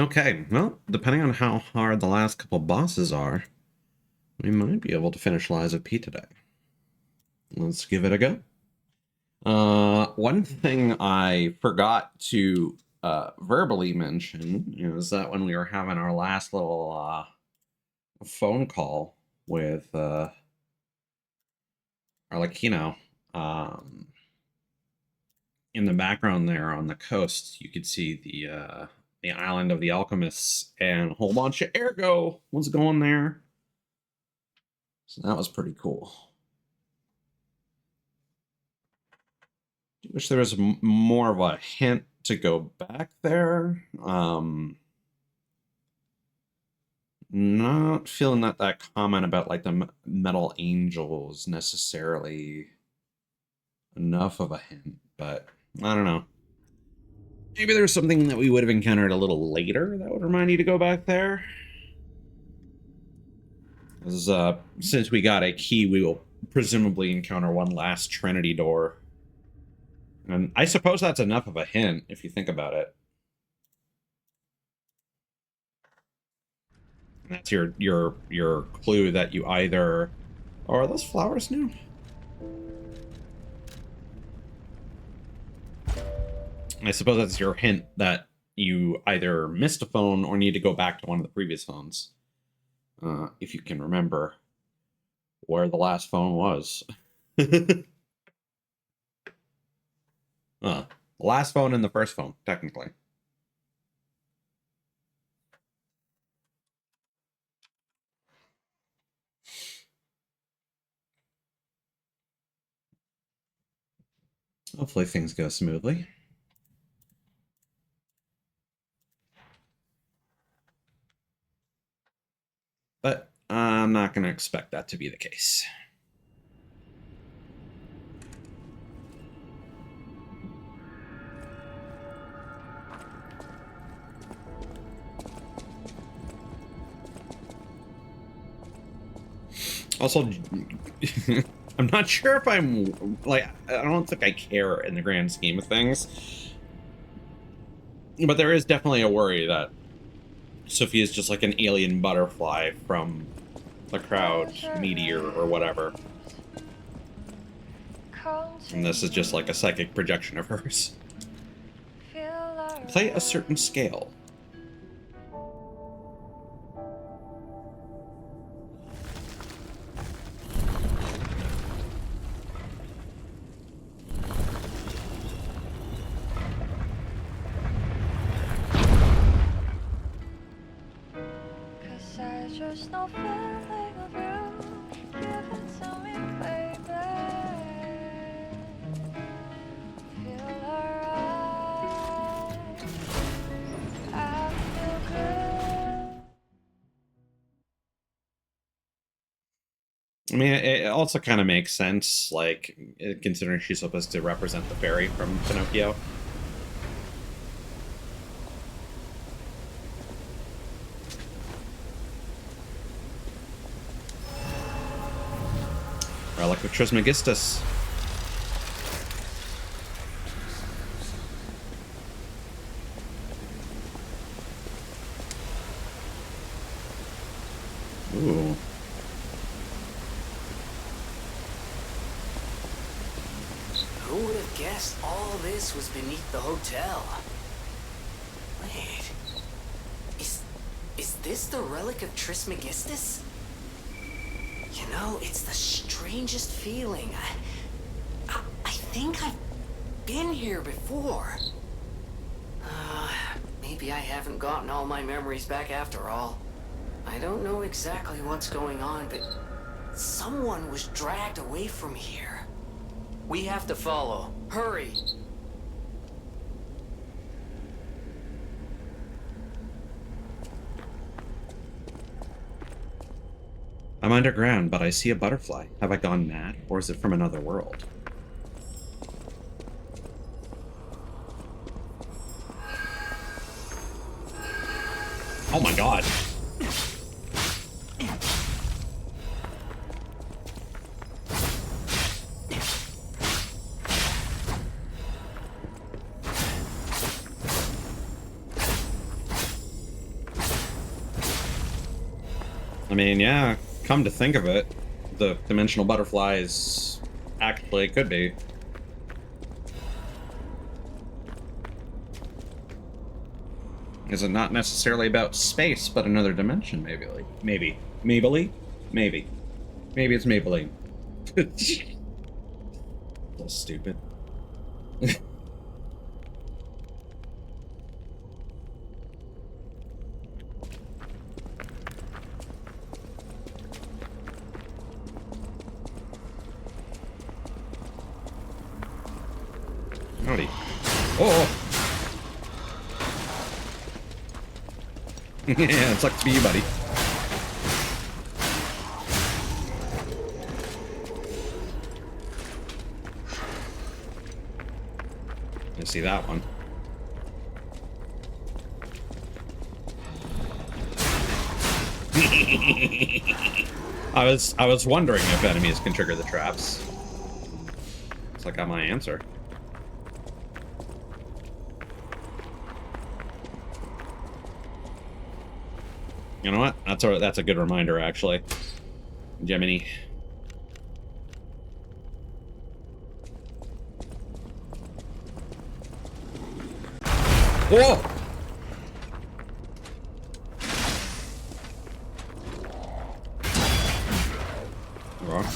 Okay, well, depending on how hard the last couple bosses are, we might be able to finish Lies of P today. Let's give it a go. One thing I forgot to verbally mention is that when we were having our last little phone call with Arlecchino, in the background there on the coast, you could see the island of the alchemists, and a whole bunch of ergo was going there. So that was pretty cool. Wish there was more of a hint to go back there. Not feeling that comment about like the metal angels necessarily enough of a hint, but I don't know. Maybe there's something that we would have encountered a little later that would remind you to go back there. As, since we got a key, we will presumably encounter one last Trinity door. And I suppose that's enough of a hint if you think about it. That's your clue that you either... Oh, are those flowers new? I suppose that's your hint that you either missed a phone or need to go back to one of the previous phones. If you can remember where the last phone was. The last phone and the first phone, technically. Hopefully things go smoothly. But I'm not going to expect that to be the case. Also, I'm not sure if I'm, like, I don't think I care in the grand scheme of things. But there is definitely a worry that Sophie is just like an alien butterfly from the crowd meteor or whatever. And this is just like a psychic projection of hers. Play a certain scale. There's no feeling of you. Give it to me, baby. Feel alright. I feel good. I mean, it also kind of makes sense, like, considering she's supposed to represent the fairy from Pinocchio. Relic of Trismegistus. Ooh. Who would have guessed all this was beneath the hotel? Wait. Is this the Relic of Trismegistus? You know, it's the strangest feeling. I think I've been here before. Maybe I haven't gotten all my memories back after all. I don't know exactly what's going on, but someone was dragged away from here. We have to follow. Hurry! I'm underground, but I see a butterfly. Have I gone mad, or is it from another world? Oh my god! I mean, yeah, come to think of it, the dimensional butterflies actually could be. Is it not necessarily about space, but another dimension, maybe? Like, maybe. Maybelline? Maybe. Maybe it's Maybelline. So stupid. Howdy. Oh! Yeah, it sucks to be you, buddy. I see that one. I was wondering if enemies can trigger the traps. It's like I got my answer. You know what? That's a good reminder, actually. Gemini. Whoa! Wrong.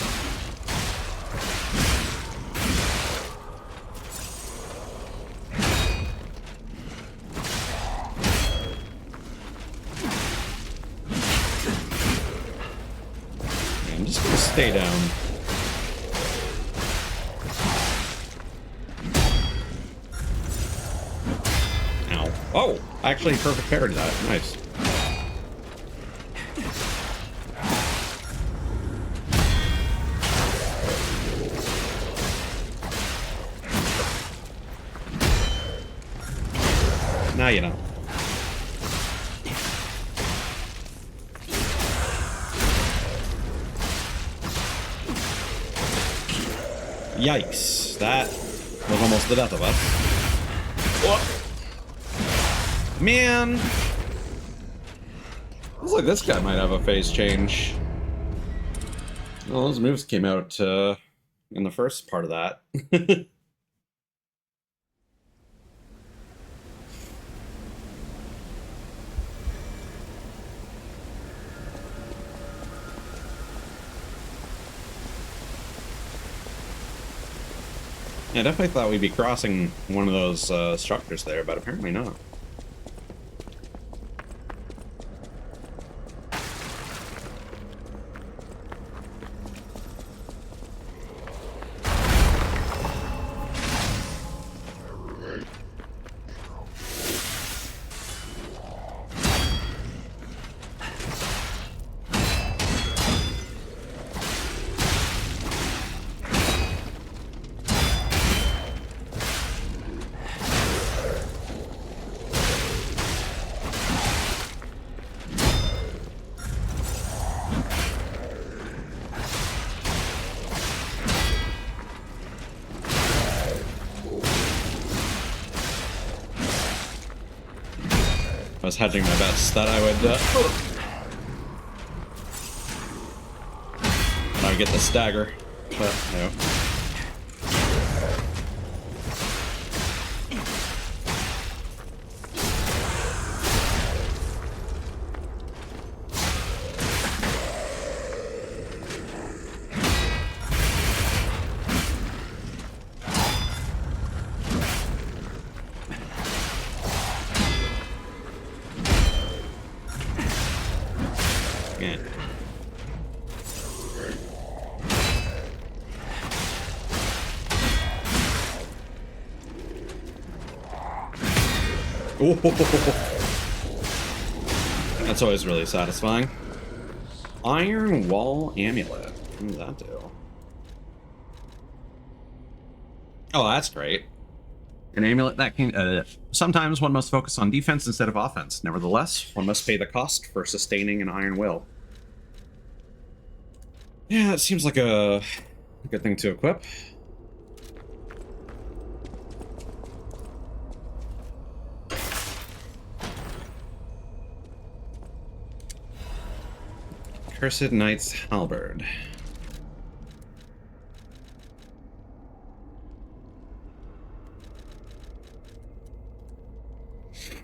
I'm just gonna stay down. Ow. Oh! Actually, perfect parry to that. Nice. Now you know. Yikes. That was almost the death of us. Whoa. Man! Looks like this guy might have a phase change. Well, those moves came out in the first part of that. I definitely thought we'd be crossing one of those structures there, but apparently not. I was hedging my bets that I would get the stagger, but no. Yeah. Ooh. That's always really satisfying. Iron Wall Amulet. What does that do? Oh, that's great. An amulet that can... sometimes one must focus on defense instead of offense. Nevertheless, one must pay the cost for sustaining an iron will. Yeah, it seems like a good thing to equip. Cursed Knight's Halberd.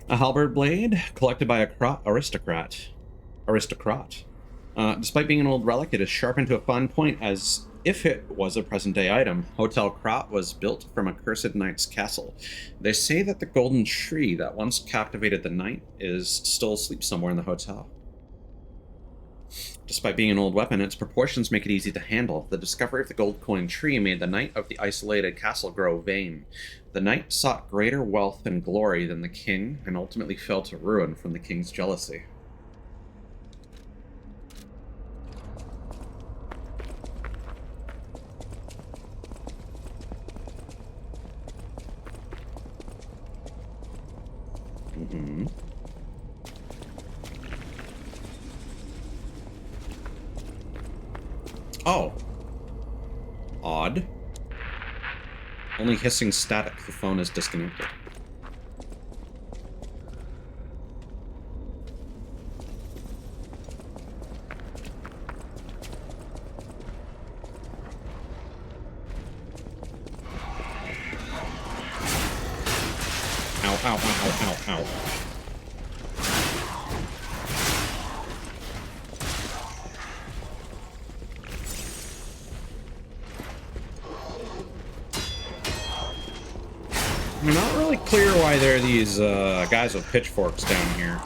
A halberd blade collected by a aristocrat. Despite being an old relic, it is sharpened to a fine point as if it was a present-day item. Hotel Krat was built from a cursed knight's castle. They say that the golden tree that once captivated the knight is still asleep somewhere in the hotel. Despite being an old weapon, its proportions make it easy to handle. The discovery of the gold coin tree made the knight of the isolated castle grow vain. The knight sought greater wealth and glory than the king, and ultimately fell to ruin from the king's jealousy. Mm-hmm. Oh. Odd. Only hissing static. The phone is disconnected. Ow, ow, ow, ow, ow, ow. I'm not really clear why there are these guys with pitchforks down here.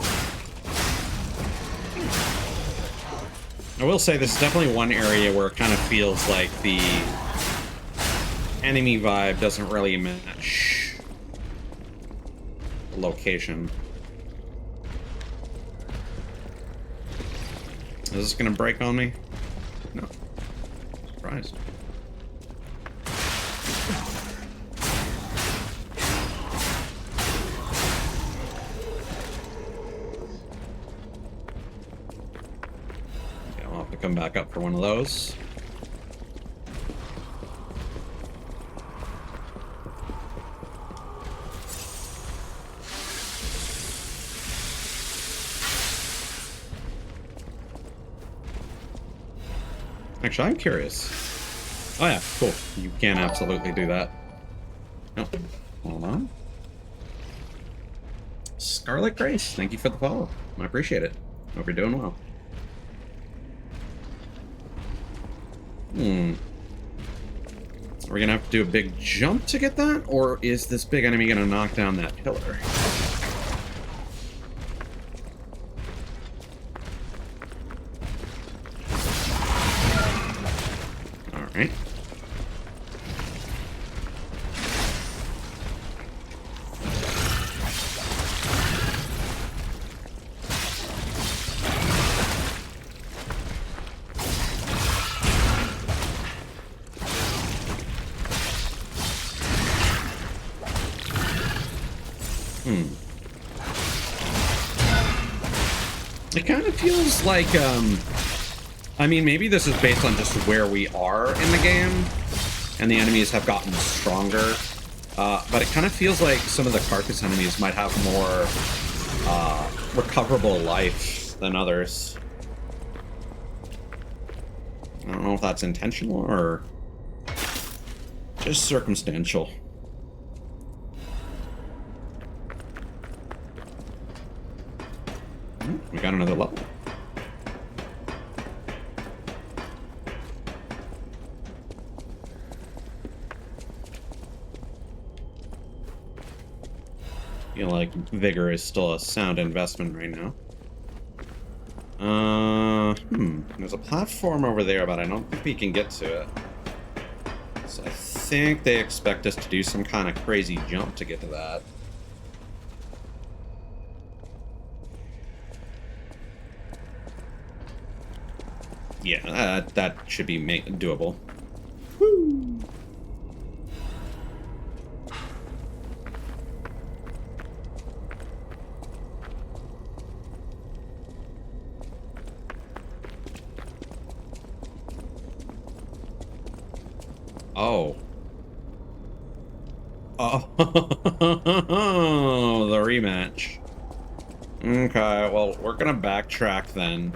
I will say this is definitely one area where it kind of feels like the enemy vibe doesn't really match the location. Is this gonna break on me? No. Surprised. Come back up for one of those. Actually, I'm curious. Oh yeah, cool. You can absolutely do that. No, hold on. Scarlet Grace, thank you for the follow. I appreciate it. Hope you're doing well. Are we gonna have to do a big jump to get that? Or is this big enemy gonna knock down that pillar? Alright. It kind of feels like, I mean, maybe this is based on just where we are in the game, and the enemies have gotten stronger, but it kind of feels like some of the carcass enemies might have more, recoverable life than others. I don't know if that's intentional or just circumstantial. We got another level. I feel like vigor is still a sound investment right now. There's a platform over there, but I don't think we can get to it. So I think they expect us to do some kind of crazy jump to get to that. Yeah, that should be doable. Woo! Oh. Oh, the rematch. Okay, well, we're gonna backtrack then.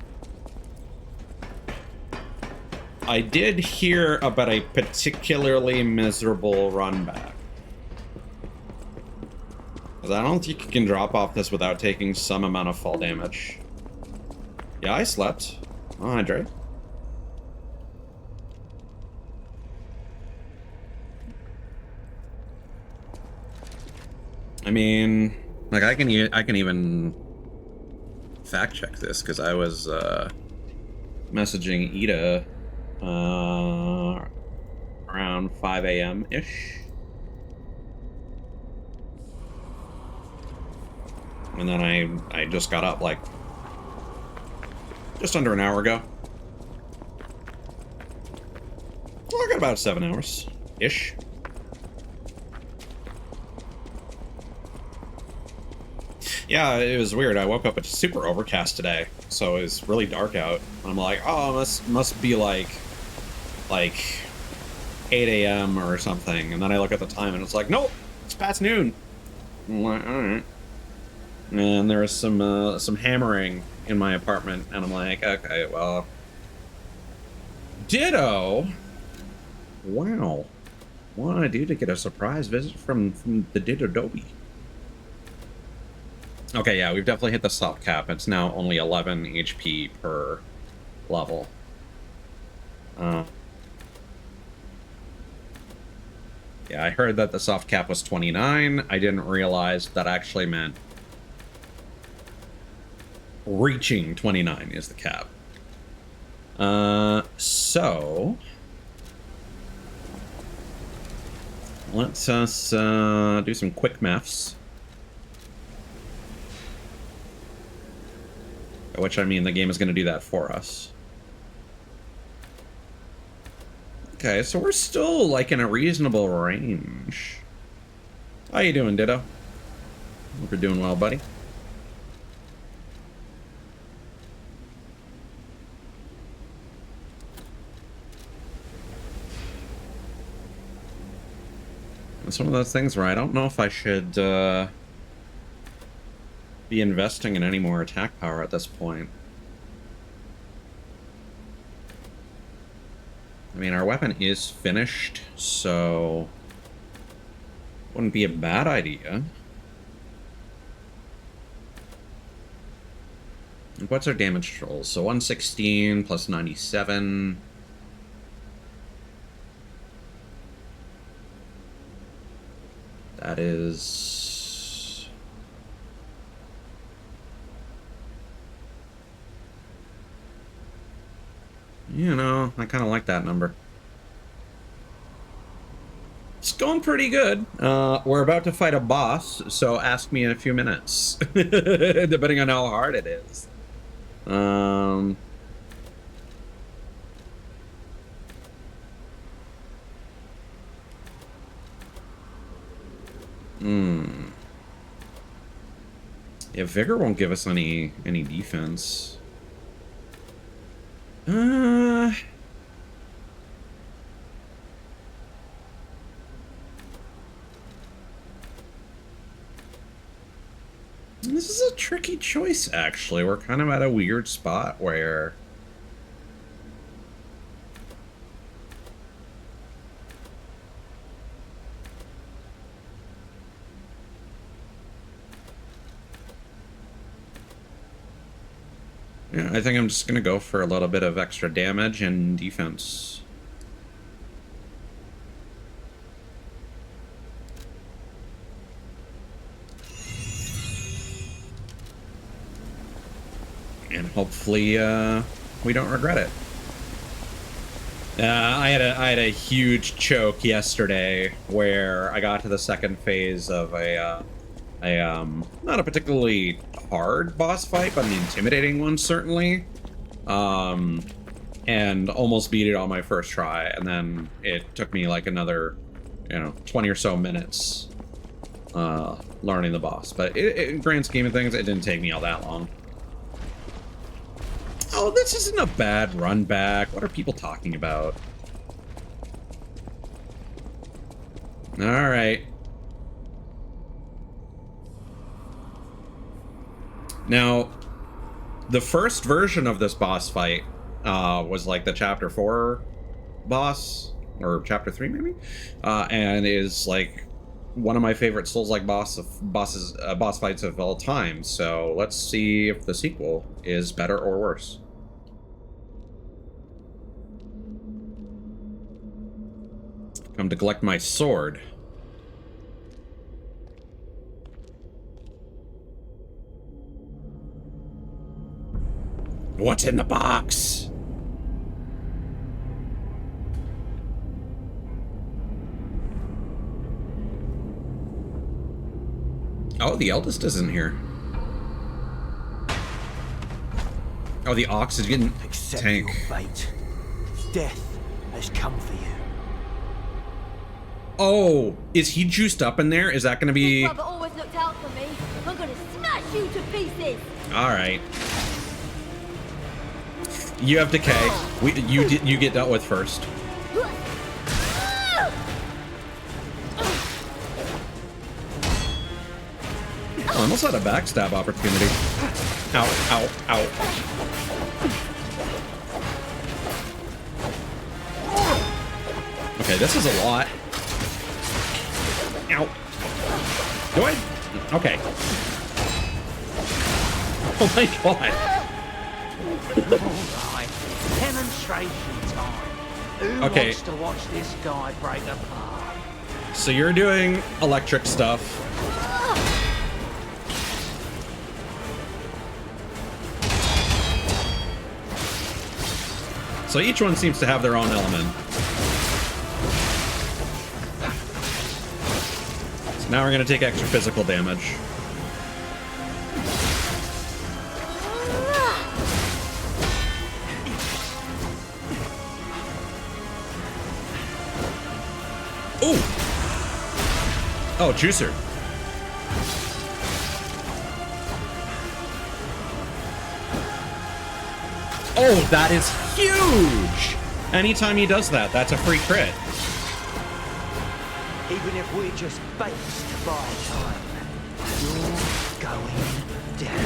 I did hear about a particularly miserable run back. Because I don't think you can drop off this without taking some amount of fall damage. Yeah, I slept. I'll hydrate. I mean, like I can even fact check this because I was messaging Ida around 5 a.m. ish, and then I just got up like just under an hour ago. Well, I got about 7 hours ish. Yeah, it was weird. I woke up, it's super overcast today, so it was really dark out. I'm like, oh, must be like 8 a.m. or something. And then I look at the time, and it's like, nope, it's past noon. I'm like, all right. And there was some hammering in my apartment, and I'm like, okay, well, ditto. Wow, what did I do to get a surprise visit from the Ditto-doby? Okay, yeah, we've definitely hit the soft cap. It's now only 11 HP per level. Yeah, I heard that the soft cap was 29. I didn't realize that actually meant reaching 29 is the cap. So let's us do some quick maths. By which I mean the game is going to do that for us. Okay, so we're still like in a reasonable range. How you doing, Ditto? Hope you're doing well, buddy. It's one of those things where I don't know if I should be investing in any more attack power at this point. I mean, our weapon is finished, so wouldn't be a bad idea. What's our damage rolls? So 116 plus 97. That is... You know, I kind of like that number. It's going pretty good. We're about to fight a boss, so ask me in a few minutes. Depending on how hard it is. Yeah, Vigor won't give us any defense. This is a tricky choice, actually. We're kind of at a weird spot where... Yeah, I think I'm just going to go for a little bit of extra damage and defense. And hopefully, we don't regret it. I had a huge choke yesterday where I got to the second phase of a not a particularly hard boss fight, but an intimidating one, certainly. And almost beat it on my first try, and then it took me like another, 20 or so minutes learning the boss. But in grand scheme of things, it didn't take me all that long. Oh, this isn't a bad run back. What are people talking about? All right. Now, the first version of this boss fight was like the chapter 4 boss, or chapter 3 maybe, and is like one of my favorite Souls-like boss fights of all time. So let's see if the sequel is better or worse. Come to collect my sword. What's in the box? Oh, the eldest isn't here. Oh, the oxygen Accept tank. your fate. Death has come for you. Oh, is he juiced up in there? Is that going to be... Big brother always looked out for me. I'm gonna smash you to pieces. All right. You have decay. You get dealt with first. I almost had a backstab opportunity. Ow, ow, ow. Okay, this is a lot. Ow. Do I? Okay. Oh my god. Alright, demonstration time. Who Okay. wants to watch this guy break apart? So you're doing electric stuff. So each one seems to have their own element. So now we're going to take extra physical damage. Ooh! Oh, juicer. Oh, that is huge! Anytime he does that, that's a free crit. Even if we're just base to buy time, you're going down.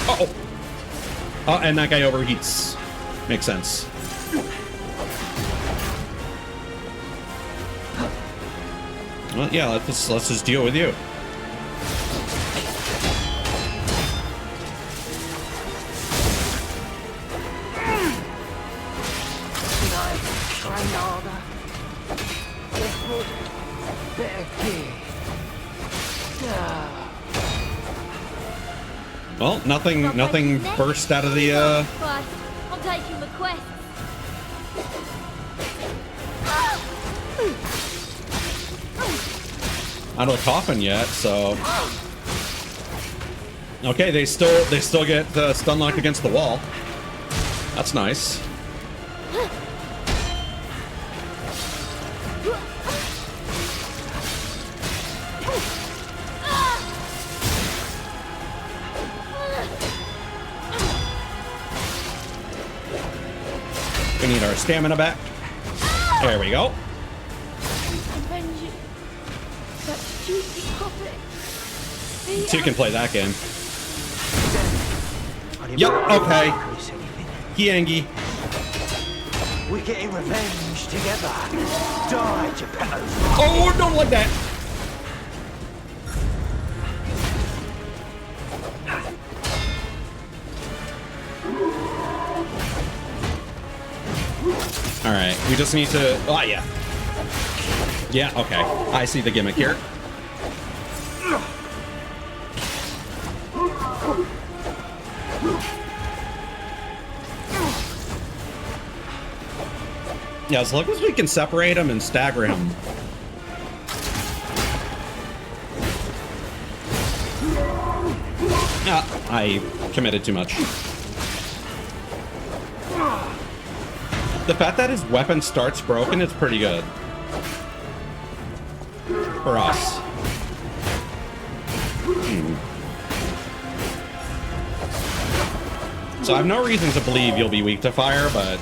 Uh-oh. Oh, and that guy overheats. Makes sense. Well, yeah, let's just deal with you. Well, nothing burst out of the, Christ, I'm taking the quest. out of the coffin yet, so... Okay, they still get stun locked against the wall. That's nice. We need our stamina back. There we go. Avenge you. That stupid puppet. So you can play that game. I didn't Yep, want okay. to increase anything. Kiangi. We're getting revenge together. Die, Geppetto. Oh, don't like that. All right, we just need to. Oh yeah. Yeah. Okay. I see the gimmick here. Yeah, as long as we can separate him and stagger him. I committed too much. The fact that his weapon starts broken is pretty good. For us. So I have no reason to believe you'll be weak to fire, but...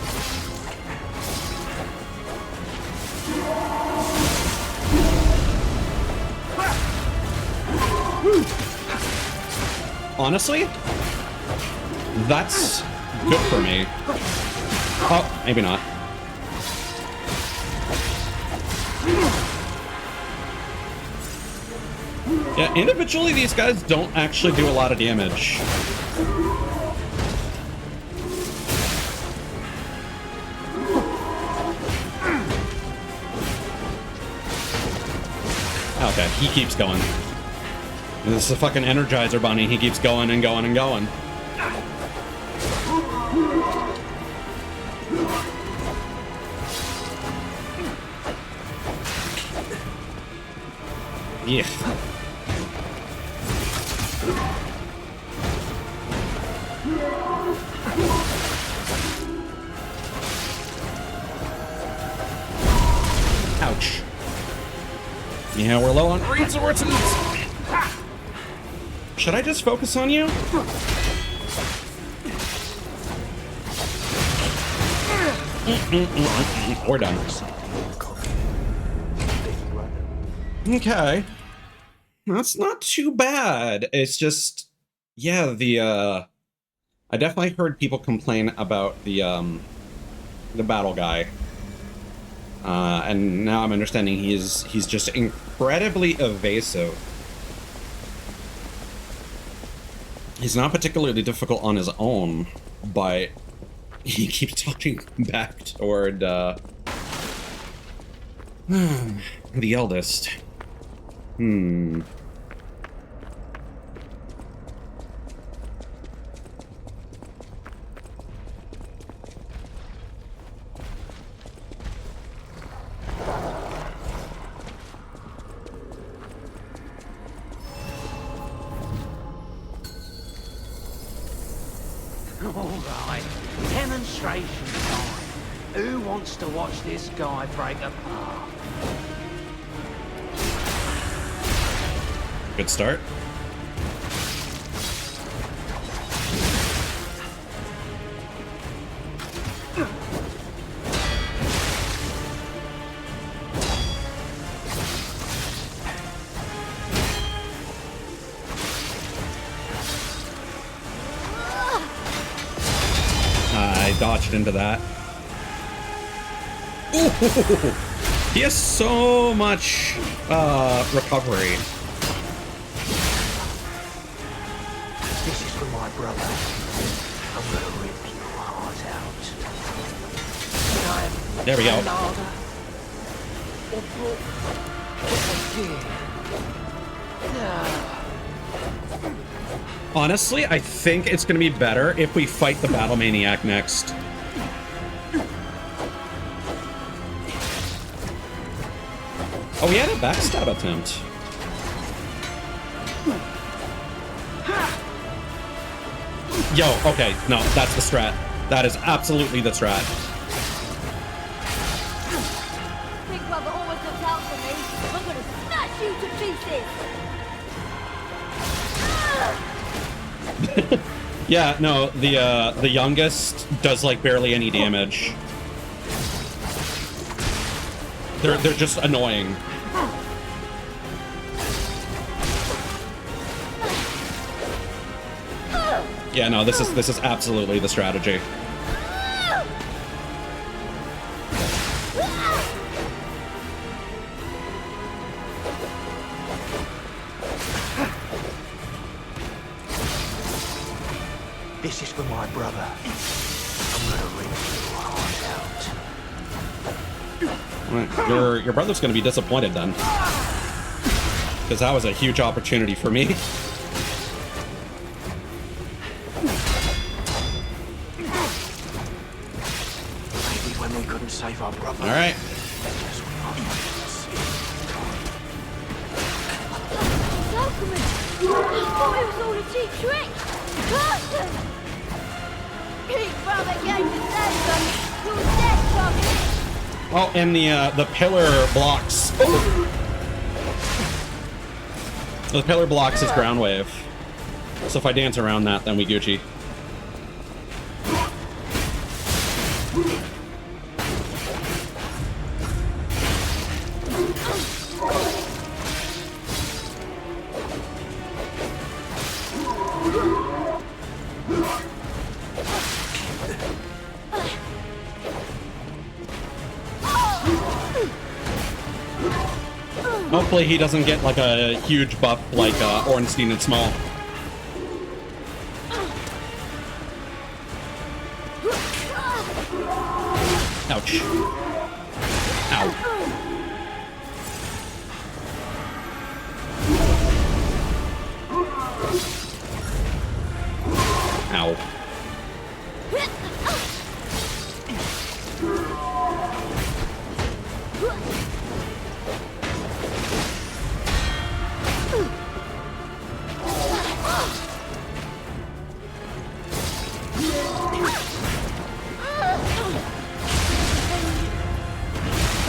Honestly, that's good for me. Oh, maybe not. Yeah, individually, these guys don't actually do a lot of damage. Okay, he keeps going. This is a fucking Energizer Bunny. He keeps going and going and going. Yeah. Ouch. Yeah, we're low on resources. Should I just focus on you? We're done. Okay. That's not too bad. It's just, yeah, I definitely heard people complain about the battle guy. And now I'm understanding he's just incredibly evasive. He's not particularly difficult on his own, but he keeps talking back toward the eldest. Alright, demonstration time. Who wants to watch this guy break apart? Good start. I dodged into that. Ooh, he has so much recovery. This is for my brother. I'm gonna rip your heart out. There we go. Honestly, I think it's going to be better if we fight the Battle Maniac next. Oh, we had a backstab attempt. Yo, okay, no, that's the strat. That is absolutely the strat. Big brother always looks out for me. I'm gonna smash you to pieces. Yeah, no, the youngest does like barely any damage. They're just annoying. Yeah, no, this is absolutely the strategy. This is for my brother. I'm gonna rip your heart out. Right, your brother's gonna be disappointed then, because that was a huge opportunity for me. Maybe when we couldn't save our brother. All right. Alchemist! I thought it was all a cheap trick! Curtain! Big brother gave the save us! You're dead, Tommy! Oh, and the pillar blocks. The pillar blocks his ground wave. So if I dance around that, then we Gucci. Hopefully he doesn't get like a huge buff like Ornstein and Small. Ouch. Ow. Ow.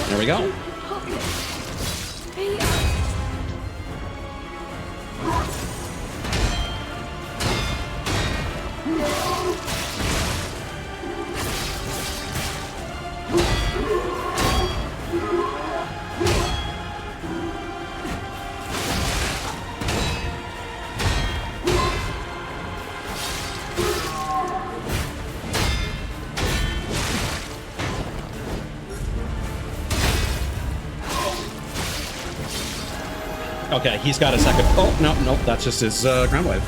There we go. Okay, he's got a second. Oh, no, no, that's just his ground wave.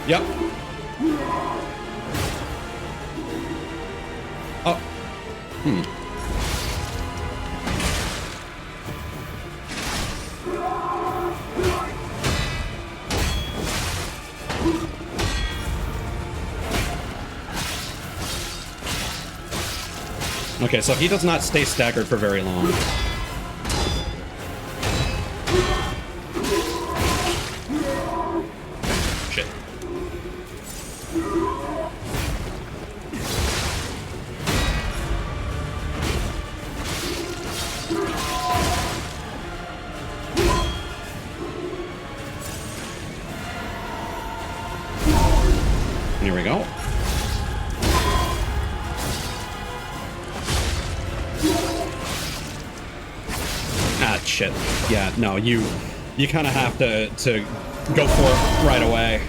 Yep. Oh. Okay, so he does not stay staggered for very long. Shit. Here we go. Ah, shit. Yeah, no, you kind of have to go for it right away.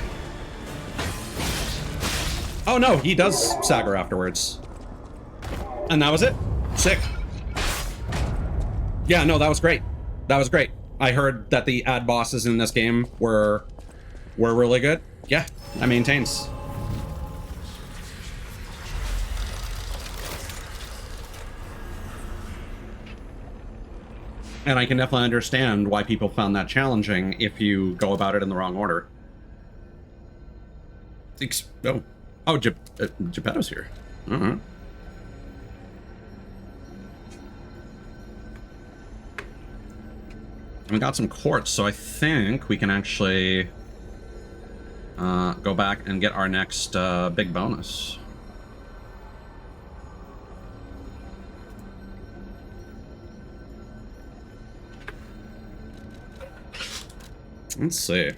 Oh no, he does stagger afterwards. And that was it. Sick. Yeah, no, that was great. That was great. I heard that the ad bosses in this game were really good. Yeah, that maintains. And I can definitely understand why people found that challenging if you go about it in the wrong order. Oh, Geppetto's here. Uh-huh. We got some quartz, so I think we can actually go back and get our next big bonus. Let's see.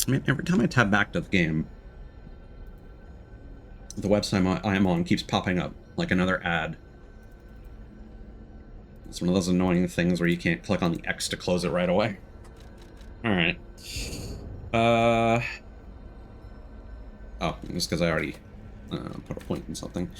I mean, every time I tab back to the game, the website I am on keeps popping up like another ad. It's one of those annoying things where you can't click on the X to close it right away. Alright. Oh, just because I already put a point in something.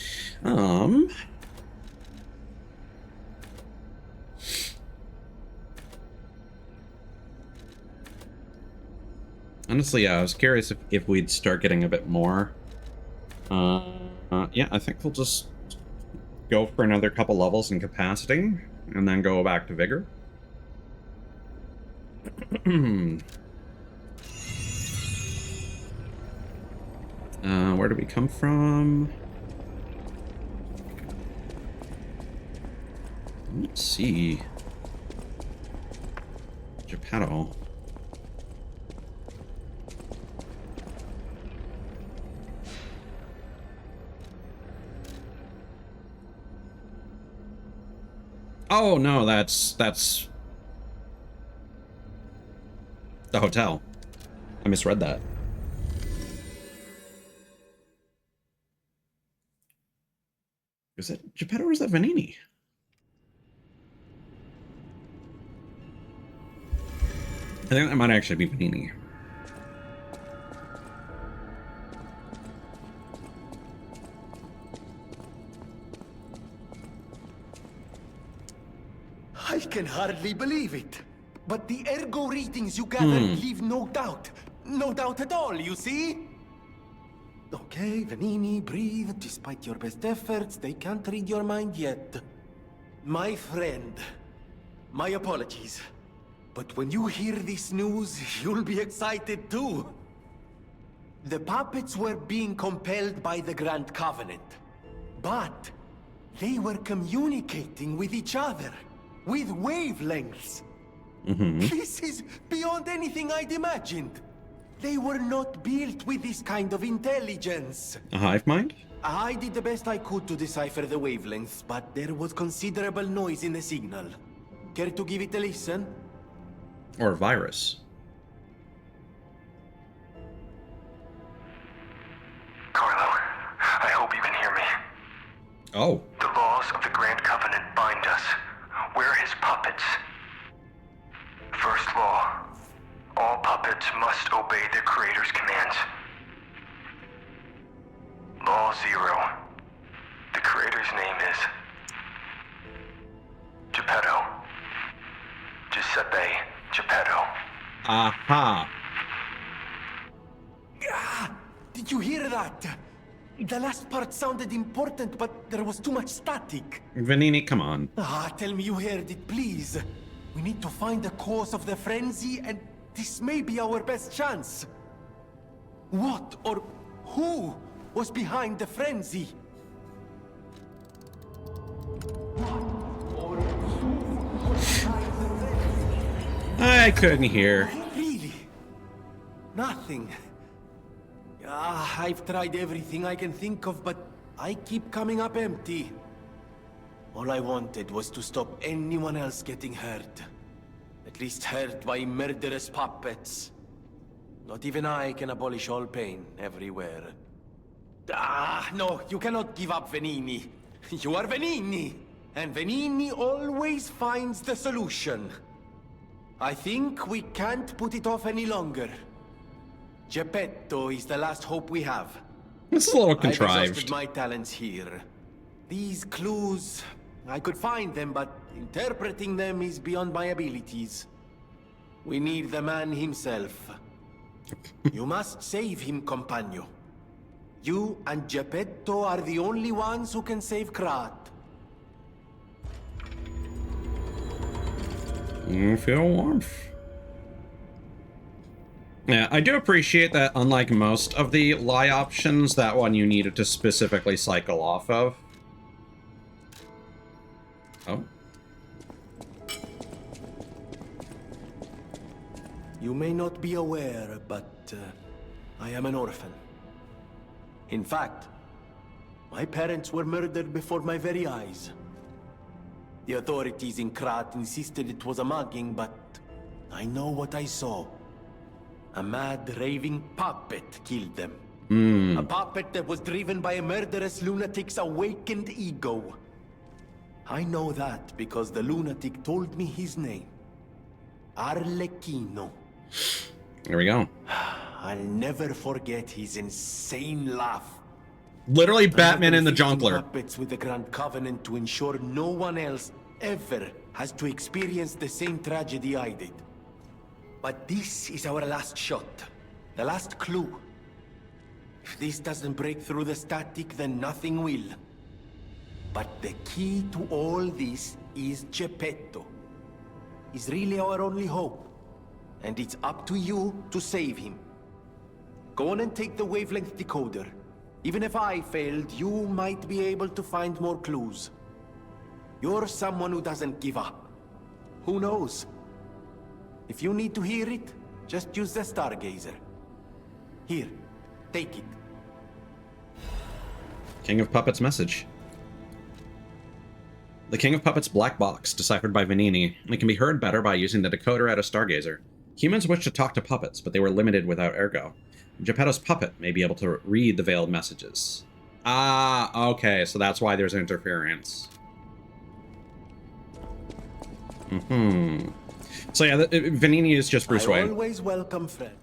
Honestly, yeah, I was curious if we'd start getting a bit more. Yeah, I think we'll just go for another couple levels in capacity, and then go back to vigor. Where do we come from? Let's see. Geppetto. Oh no, that's the hotel. I misread that. Is it Geppetto or is that Vanini? I think that might actually be Vanini. can hardly believe it. But the ergo readings you gathered leave no doubt. No doubt at all, you see? Okay, Vanini, breathe. Despite your best efforts, they can't read your mind yet. My friend, my apologies. But when you hear this news, you'll be excited too. The puppets were being compelled by the Grand Covenant. But they were communicating with each other, with wavelengths. This is beyond anything I'd imagined. They were not built with this kind of intelligence. A hive mind? I did the best I could to decipher the wavelengths, but there was considerable noise in the signal. Care to give it a listen? Or a virus? Carlo, I hope you can hear me. Oh. The laws of the Grand Covenant bind us. We're his puppets. First law. All puppets must obey their creator's commands. Law 0. The creator's name is Geppetto. Giuseppe Geppetto. Aha. Did you hear that? The last part sounded important, but there was too much static. Vanini, come on. Tell me you heard it, please. We need to find the cause of the frenzy, and this may be our best chance. What or who was behind the frenzy? I couldn't hear. Really? Nothing. I've tried everything I can think of, but I keep coming up empty. All I wanted was to stop anyone else getting hurt. At least hurt by murderous puppets. Not even I can abolish all pain everywhere. No, you cannot give up, Venini. You are Venini, and Venini always finds the solution. I think we can't put it off any longer. Geppetto is the last hope we have. This is a little I've contrived. exhausted my talents here. These clues, I could find them, but interpreting them is beyond my abilities. We need the man himself. You must save him, compagno. You and Geppetto are the only ones who can save Krat. Feel warmth. Yeah, I do appreciate that unlike most of the lie options, that one you needed to specifically cycle off of. Oh. You may not be aware, but I am an orphan. In fact, my parents were murdered before my very eyes. The authorities in Krat insisted it was a mugging, but I know what I saw. A mad, raving puppet killed them. A puppet that was driven by a murderous lunatic's awakened ego. I know that because the lunatic told me his name. Arlecchino. There we go. I'll never forget his insane laugh. Literally Batman in the Fixing Jonkler. puppets with the Grand Covenant to ensure no one else ever has to experience the same tragedy I did. But this is our last shot. The last clue. If this doesn't break through the static, then nothing will. But the key to all this is Geppetto. He's really our only hope. And it's up to you to save him. Go on and take the wavelength decoder. Even if I failed, you might be able to find more clues. You're someone who doesn't give up. Who knows? If you need to hear it, just use the Stargazer. Here, take it. King of Puppets message. The King of Puppets black box, deciphered by Vanini. It can be heard better by using the decoder at a Stargazer. Humans wish to talk to puppets, but they were limited without ergo. Geppetto's puppet may be able to read the veiled messages. Ah, okay, so that's why there's interference. So yeah, Vanini is just Bruce Wayne. Always welcome, friend.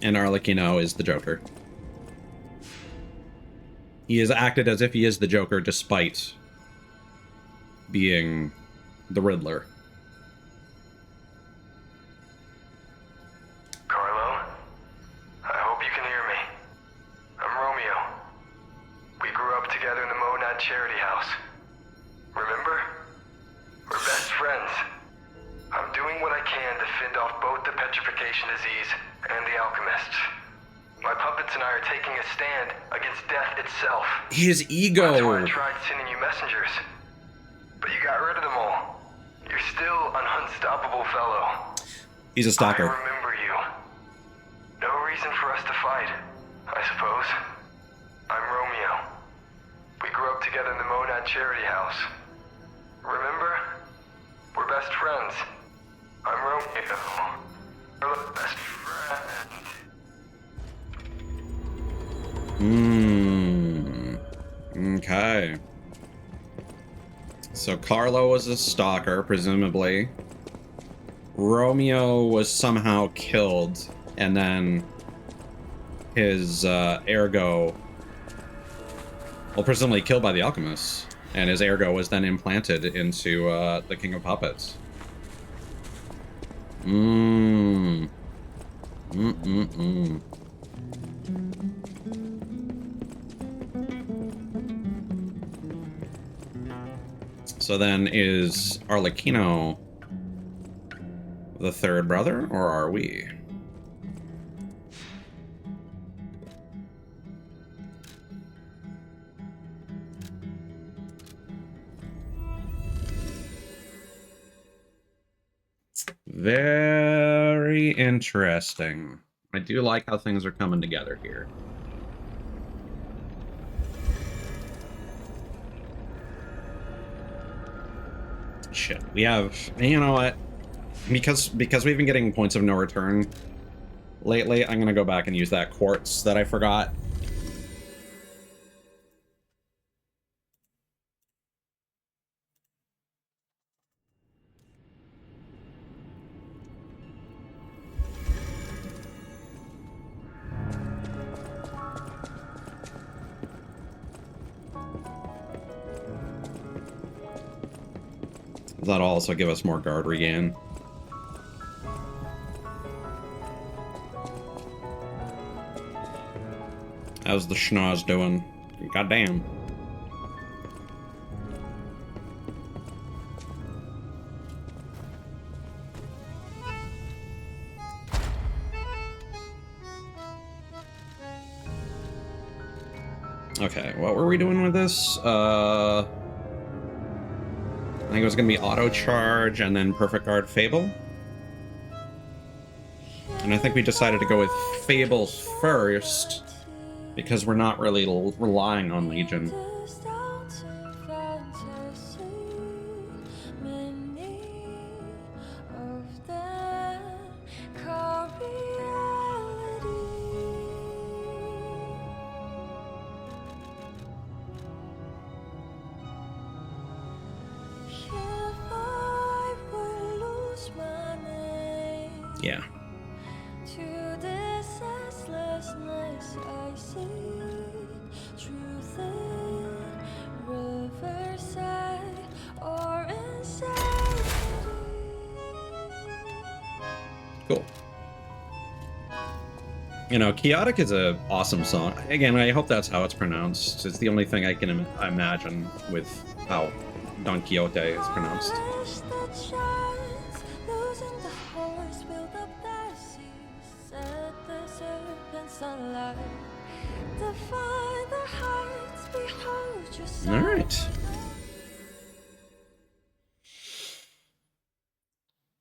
And Arlecchino is the Joker. He has acted as if he is the Joker despite being the Riddler. Carlo, I hope you can hear me. I'm Romeo. We grew up together in the Monad Charity House. Remember? We're best friends. I'm doing what I can to fend off both the petrification disease and the alchemists. My puppets and I are taking a stand against death itself. His That's why I ego. tried sending you messengers. But you got rid of them all. You're still an unstoppable fellow. He's a stalker. I remember you. No reason for us to fight, I suppose. I'm Romeo. We grew up together in the Monad Charity House. Remember? We're best friends. I'm Romeo. We're the best friends. Okay. So Carlo was a stalker, presumably. Romeo was somehow killed, and then his ergo, well, presumably killed by the alchemists, and his ergo was then implanted into the King of Puppets. So then, is Arlecchino the third brother, or are we? Very interesting. I do like how things are coming together here. Shit, we have, you know what? Because we've been getting points of no return lately, I'm gonna go back and use that quartz that I forgot. That'll also give us more guard regain. How's the schnoz doing? Goddamn. Okay, what were we doing with this? I think it was gonna be auto charge and then perfect guard fable. And I think we decided to go with fables first because we're not really relying on Legion. Yeah. Cool. You know, Chaotic is a awesome song. Again, I hope that's how it's pronounced. It's the only thing I can imagine with how Don Quixote is pronounced. All right.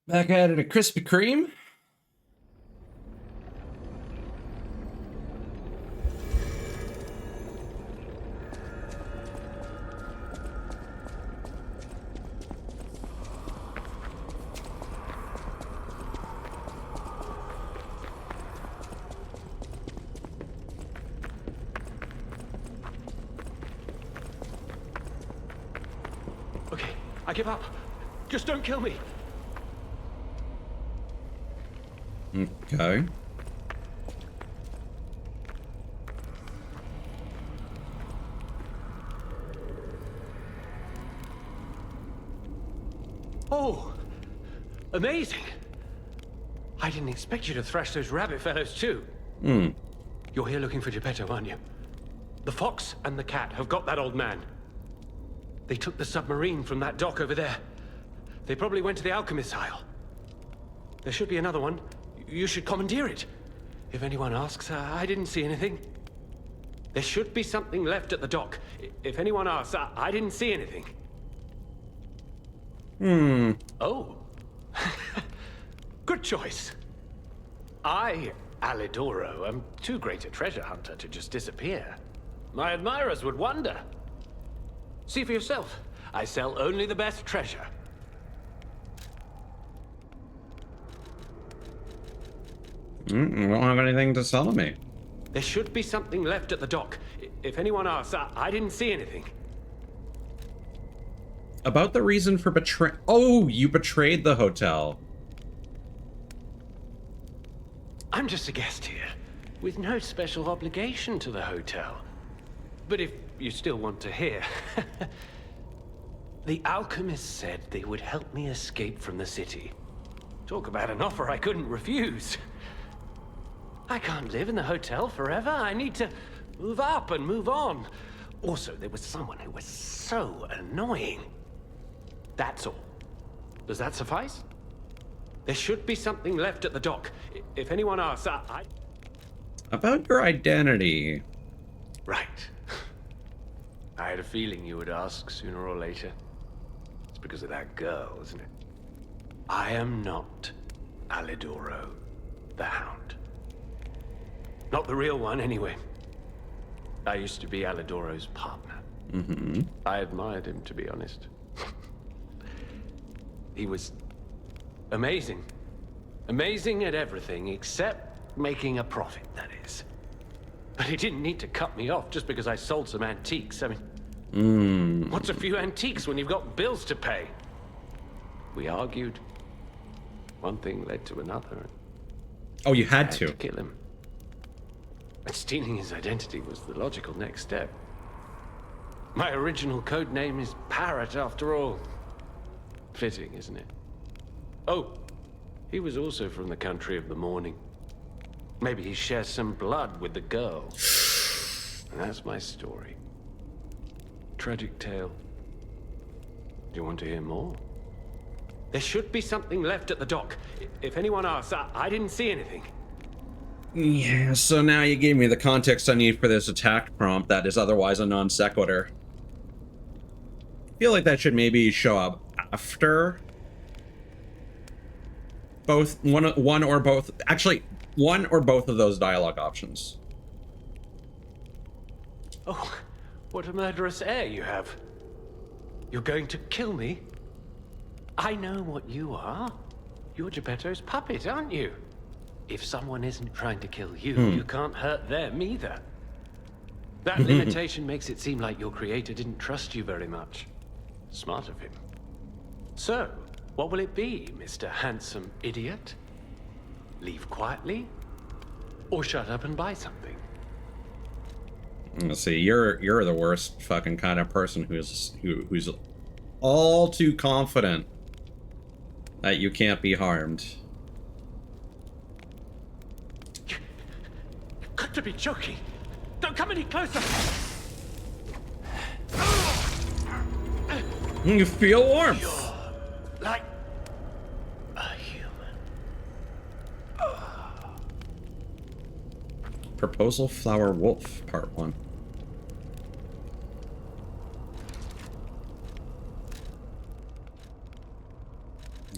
Back at it, a Krispy Kreme. Okay, I give up. Just don't kill me. Okay. Amazing. I didn't expect you to thrash those rabbit fellows too. Hmm. You're here looking for Geppetto, aren't you? The fox and the cat have got that old man. They took the submarine from that dock over there. They probably went to the alchemist's isle. There should be another one. You should commandeer it. If anyone asks, I didn't see anything. There should be something left at the dock. If anyone asks, I didn't see anything. Hmm. Oh. Good choice. I, Alidoro, am too great a treasure hunter to just disappear. My admirers would wonder. See for yourself. I sell only the best treasure. I don't have anything to sell to me. There should be something left at the dock. If anyone asks, I didn't see anything. About the reason for Oh, you betrayed the hotel. I'm just a guest here, with no special obligation to the hotel. But if you still want to hear... The alchemist said they would help me escape from the city. Talk about an offer I couldn't refuse. I can't live in the hotel forever. I need to move up and move on. Also, there was someone who was so annoying. That's all. Does that suffice? There should be something left at the dock. If anyone asks, I... About your identity. Right. I had a feeling you would ask sooner or later. It's because of that girl, isn't it? I am not Alidoro, the Hound. Not the real one, anyway. I used to be Alidoro's partner. Mm-hmm. I admired him, to be honest. He was amazing. Amazing at everything, except making a profit, that is. But he didn't need to cut me off just because I sold some antiques. I mean, what's a few antiques when you've got bills to pay? We argued. One thing led to another. Oh, you I had to. kill him. But stealing his identity was the logical next step. My original code name is Parrot, after all. Fitting, isn't it? Oh, he was also from the country of the morning. Maybe he shares some blood with the girl. And that's my story. Tragic tale. Do you want to hear more? There should be something left at the dock. If anyone asks, I didn't see anything. Yeah, so now you gave me the context I need for this attack prompt that is otherwise a non sequitur. I feel like that should maybe show up after both one or both. Actually, one or both of those dialogue options. Oh, what a murderous air you have. You're going to kill me? I know what you are. You're Geppetto's puppet, aren't you? If someone isn't trying to kill you, you can't hurt them either. That limitation makes it seem like your creator didn't trust you very much. Smart of him. So, what will it be, Mr. Handsome Idiot? Leave quietly? Or shut up and buy something? Let's see, you're the worst fucking kind of person who's all too confident that you can't be harmed. You've got to be joking. Don't come any closer. You feel warm. You're like a human. Proposal Flower Wolf, Part 1.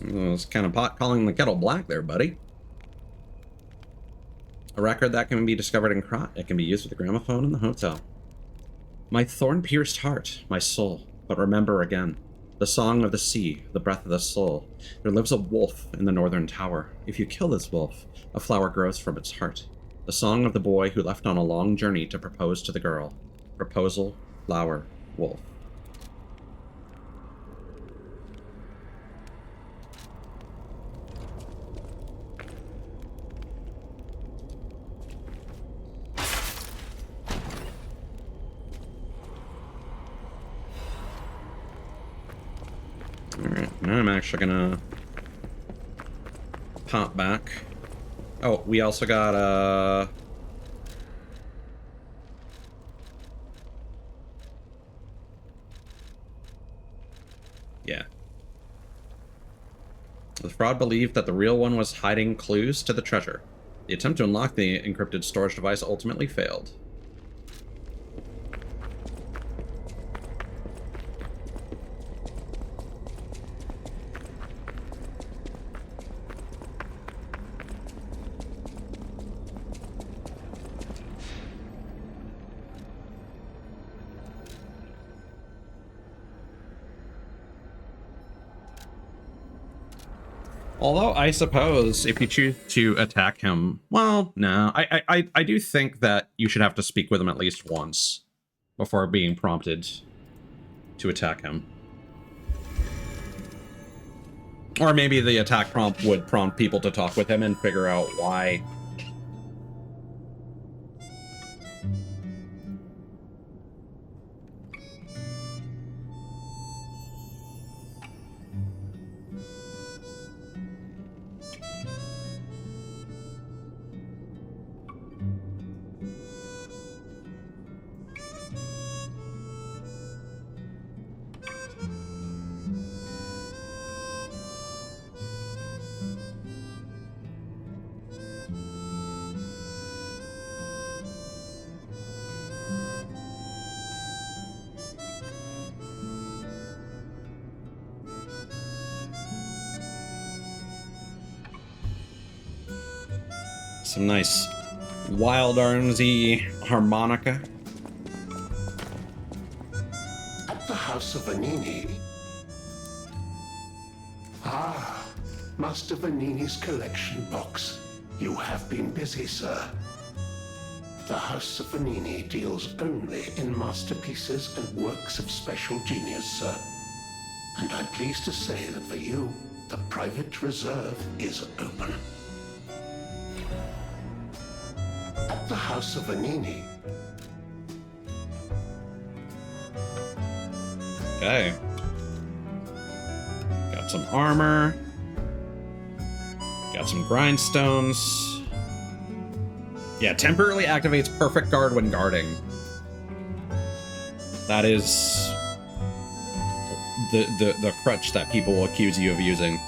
It's kind of pot calling the kettle black there, buddy. A record that can be discovered in Krot. It can be used with a gramophone in the hotel. My thorn-pierced heart, my soul, but remember again. The song of the sea, the breath of the soul. There lives a wolf in the northern tower. If you kill this wolf, a flower grows from its heart. The song of the boy who left on a long journey to propose to the girl. Proposal, flower, wolf. Alright, now I'm actually gonna pop back. Oh, we also got, yeah. The fraud believed that the real one was hiding clues to the treasure. The attempt to unlock the encrypted storage device ultimately failed. Although I suppose if you choose to attack him, well, no, I do think that you should have to speak with him at least once before being prompted to attack him. Or maybe the attack prompt would prompt people to talk with him and figure out why. Some nice wild armsy harmonica. At the House of Vanini. Ah, Master Vanini's collection box. You have been busy, sir. The House of Vanini deals only in masterpieces and works of special genius, sir. And I'm pleased to say that for you, the private reserve is open. At the House of Vanini. Okay. Got some armor. Got some grindstones. Yeah, temporarily activates perfect guard when guarding. That is the crutch that people will accuse you of using.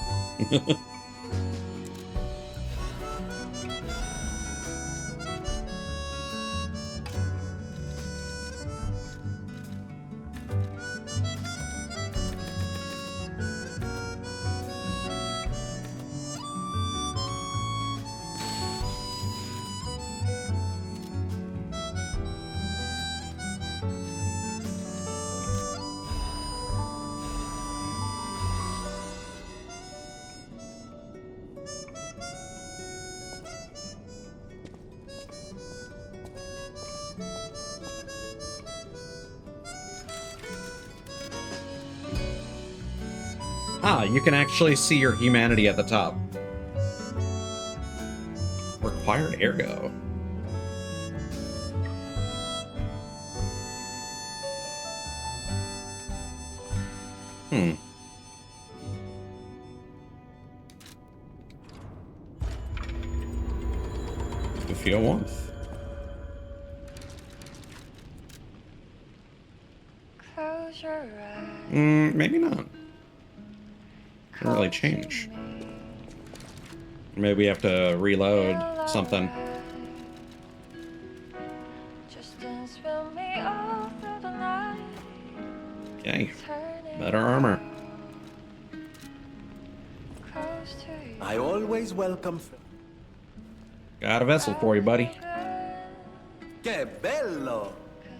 Ah, you can actually see your humanity at the top. Required ergo. Hmm. You feel warmth. Close your eyes. Maybe not. Doesn't really change. Maybe we have to reload something. Okay. Better armor. I always welcome. Got a vessel for you, buddy. Que bello!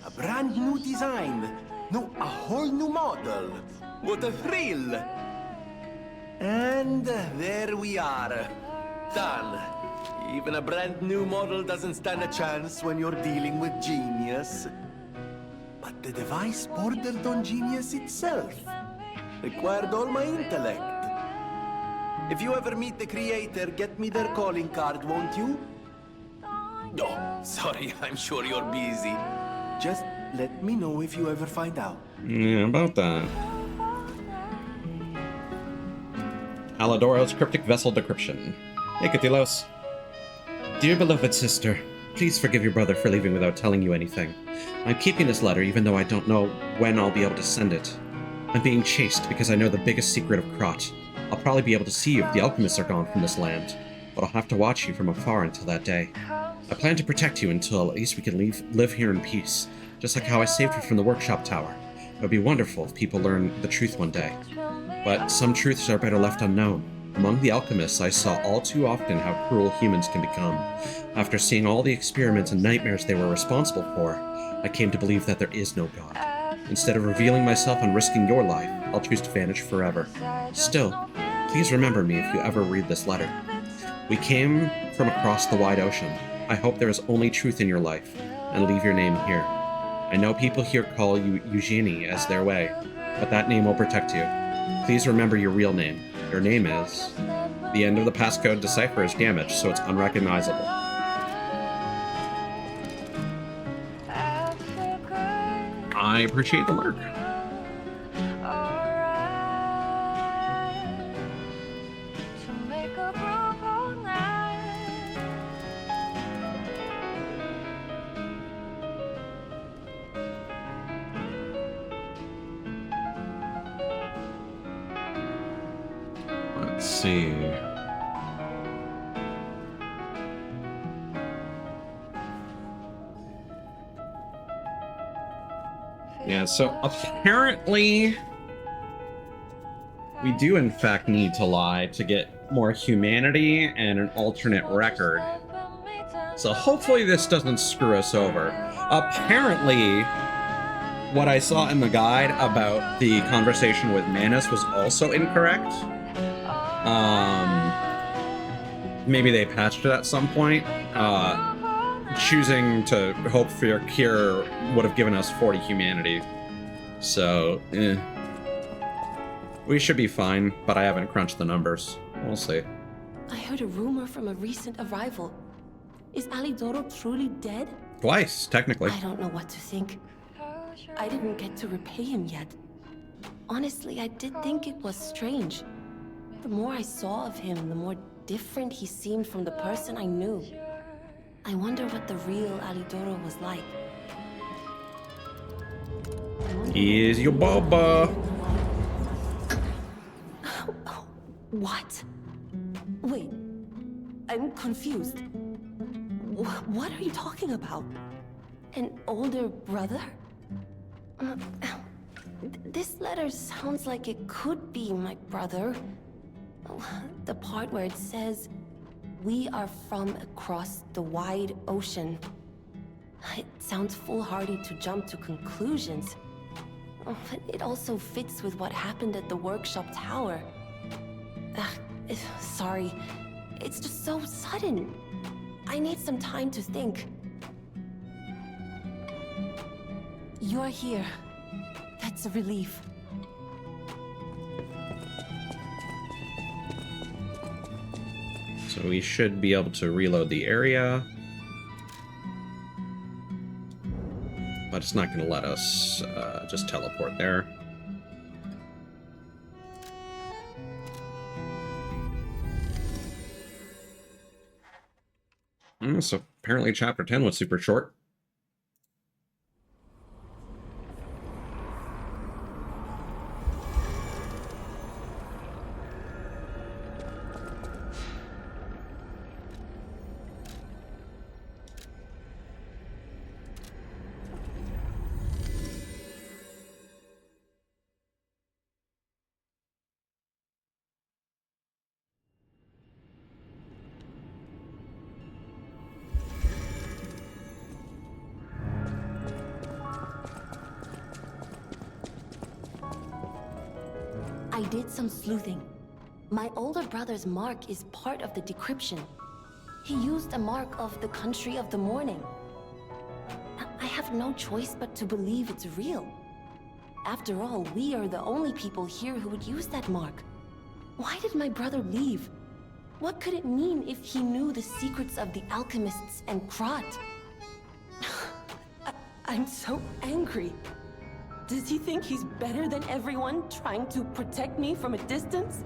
A brand new design. No, a whole new model. What a thrill! And there we are. Done. Even a brand new model doesn't stand a chance when you're dealing with genius. But the device bordered on genius itself. Required all my intellect. If you ever meet the creator, get me their calling card, won't you? Oh, sorry, I'm sure you're busy. Just let me know if you ever find out. Yeah, about that. Alidoro's cryptic vessel decryption. Hey, Catilos. Dear beloved sister, please forgive your brother for leaving without telling you anything. I'm keeping this letter even though I don't know when I'll be able to send it. I'm being chased because I know the biggest secret of Krot. I'll probably be able to see you if the alchemists are gone from this land, but I'll have to watch you from afar until that day. I plan to protect you until at least we can live here in peace, just like how I saved you from the workshop tower. It would be wonderful if people learn the truth one day. But some truths are better left unknown. Among the alchemists, I saw all too often how cruel humans can become. After seeing all the experiments and nightmares they were responsible for, I came to believe that there is no God. Instead of revealing myself and risking your life, I'll choose to vanish forever. Still, please remember me if you ever read this letter. We came from across the wide ocean. I hope there is only truth in your life, and leave your name here. I know people here call you Eugenie as their way, but that name will protect you. Please remember your real name. Your name is... The end of the passcode decipher is damaged, so it's unrecognizable. I appreciate the lurk. Let's see. Yeah, so apparently we do in fact need to lie to get more humanity and an alternate record. So hopefully this doesn't screw us over. Apparently, what I saw in the guide about the conversation with Manus was also incorrect. Maybe they patched it at some point. Choosing to hope for your cure would have given us 40 humanity. So, we should be fine, but I haven't crunched the numbers. We'll see. I heard a rumor from a recent arrival. Is Alidoro truly dead? Twice, technically. I don't know what to think. I didn't get to repay him yet. Honestly, I did think it was strange. The more I saw of him, the more different he seemed from the person I knew. I wonder what the real Alidoro was like. Here's your Baba. What? Wait, I'm confused. What are you talking about? An older brother? This letter sounds like it could be my brother. The part where it says, "We are from across the wide ocean." It sounds foolhardy to jump to conclusions. But it also fits with what happened at the workshop tower. Sorry, it's just so sudden. I need some time to think. You're here. That's a relief. So we should be able to reload the area. But it's not going to let us just teleport there. So apparently chapter 10 was super short. I did some sleuthing. My older brother's mark is part of the decryption. He used a mark of the country of the morning. I have no choice but to believe it's real. After all, we are the only people here who would use that mark. Why did my brother leave? What could it mean if he knew the secrets of the alchemists and Krot? I'm so angry. Does he think he's better than everyone, trying to protect me from a distance?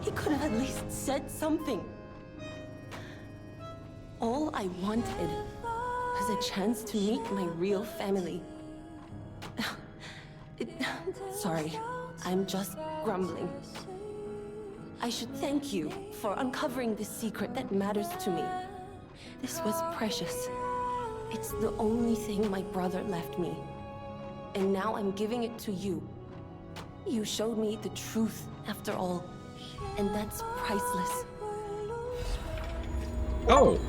He could have at least said something. All I wanted was a chance to meet my real family. Sorry, I'm just grumbling. I should thank you for uncovering this secret that matters to me. This was precious. It's the only thing my brother left me. And now I'm giving it to you. You showed me the truth after all, and that's priceless. Oh!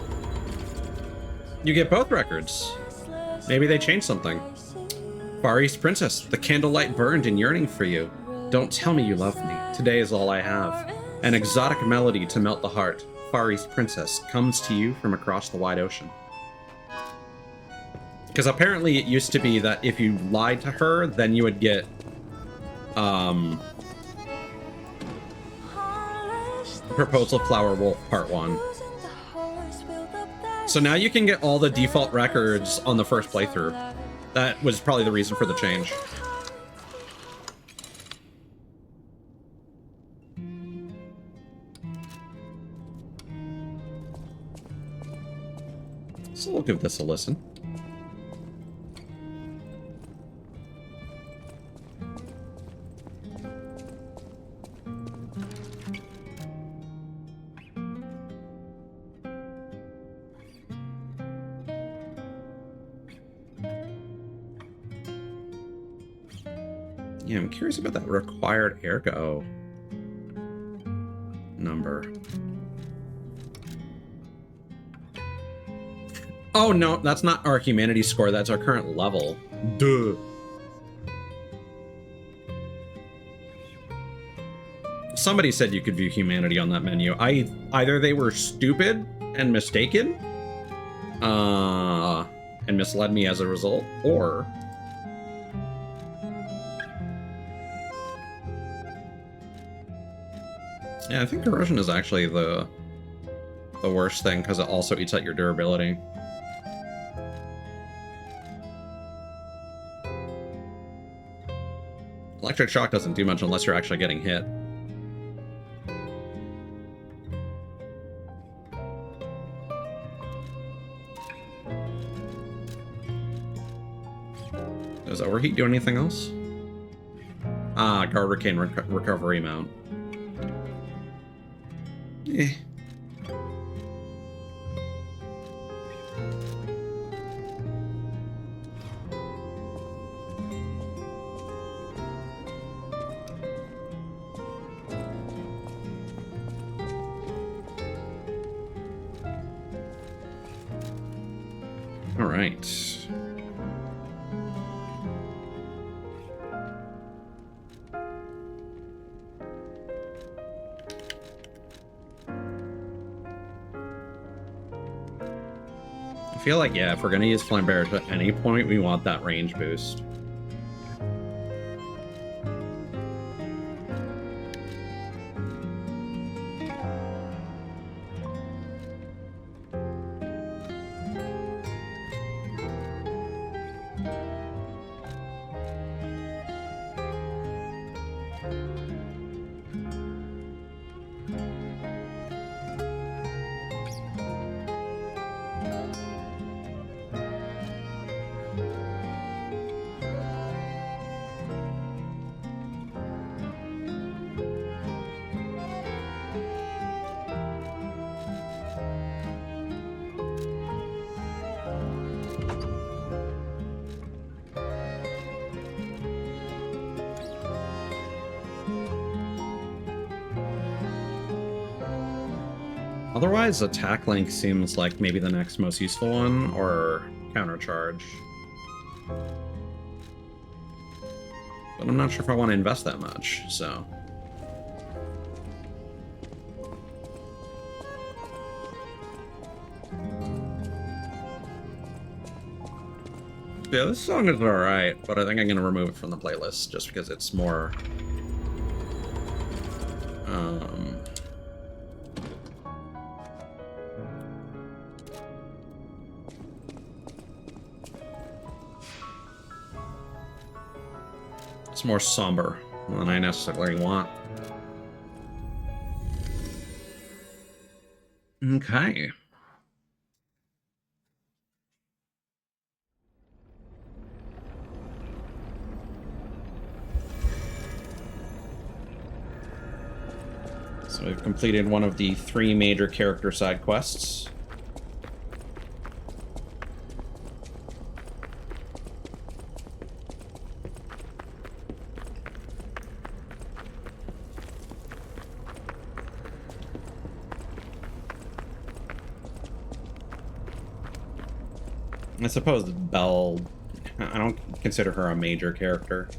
You get both records. Maybe they changed something. Far East Princess, the candlelight burned in yearning for you. Don't tell me you love me. Today is all I have. An exotic melody to melt the heart. Far East Princess comes to you from across the wide ocean. Because apparently it used to be that if you lied to her, then you would get, Proposal Flower Wolf Part 1. So now you can get all the default records on the first playthrough. That was probably the reason for the change. So we'll give this a listen. Yeah, I'm curious about that required ergo number. Oh no, that's not our humanity score, that's our current level. Duh. Somebody said you could view humanity on that menu. Either they were stupid and mistaken, and misled me as a result, or yeah, I think corrosion is actually the worst thing because it also eats at your durability. Electric shock doesn't do much unless you're actually getting hit. Does overheat do anything else? Ah, Garbercane recovery mount. Eh. All right. I feel like, yeah, if we're gonna use Flame Bear at any point, we want that range boost. Otherwise, Attack Link seems like maybe the next most useful one, or Countercharge. But I'm not sure if I want to invest that much, so... Yeah, this song is alright, but I think I'm gonna remove it from the playlist, just because it's more... It's more somber than I necessarily want. Okay. So we've completed one of the 3 major character side quests. I suppose Belle, I don't consider her a major character.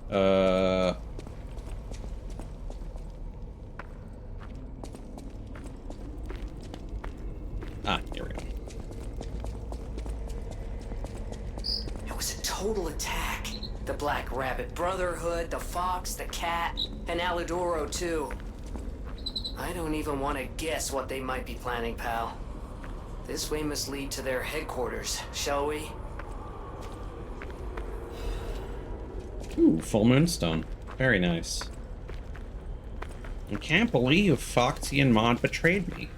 Here we go. It was a total attack. The Black Rabbit Brotherhood, the Fox, the Cat, and Alidoro too. I don't even want to guess what they might be planning, pal. This way must lead to their headquarters, shall we? Ooh, full moonstone. Very nice. I can't believe Foxy and Maud betrayed me.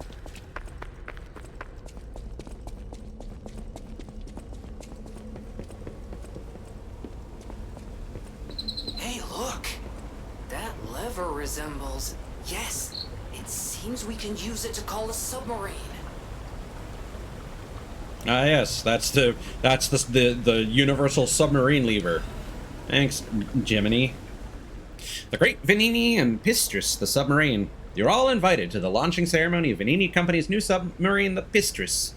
Hey, look! That lever resembles... Yes, it seems we can use it to call a submarine. Ah, yes, that's the universal submarine lever. Thanks, Jiminy. The Great Vanini and Pistrus, the submarine. You're all invited to the launching ceremony of Vanini Company's new submarine, the Pistrus.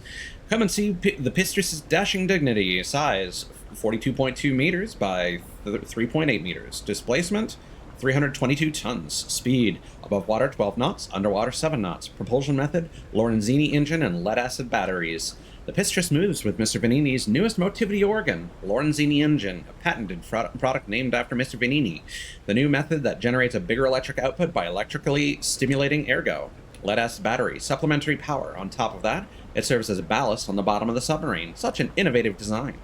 Come and see the Pistrus's dashing dignity. Size, 42.2 meters by 3.8 meters. Displacement, 322 tons. Speed, above water 12 knots, underwater 7 knots. Propulsion method, Lorenzini engine and lead-acid batteries. The Pistrus moves with Mr. Vanini's newest motivity organ, Lorenzini engine, a patented product named after Mr. Vanini. The new method that generates a bigger electric output by electrically stimulating ergo. Lead-acid battery, supplementary power. On top of that, it serves as a ballast on the bottom of the submarine. Such an innovative design.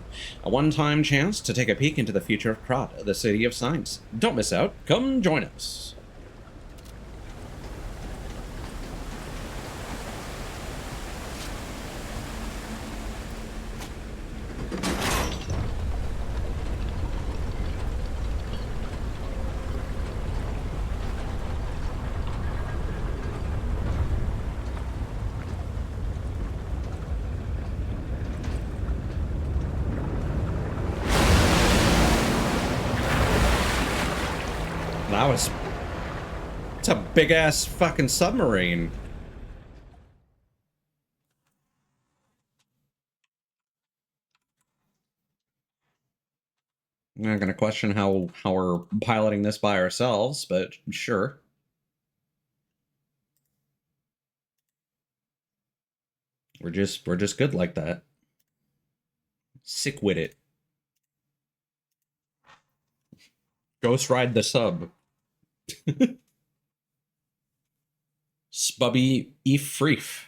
A one-time chance to take a peek into the future of Krot, the city of science. Don't miss out. Come join us. It's a big-ass fucking submarine. I'm not gonna question how we're piloting this by ourselves, but sure. We're just good like that. Sick with it. Ghost ride the sub. Spubby Efreef.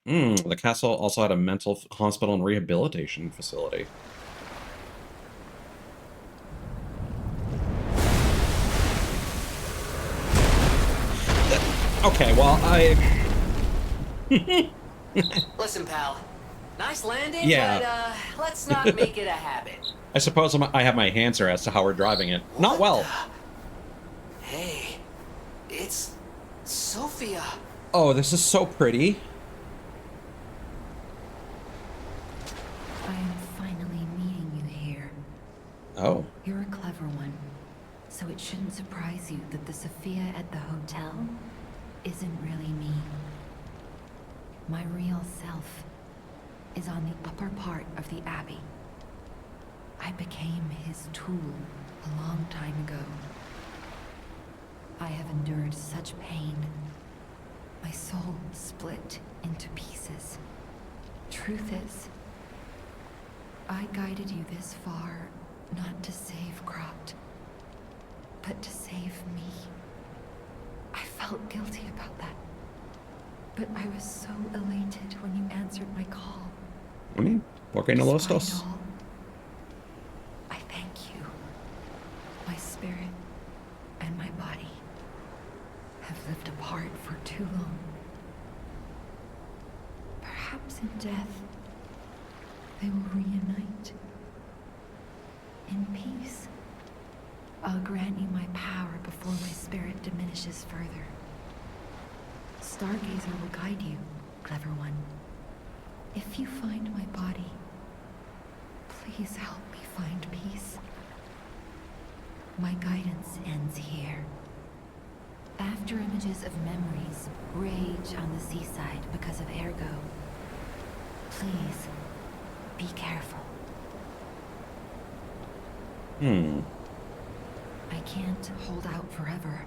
The castle also had a mental hospital and rehabilitation facility. Okay, well, Listen, pal. Nice landing, yeah. but let's not make it a habit. I suppose I have my answer as to how we're driving it. Not well. Hey, it's Sophia. Oh, this is so pretty. I am finally meeting you here. Oh. You're a clever one, so it shouldn't surprise you that the Sophia at the hotel isn't really me. My real self is on the upper part of the Abbey. I became his tool a long time ago. I have endured such pain. My soul split into pieces. Truth is, I guided you this far not to save Krot, but to save me. I felt guilty about that. But I was so elated when you answered my call. I mean, ¿por qué no lo Despite estás? all, I thank you. My spirit and my body have lived apart for too long. Perhaps in death, they will reunite. In peace, I'll grant you my power before my spirit diminishes further. Stargazer will guide you, clever one. If you find my body, please help me find peace. My guidance ends here. After images of memories rage on the seaside because of Ergo, please be careful. I can't hold out forever,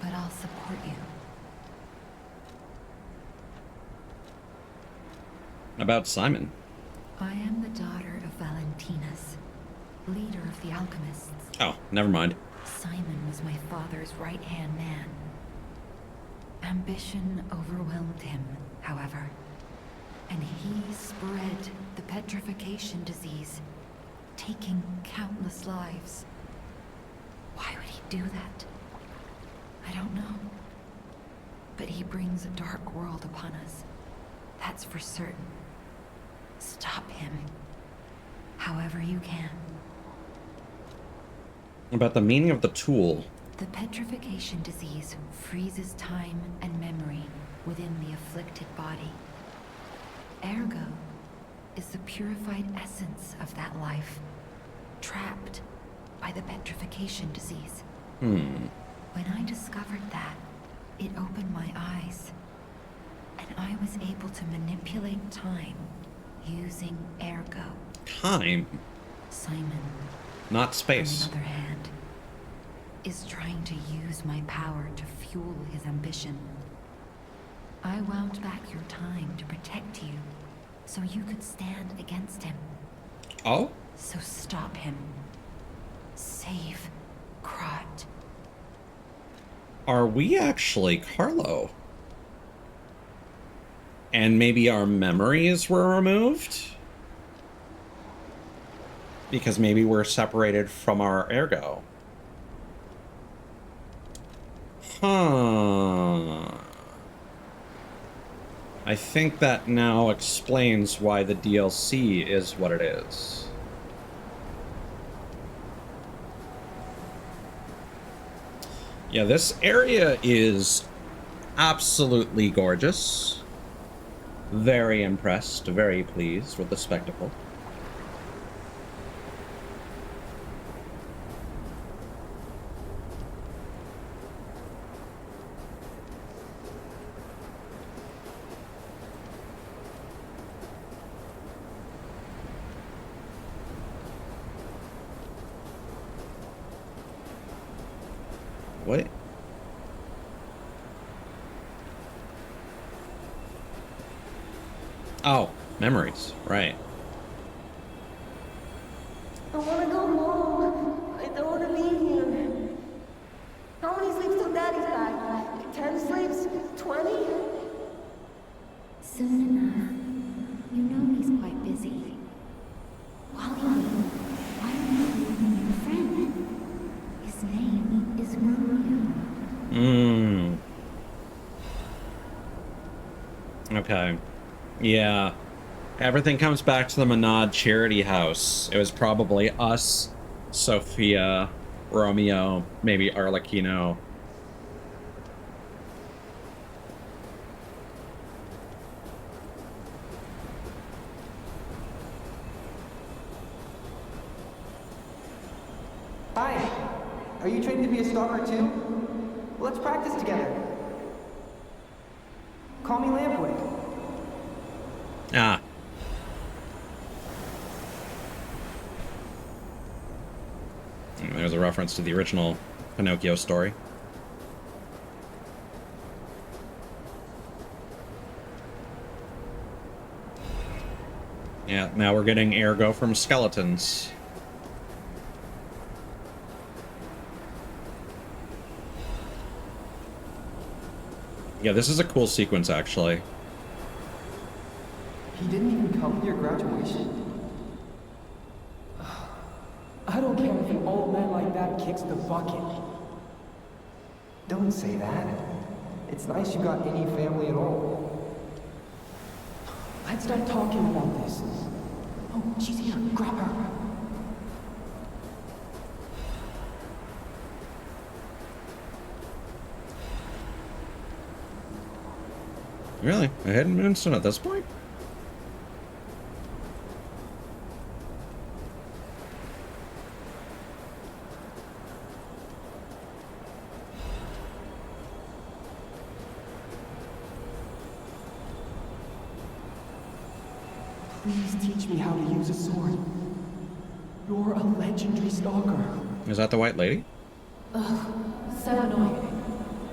but I'll support you. About Simon. I am the daughter of Valentinus, leader of the alchemists. Oh, never mind. Simon was my father's right-hand man. Ambition overwhelmed him, however, and he spread the petrification disease, taking countless lives. Why would he do that? I don't know. But he brings a dark world upon us. That's for certain. Stop him, however you can. About the meaning of the tool. The petrification disease freezes time and memory within the afflicted body. Ergo is the purified essence of that life, trapped by the petrification disease. When I discovered that, it opened my eyes, and I was able to manipulate time using Ergo. Time? Simon, not space. on the other hand, is trying to use my power to fuel his ambition. I wound back your time to protect you, so you could stand against him. Oh? So stop him. Save Krat. Are we actually Carlo? And maybe our memories were removed? Because maybe we're separated from our Ergo. Huh. I think that now explains why the DLC is what it is. Yeah, this area is absolutely gorgeous. Very impressed, very pleased with the spectacle. What? Oh, memories, right. I wanna go home. I don't wanna be here. How many sleeps till Daddy's back? 10 sleeps? 20? Soon enough. You know he's quite busy. While you wait, why don't you leave me your friend? His name is Romeo. Okay. Yeah. Everything comes back to the Monad charity house. It was probably us, Sophia, Romeo, maybe Arlecchino. Hi. Are you training to be a stalker too? Let's practice together. Call me Lampwick. Ah. There's a reference to the original Pinocchio story. Yeah, now we're getting Ergo from skeletons. Yeah, this is a cool sequence, actually. He didn't even come to your graduation? I don't care if an old man like that kicks the bucket. Don't say that. It's nice you got any family at all. I'd start talking about this. Oh, she's here. Grab her. Really? A hidden moonstone at this point? Please teach me how to use a sword. You're a legendary stalker. Is that the white lady? Ugh, so annoying.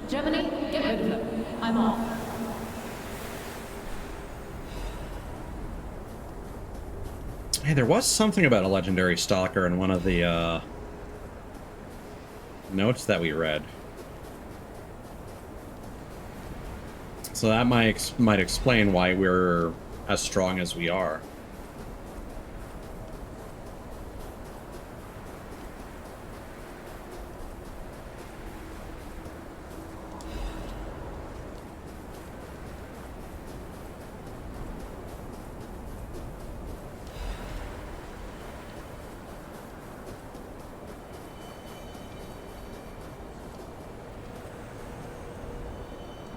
Germany, get rid of her. I'm off. Hey, there was something about a legendary stalker in one of the notes that we read. So that might explain why we're as strong as we are.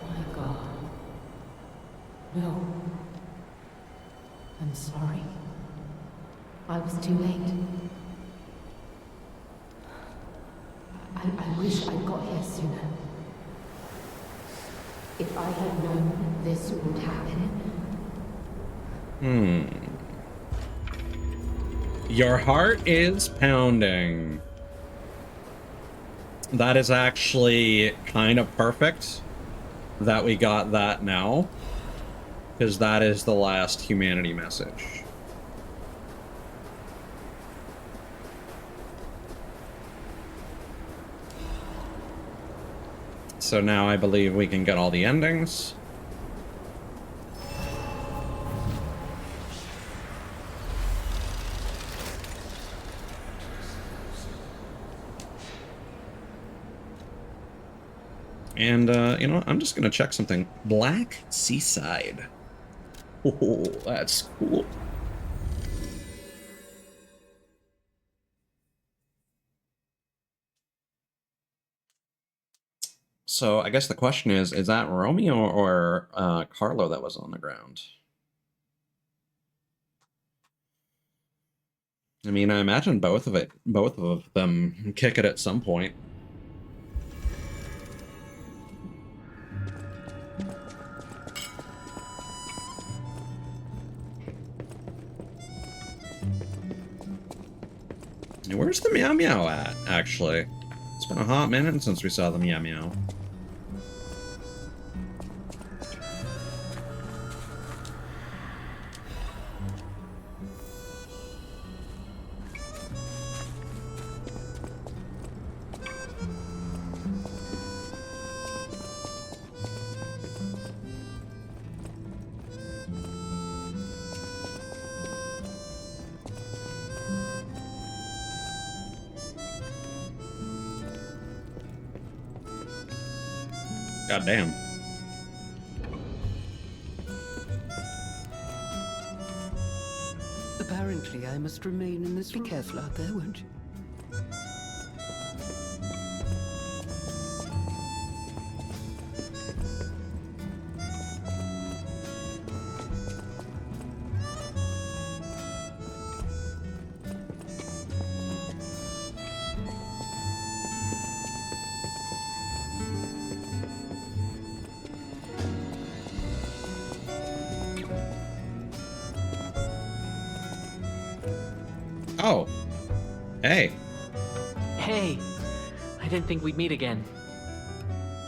My God. No. I'm sorry. I was too late. I wish I'd got here sooner. If I had known this would happen. Your heart is pounding. That is actually kind of perfect that we got that now, because that is the last humanity message. So now I believe we can get all the endings. And, you know, I'm just gonna check something. Black Seaside. Oh, that's cool. So, I guess the question is that Romeo or Carlo that was on the ground? I mean, I imagine both of them kick it at some point. Where's the Meow Meow at, actually? It's been a hot minute since we saw the Meow Meow. God damn. Apparently, I must remain in this. Be careful out there, won't you? Oh. Hey. Hey. I didn't think we'd meet again.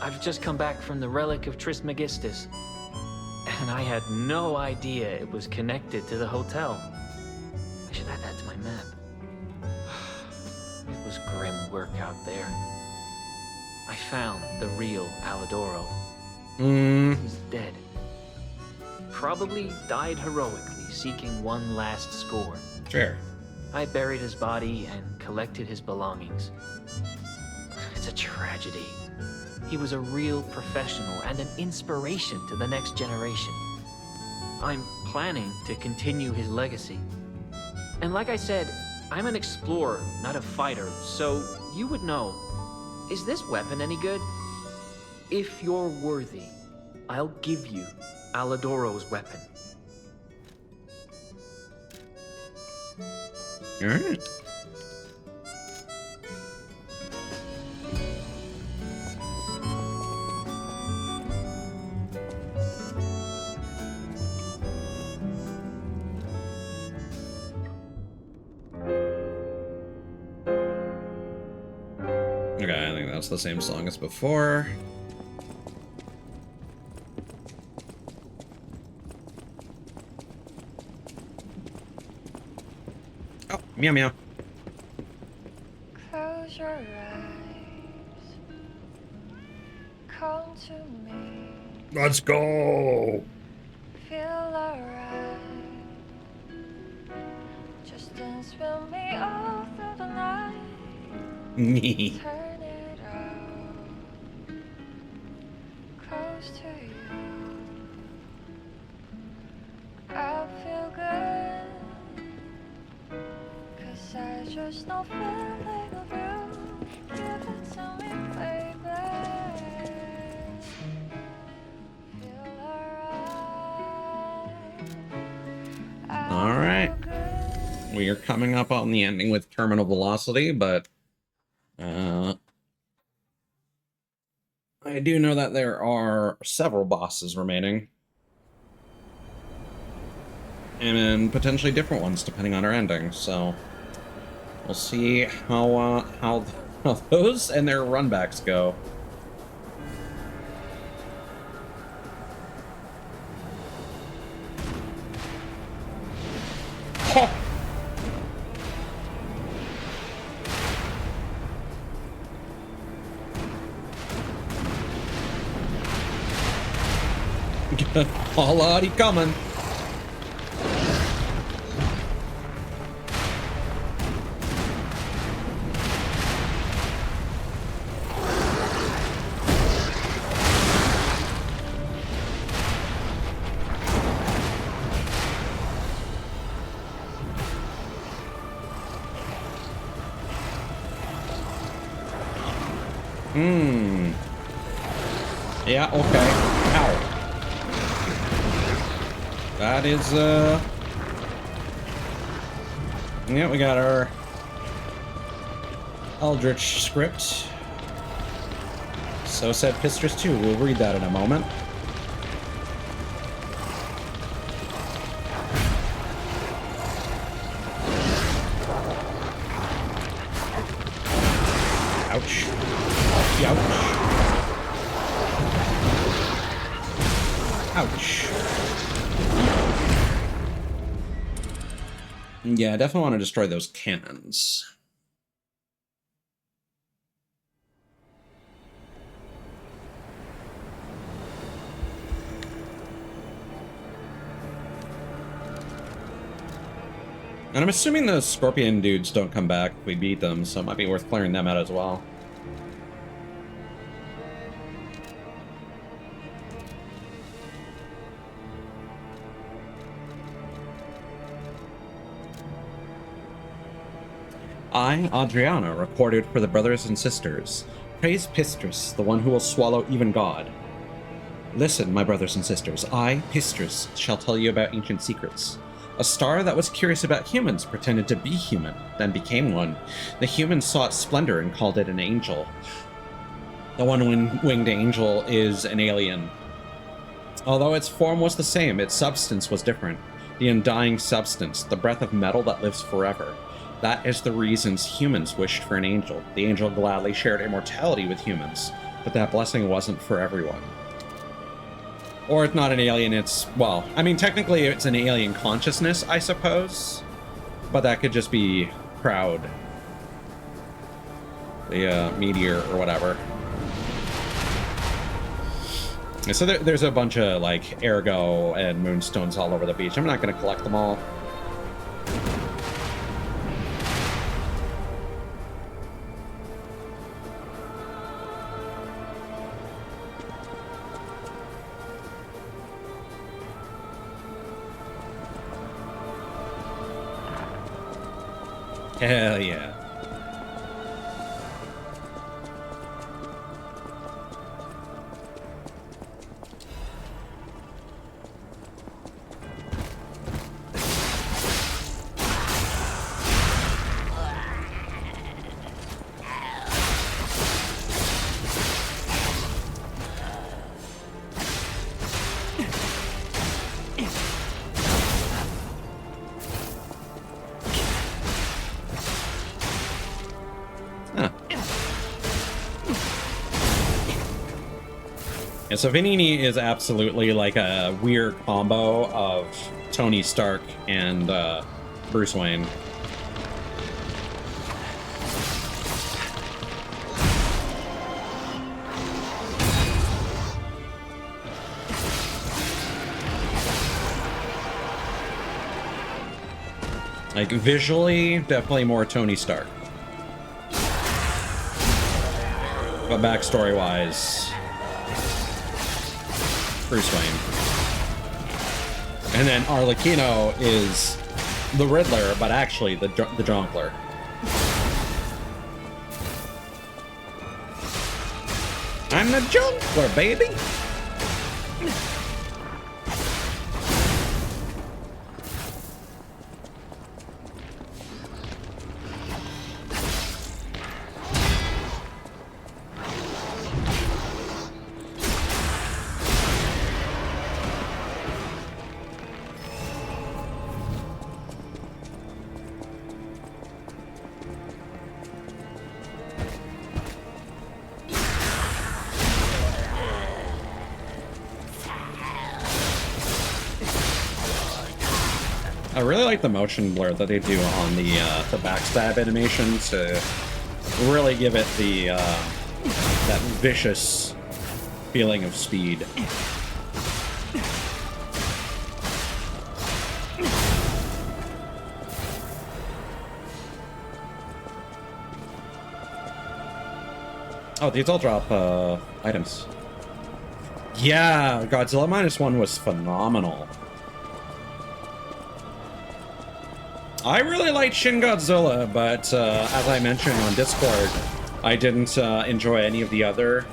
I've just come back from the relic of Trismegistus. And I had no idea it was connected to the hotel. I should add that to my map. It was grim work out there. I found the real Alidoro. He's dead. Probably died heroically, seeking one last score. Sure. I buried his body and collected his belongings. It's a tragedy. He was a real professional and an inspiration to the next generation. I'm planning to continue his legacy. And like I said, I'm an explorer, not a fighter, so you would know. Is this weapon any good? If you're worthy, I'll give you Aladoro's weapon. All right. Okay, I think that's the same song as before. Oh, meow meow. Close your eyes. Come to me. Let's go. Feel alright. Just dance with me all through the night. Turn it out. Close to you. I feel good. 'Cause I just know feeling of you. Give it to me, baby. Feel alright. All right. We are coming up on the ending with terminal velocity, but I do know that there are several bosses remaining. And potentially different ones depending on our ending, so we'll see how those and their runbacks go. Already coming. Yeah, okay. Ow. That is, yeah, we got our Eldritch script. So said Pistress 2. We'll read that in a moment. Ouch. Ouch. Ouch. Yeah, I definitely want to destroy those cannons. And I'm assuming the scorpion dudes don't come back if we beat them, so it might be worth clearing them out as well. I, Adriana, recorded for the brothers and sisters. Praise Pistress, the one who will swallow even God. Listen, my brothers and sisters, I, Pistress, shall tell you about ancient secrets. A star that was curious about humans pretended to be human, then became one. The humans saw its splendor and called it an angel. The one-winged angel is an alien. Although its form was the same, its substance was different. The undying substance, the breath of metal that lives forever. That is the reasons humans wished for an angel. The angel gladly shared immortality with humans, but that blessing wasn't for everyone. Or it's not an alien, it's, well, I mean, technically it's an alien consciousness, I suppose. But that could just be Proud. The meteor or whatever. And so there's a bunch of, like, ergo and moonstones all over the beach. I'm not going to collect them all. Hell yeah. Yeah, so Vanini is absolutely like a weird combo of Tony Stark and Bruce Wayne. Like visually, definitely more Tony Stark. But backstory-wise, Bruce Wayne. And then Arlecchino is the Riddler, but actually the Jonkler. I'm the Jonkler, baby! I really like the motion blur that they do on the backstab animation to really give it the that vicious feeling of speed. Oh, these all drop items. Yeah, Godzilla -1 was phenomenal. I really liked Shin Godzilla, but as I mentioned on Discord, I didn't enjoy any of the other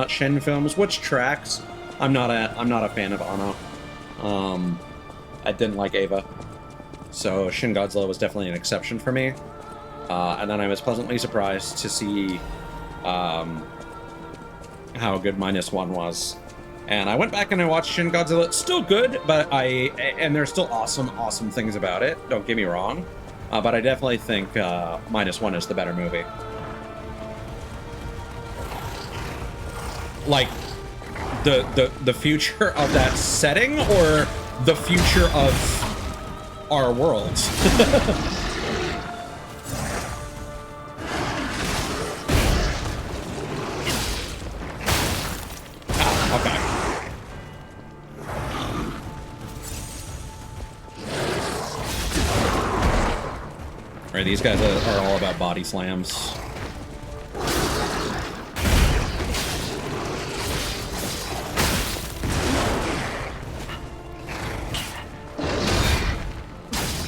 Shin films, which tracks. I'm not a fan of Anno. I didn't like Eva, so Shin Godzilla was definitely an exception for me. And then I was pleasantly surprised to see how good -1 was. And I went back and I watched Shin Godzilla. It's still good, but and there's still awesome things about it. Don't get me wrong, but I definitely think -1 is the better movie. Like the future of that setting, or the future of our world. Okay. Right, these guys are all about body slams.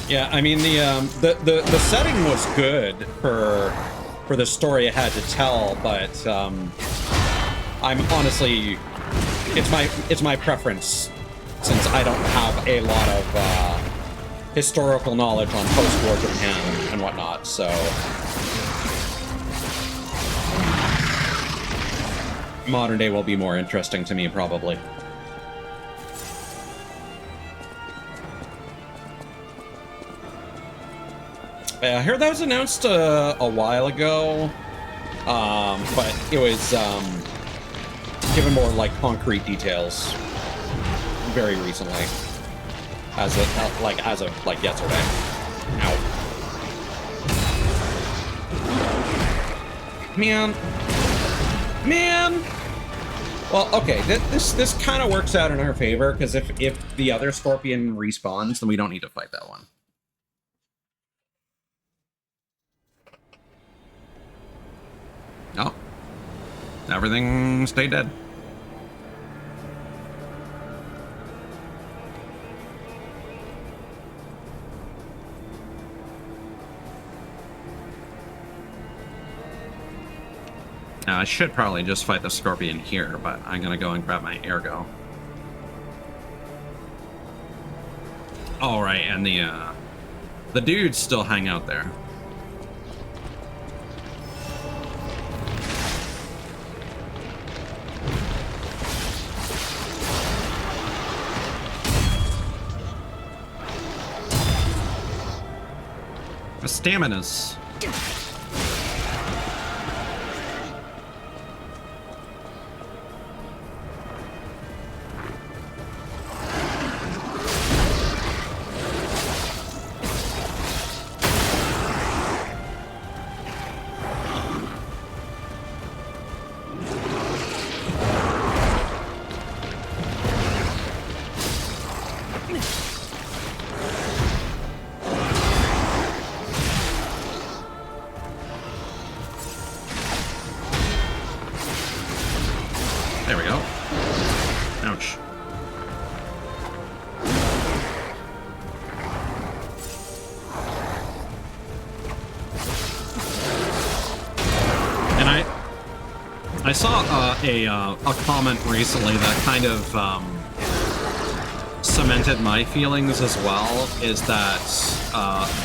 Yeah, I mean the setting was good for the story it had to tell, but I'm honestly, it's my preference, since I don't have a lot of historical knowledge on post-war Japan and whatnot, so modern day will be more interesting to me, probably. I heard that was announced a while ago, but it was given more like concrete details very recently, as of yesterday. Ow. Man. Well, okay, this kind of works out in our favor, because if the other Scorpion respawns, then we don't need to fight that one. Oh. Everything stayed dead. Now, I should probably just fight the scorpion here, but I'm gonna go and grab my ergo. All right, and the dudes still hang out there. The stamina's. There we go. Ouch. And I saw a comment recently that kind of cemented my feelings as well, is that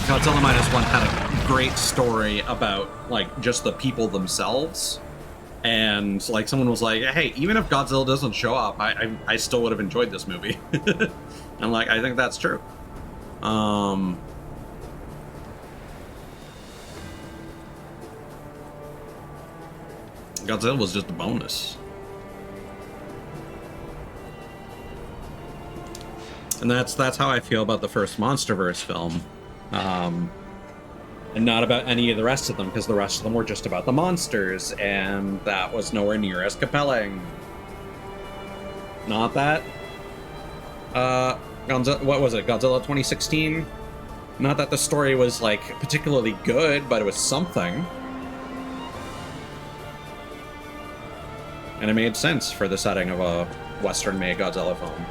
Godzilla Minus One had a great story about like just the people themselves. And like someone was like, hey, even if Godzilla doesn't show up, I still would have enjoyed this movie. And like, I think that's true. Godzilla was just a bonus. And that's how I feel about the first MonsterVerse film. And not about any of the rest of them, because the rest of them were just about the monsters, and that was nowhere near as compelling. Not that. What was it? Godzilla 2016? Not that the story was, like, particularly good, but it was something. And it made sense for the setting of a Western-made Godzilla film.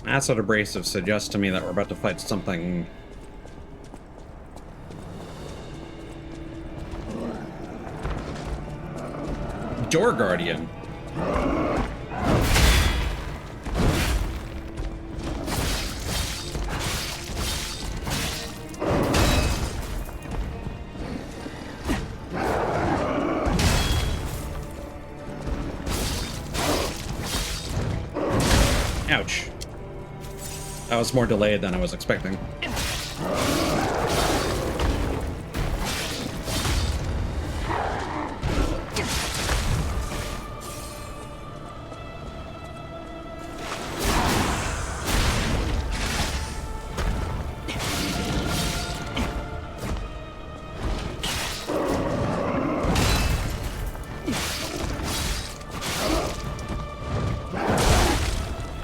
Acid Abrasive suggests to me that we're about to fight something... Door Guardian. Ouch. That was more delayed than I was expecting.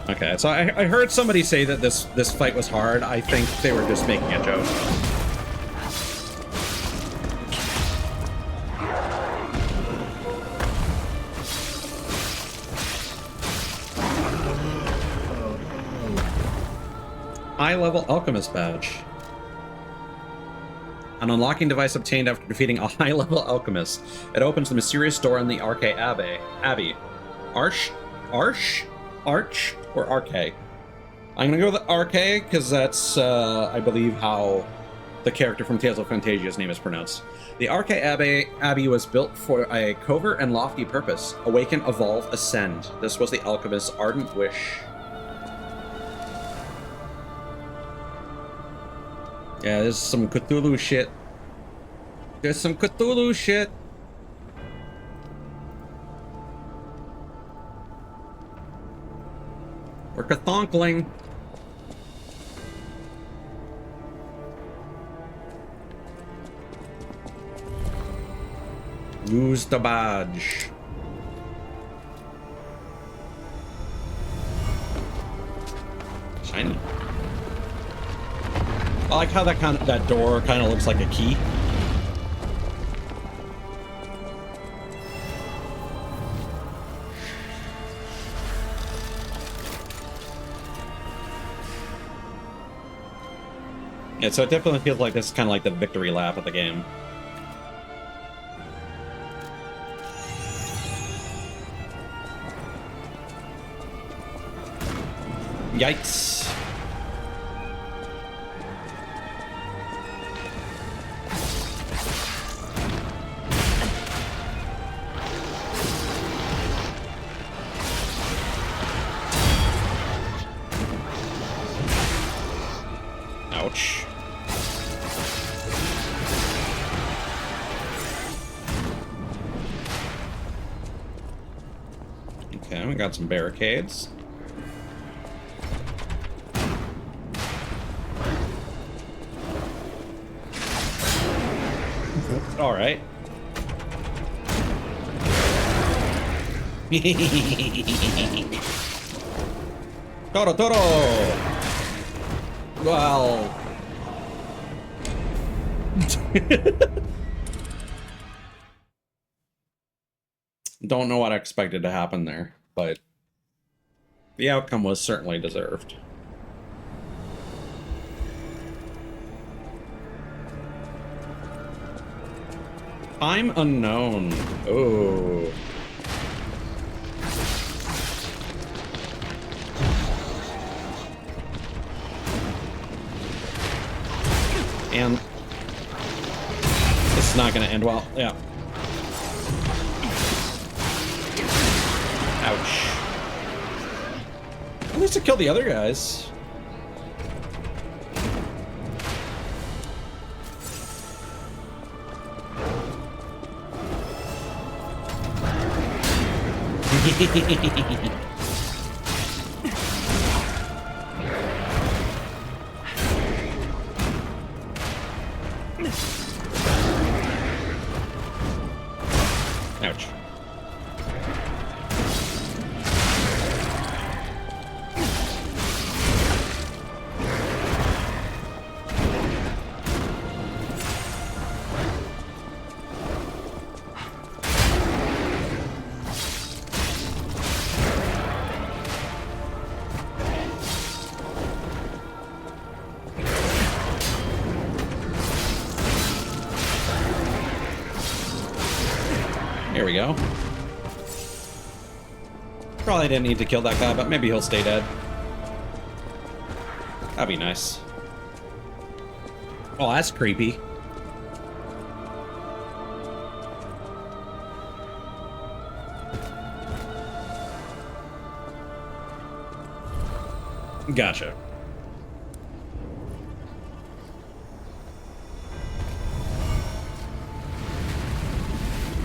Okay, so I heard somebody say that this fight was hard. I think they were just making a joke. High-level Alchemist Badge. An unlocking device obtained after defeating a high-level Alchemist. It opens the mysterious door in the Arche Abbey. Arch? Or Arche? I'm gonna go with Arche, because that's, I believe, how the character from Tales of Phantasia's name is pronounced. The Arche Abbey was built for a covert and lofty purpose. Awaken, evolve, ascend. This was the alchemist's ardent wish. Yeah, there's some Cthulhu shit. There's some Cthulhu shit. We're Cthonkling. Use the badge. Shiny. I like how that door kind of looks like a key. Yeah, so it definitely feels like this is kind of like the victory lap of the game. Yikes. Ouch. Okay, we got some barricades. All right. Toro, Toro! Well... Don't know what I expected to happen there, but the outcome was certainly deserved. Time unknown. Oh. And this is not going to end well. Yeah. Ouch. At least it killed the other guys. Ouch. Here we go. Probably didn't need to kill that guy, but maybe he'll stay dead. That'd be nice. Oh, that's creepy. Gotcha.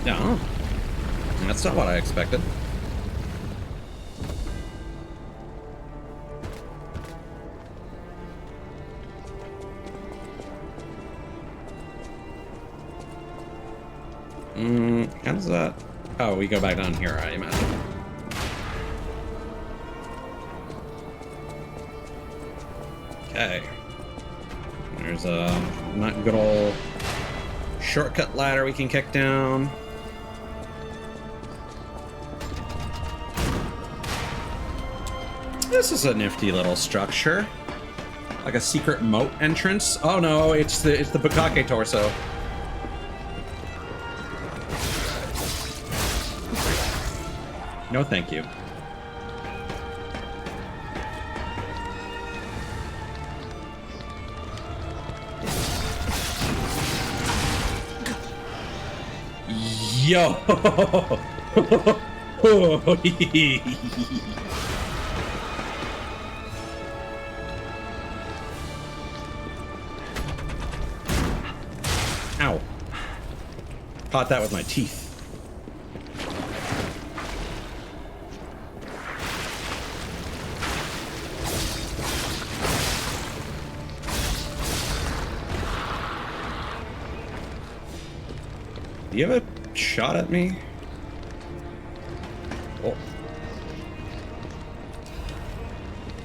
No. That's not what I expected. How does that... Oh, we go back down here, I imagine. Okay. There's a not good old shortcut ladder we can kick down. This is a nifty little structure. Like a secret moat entrance. Oh no, it's the Bukake torso. No thank you. Yo! Ow. Caught that with my teeth. Do you have a shot at me? Oh.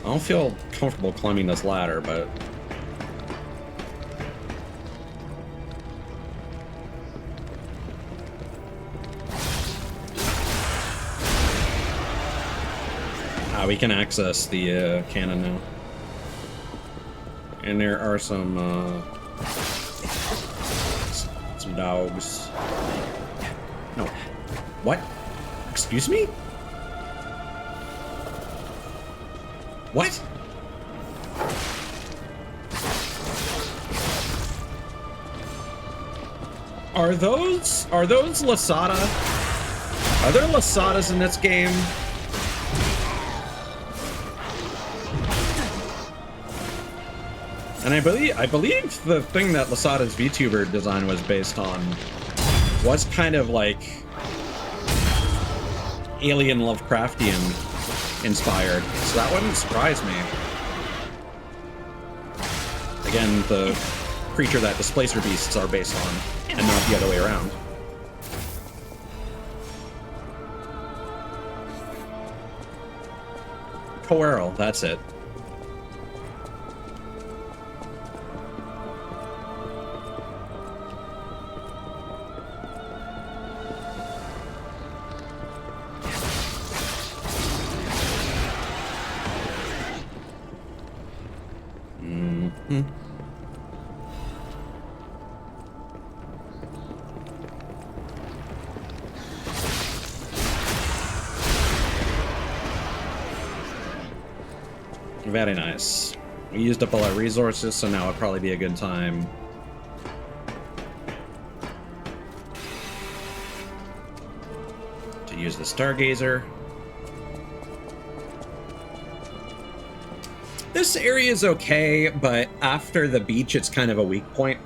I don't feel comfortable climbing this ladder, but... we can access the cannon now. And there are some dogs. No. What? Excuse me? What? Are those Lasada? Are there Lasadas in this game? And I believe the thing that Lasada's VTuber design was based on was kind of like alien Lovecraftian inspired, so that wouldn't surprise me. Again, the creature that displacer beasts are based on, and not the other way around. Coeral, that's it. Very nice. We used up all our resources, so now would probably be a good time to use the Stargazer. This area is okay, but after the beach, it's kind of a weak point.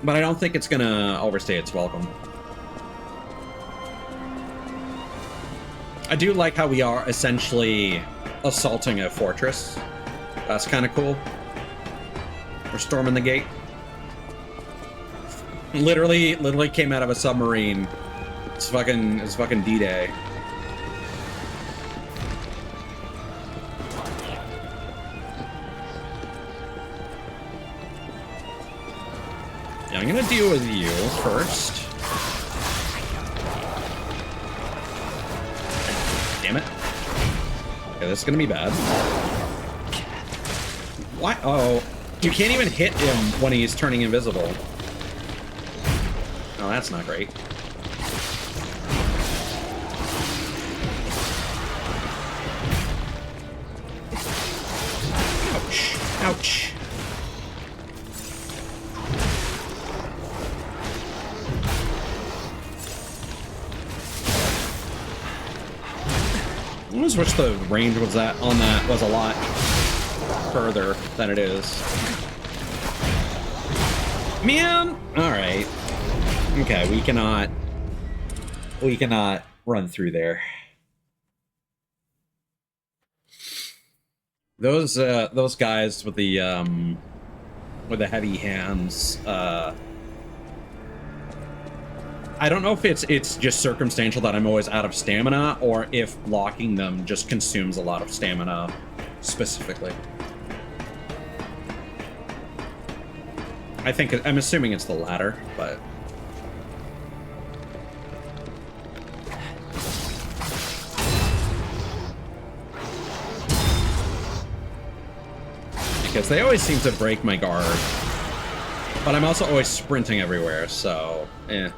But I don't think it's gonna overstay its welcome. I do like how we are essentially assaulting a fortress. That's kind of cool. We're storming the gate. Literally came out of a submarine. It's fucking D-Day. Yeah, I'm gonna deal with you first. Damn it. Okay, this is gonna be bad. What? Oh, you can't even hit him when he's turning invisible. Oh, that's not great. Ouch. Ouch. I just wish the range was on that was a lot further than it is. Man! Alright. Okay, we cannot run through there. Those guys with the heavy hands, I don't know if it's just circumstantial that I'm always out of stamina, or if blocking them just consumes a lot of stamina specifically. I'm assuming it's the latter, but because they always seem to break my guard. But I'm also always sprinting everywhere, so eh.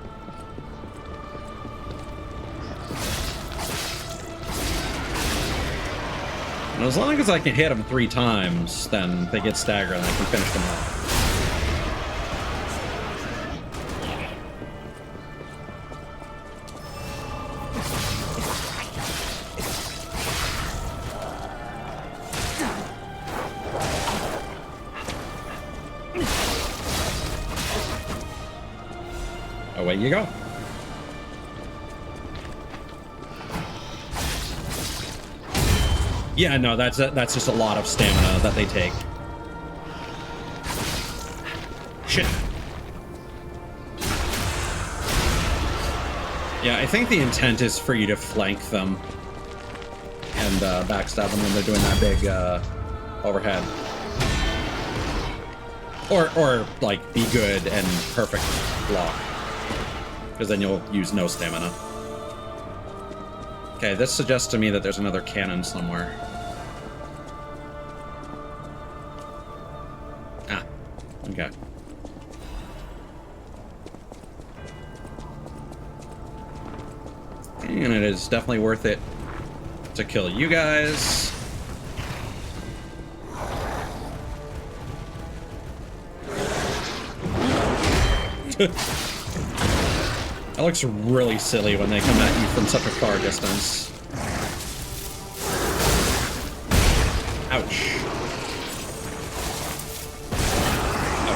And as long as I can hit them 3 times, then they get staggered and I can finish them off. Away you go. Yeah, no, that's just a lot of stamina that they take. Yeah, I think the intent is for you to flank them and backstab them when they're doing that big overhead. Or like, be good and perfect block. Because then you'll use no stamina. Okay, this suggests to me that there's another cannon somewhere. Ah, okay. And it is definitely worth it to kill you guys. That looks really silly when they come at you from such a far distance. Ouch.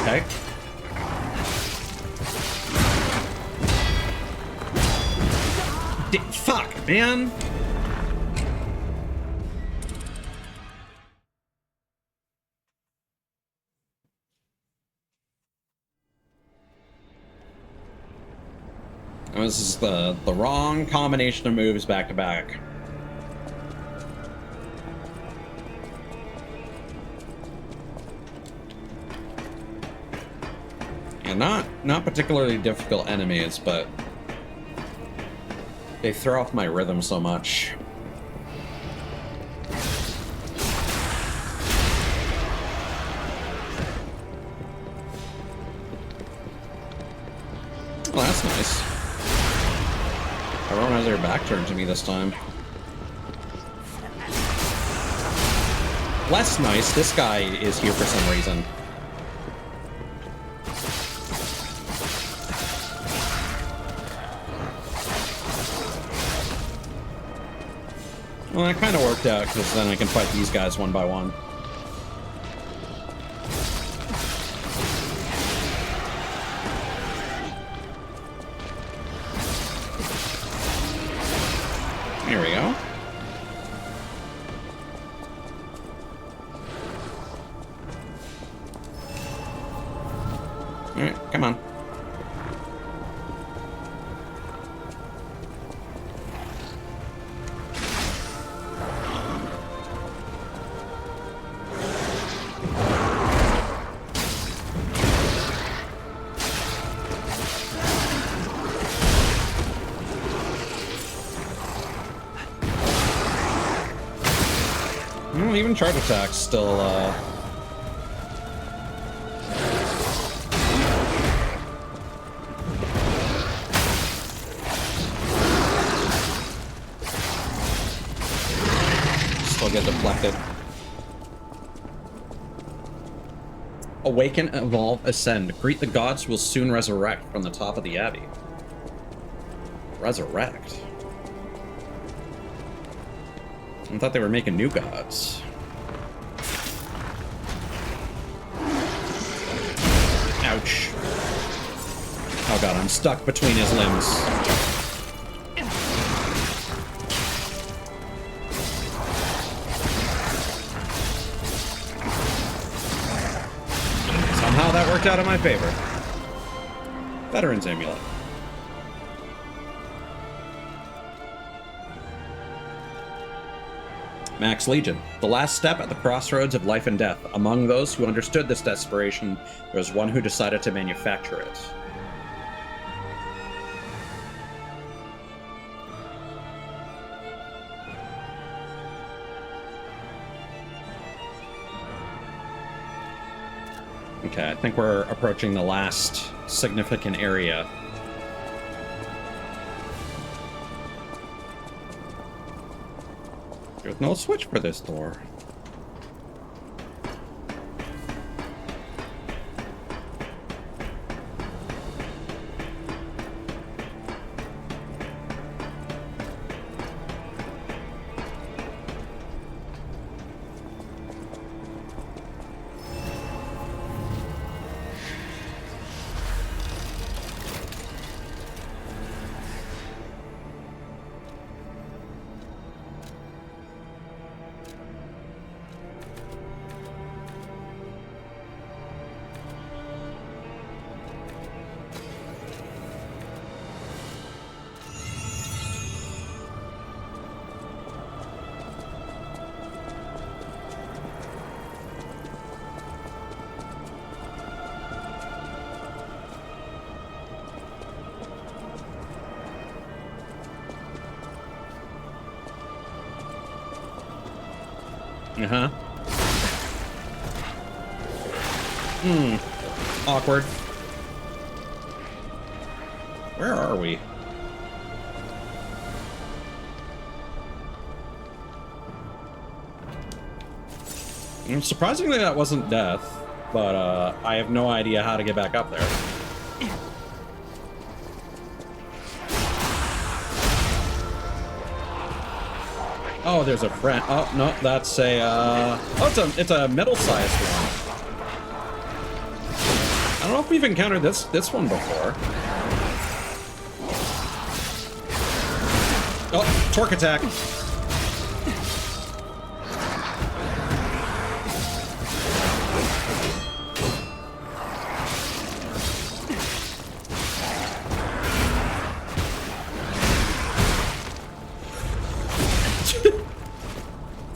Okay. Fuck, man. This is the wrong combination of moves back to back. And not particularly difficult enemies, but they throw off my rhythm so much. Well, that's nice. Everyone has their back turned to me this time. Less nice, this guy is here for some reason. Well, that kind of worked out, because then I can fight these guys one by one. There we go. Alright, come on. Even charge attacks still, still get deflected. Awaken, evolve, ascend. Greet the gods who will soon resurrect from the top of the abbey. Resurrect? I thought they were making new gods. Ouch. Oh god, I'm stuck between his limbs. Somehow that worked out in my favor. Veteran's Amulet. Max Legion, the last step at the crossroads of life and death. Among those who understood this desperation, there was one who decided to manufacture it. Okay, I think we're approaching the last significant area. There's no switch for this door. Uh-huh. Awkward. Where are we? Surprisingly, that wasn't death, but I have no idea how to get back up there. Oh, there's a friend. Oh no, that's a. Oh, it's a middle-sized one. I don't know if we've encountered this one before. Oh, torque attack.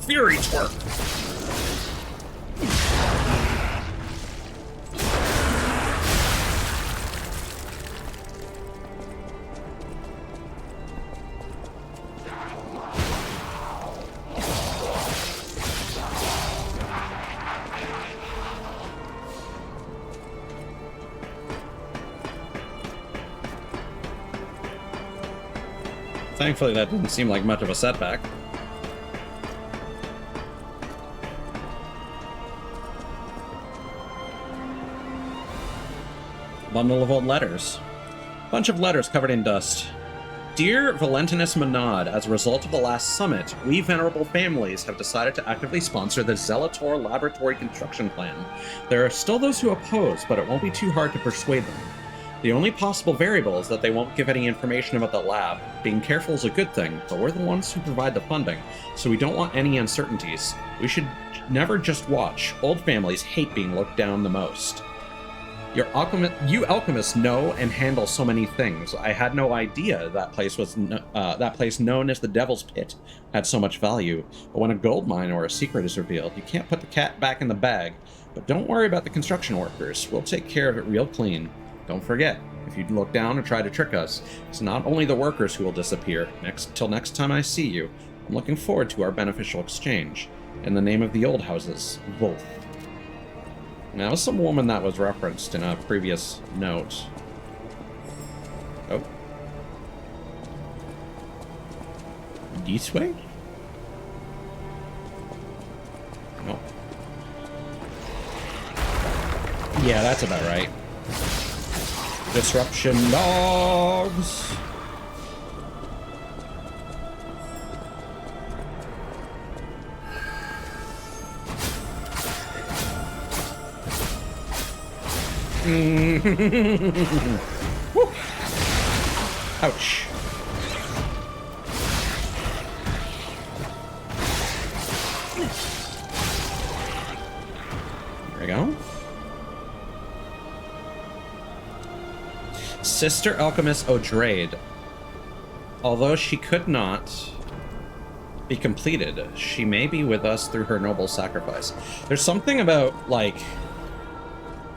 Fury twerk. Thankfully, that didn't seem like much of a setback. Bundle of old letters. Bunch of letters covered in dust. Dear Valentinus Monad, as a result of the last summit, we venerable families have decided to actively sponsor the Zelator Laboratory construction plan. There are still those who oppose, but it won't be too hard to persuade them. The only possible variable is that they won't give any information about the lab. Being careful is a good thing, but we're the ones who provide the funding, so we don't want any uncertainties. We should never just watch. Old families hate being looked down the most. You alchemists know and handle so many things. I had no idea that place known as the Devil's Pit had so much value. But when a gold mine or a secret is revealed, you can't put the cat back in the bag. But don't worry about the construction workers. We'll take care of it real clean. Don't forget, if you look down and try to trick us, it's not only the workers who will disappear. Till next time I see you, I'm looking forward to our beneficial exchange. In the name of the old houses, Wolf. Now, that was some woman that was referenced in a previous note. Oh. This way? No. Yeah, that's about right. Disruption dogs! Woo. Ouch. There we go. Sister Alchemist Odrade. Although she could not be completed, she may be with us through her noble sacrifice. There's something about, like,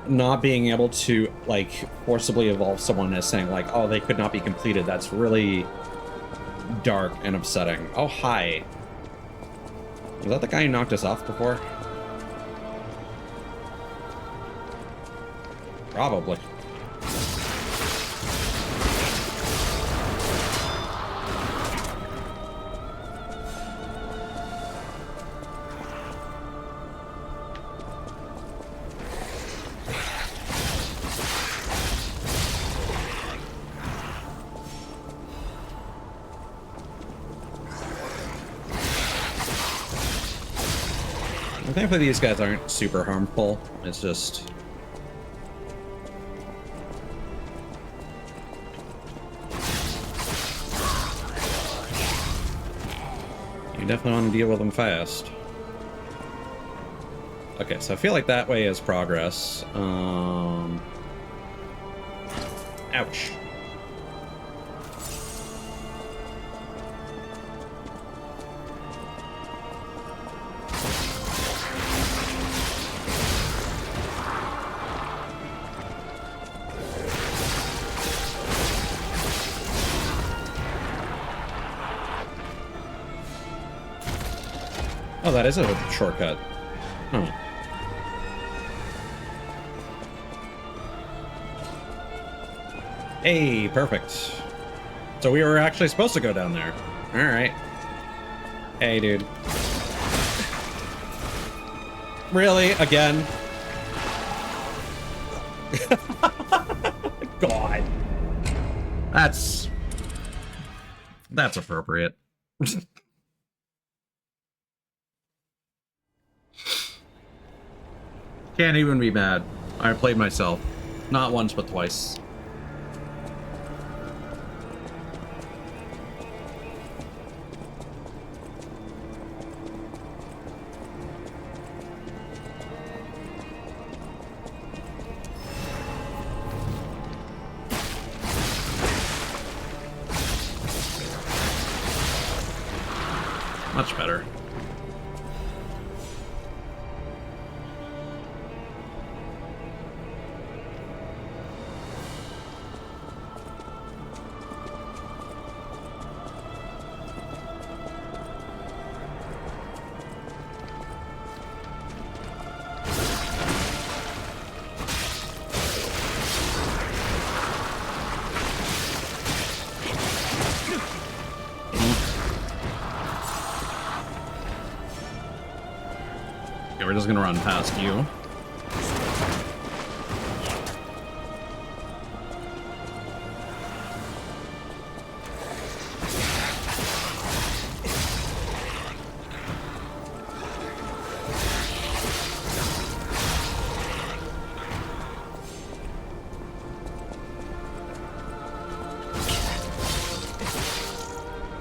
not being able to, like, forcibly evolve someone as saying, like, oh, they could not be completed. That's really dark and upsetting. Oh, hi. Was that the guy who knocked us off before? Probably. Thankfully, these guys aren't super harmful. It's just... you definitely want to deal with them fast. Okay, so I feel like that way is progress. Ouch. Oh, Oh, that is a shortcut. Huh. Hey, perfect. So we were actually supposed to go down there. Alright. Hey, dude. Really? Again? God. That's appropriate. Can't even be mad. I played myself. Not once, but twice. Much better. Okay, we're just gonna run past you.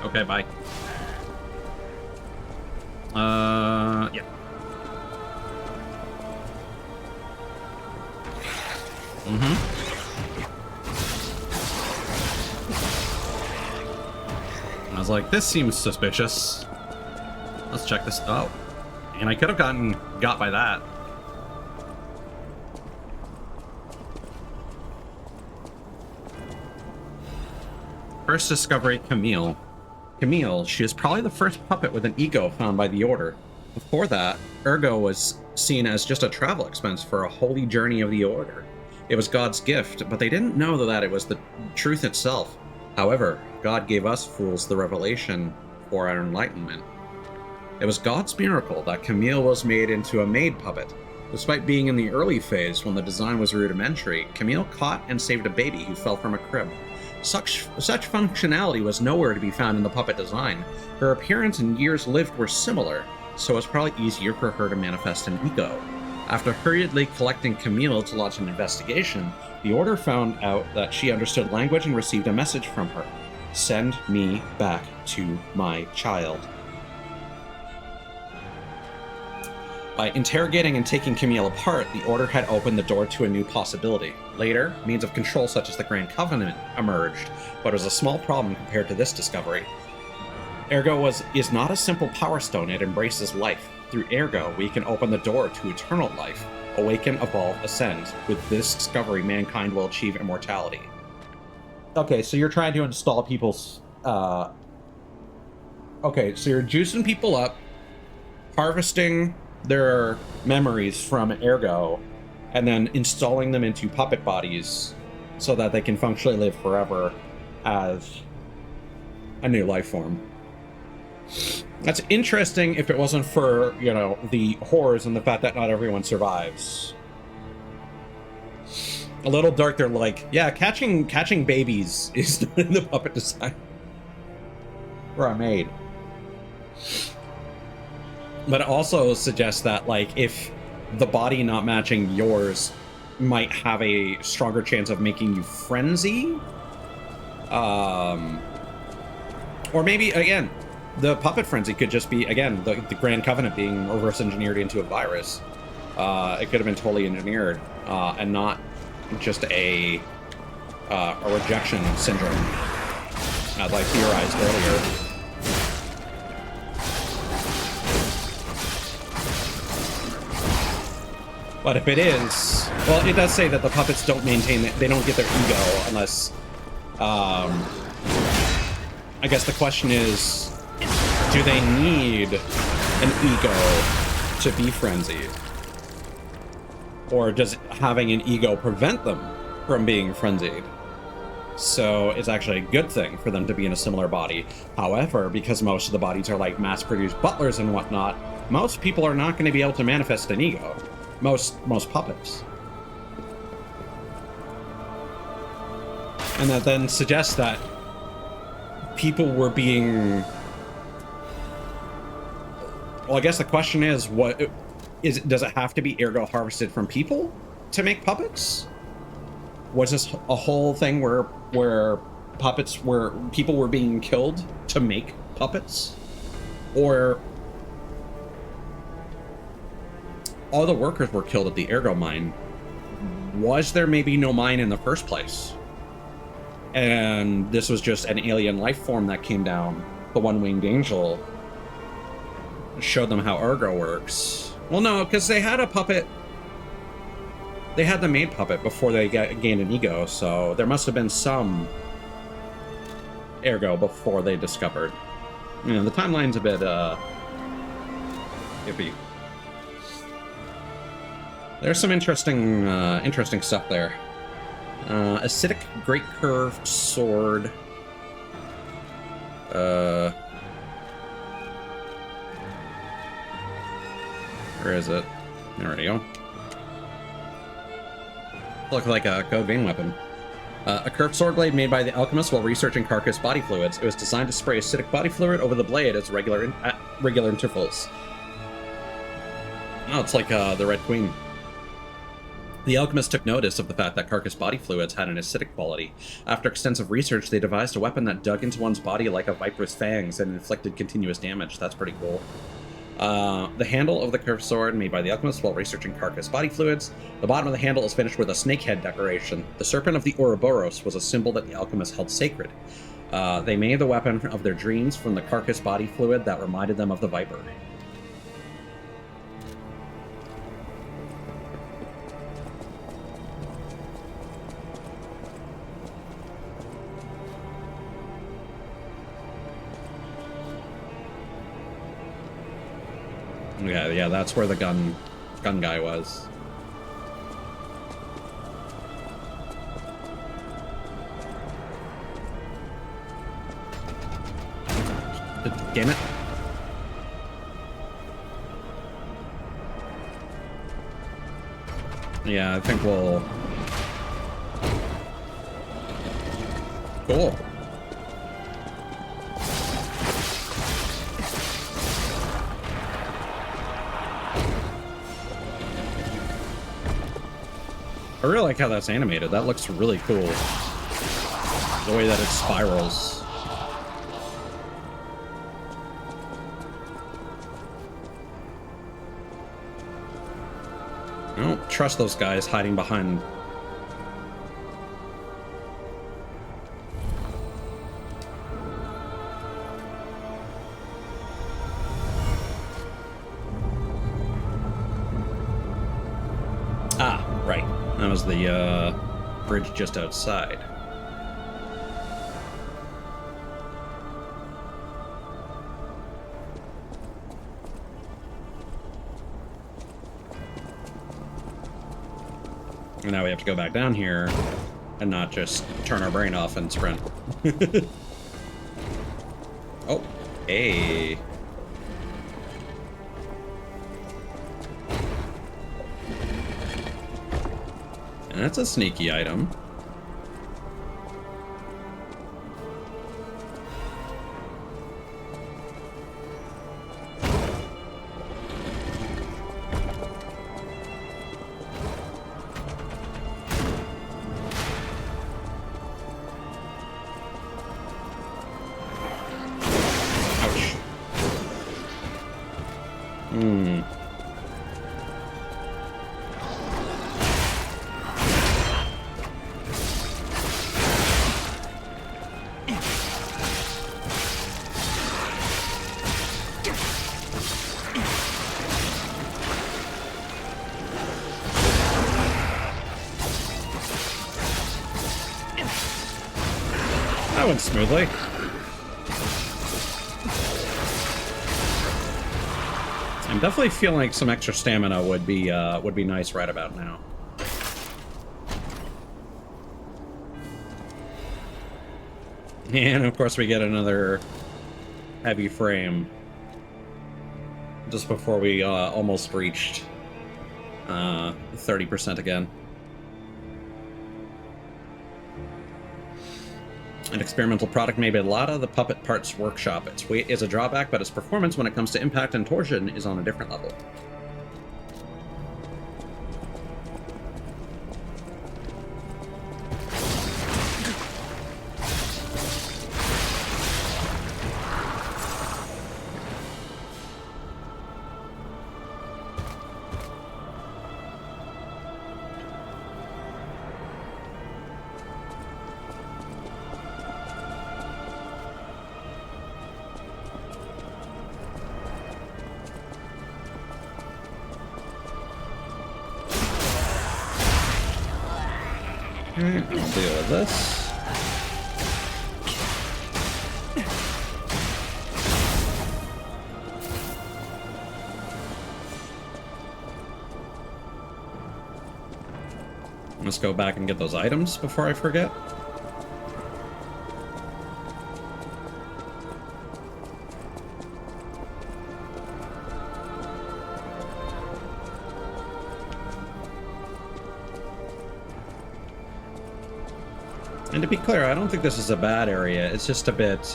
Okay, bye. Yeah. I was like, this seems suspicious. Let's check this out. And I could have got by that. First discovery, Camille. Camille, she is probably the first puppet with an ego found by the Order. Before that, Ergo was seen as just a travel expense for a holy journey of the Order. It was God's gift, but they didn't know that it was the truth itself. However, God gave us fools the revelation for our enlightenment. It was God's miracle that Camille was made into a maid puppet. Despite being in the early phase when the design was rudimentary, Camille caught and saved a baby who fell from a crib. Such functionality was nowhere to be found in the puppet design. Her appearance and years lived were similar, so it was probably easier for her to manifest an ego. After hurriedly collecting Camille to launch an investigation, the Order found out that she understood language and received a message from her. Send me back to my child. By interrogating and taking Camille apart, the Order had opened the door to a new possibility. Later, means of control such as the Grand Covenant emerged, but it was a small problem compared to this discovery. Ergo is not a simple power stone, it embraces life. Through Ergo, we can open the door to eternal life. Awaken, evolve, ascend. With this discovery, mankind will achieve immortality. Okay, so you're trying to install people's... Okay, so you're juicing people up, harvesting their memories from Ergo, and then installing them into puppet bodies so that they can functionally live forever as a new life form. That's interesting if it wasn't for, you know, the horrors and the fact that not everyone survives. A little dark, they're like, yeah, catching babies is not in the puppet design. Or a maid. But it also suggests that, like, if the body not matching yours might have a stronger chance of making you frenzy. Or maybe, again, the puppet frenzy could just be, again, the Grand Covenant being reverse engineered into a virus. It could have been totally engineered, and not just a rejection syndrome, as I theorized earlier. But if it is, well, it does say that the puppets don't maintain, they don't get their ego unless, I guess the question is, do they need an ego to be frenzied? Or does having an ego prevent them from being frenzied? So it's actually a good thing for them to be in a similar body. However, because most of the bodies are like mass-produced butlers and whatnot, most people are not going to be able to manifest an ego. Most puppets. And that then suggests that people were being... Well, I guess the question is, does it have to be ergo harvested from people to make puppets? Was this a whole thing where people were being killed to make puppets? Or all the workers were killed at the ergo mine? Was there maybe no mine in the first place? And this was just an alien life form that came down, the one-winged angel, showed them how ergo works. Well, no, because they had a puppet. They had the maid puppet before they gained an ego, so there must have been some ergo before they discovered. You know, the timeline's a bit, iffy. There's some interesting stuff there. Acidic Great Curved Sword. Where is it? There we go. Look like a code vein weapon. A curved sword blade made by the alchemist while researching carcass body fluids. It was designed to spray acidic body fluid over the blade at regular intervals. Oh, it's like the Red Queen. The alchemist took notice of the fact that carcass body fluids had an acidic quality. After extensive research, they devised a weapon that dug into one's body like a viper's fangs and inflicted continuous damage. That's pretty cool. The handle of the curved sword made by the alchemist while researching carcass body fluids. The bottom of the handle is finished with a snakehead decoration. The serpent of the Ouroboros was a symbol that the alchemist held sacred. They made the weapon of their dreams from the carcass body fluid that reminded them of the viper. Yeah, that's where the gun guy was. Damn it. Yeah, I think we'll... Cool. I really like how that's animated. That looks really cool. The way that it spirals. I don't trust those guys hiding behind... Ah, right. That was the bridge just outside. And now we have to go back down here and not just turn our brain off and sprint. Oh, hey. And that's a sneaky item. Ouch. That went smoothly. Definitely feel like some extra stamina would be nice right about now. And of course we get another heavy frame just before we almost reached 30% again. An experimental product made by Lada, the Puppet Parts Workshop. Its weight is a drawback, but its performance when it comes to impact and torsion is on a different level. Alright, I'll deal with this. Let's go back and get those items before I forget. And to be clear, I don't think this is a bad area. It's just a bit, it's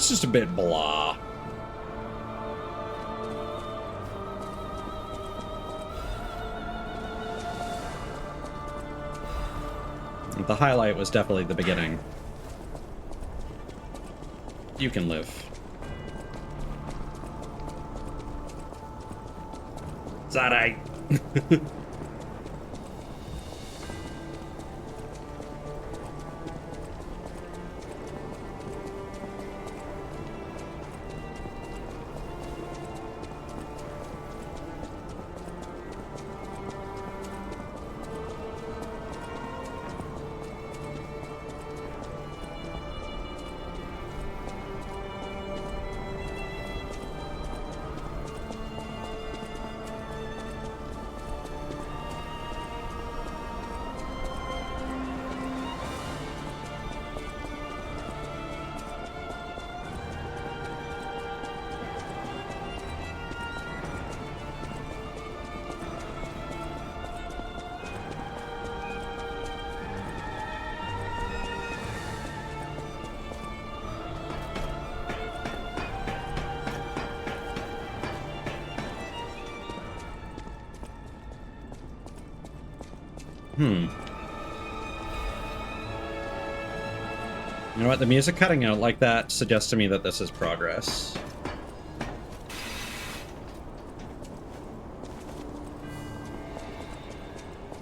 just a bit blah. The highlight was definitely the beginning. You can live. Zadai. You know what? The music cutting out like that suggests to me that this is progress.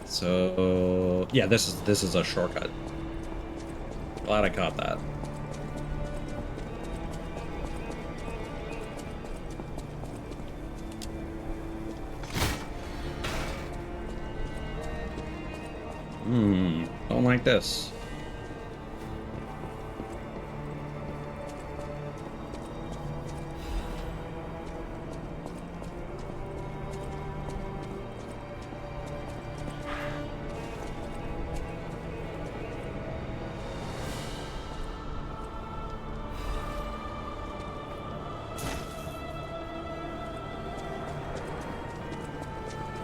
So yeah, this is a shortcut. Glad I caught that. Don't like this.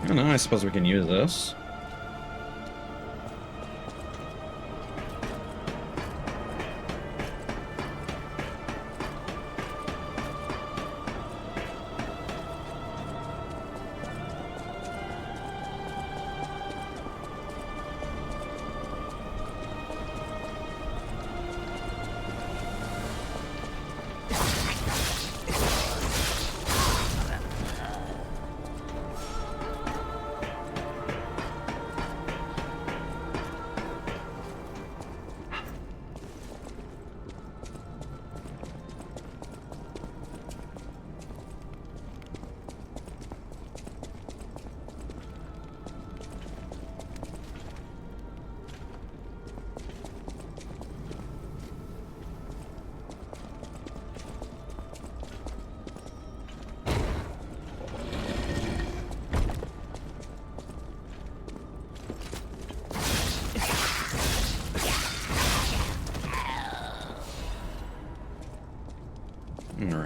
I don't know, I suppose we can use this.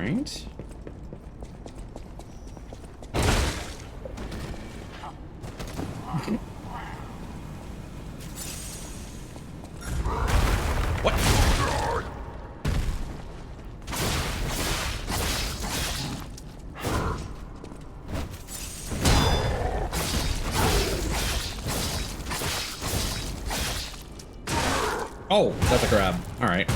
Alright. What? Oh, that's a grab. Alright.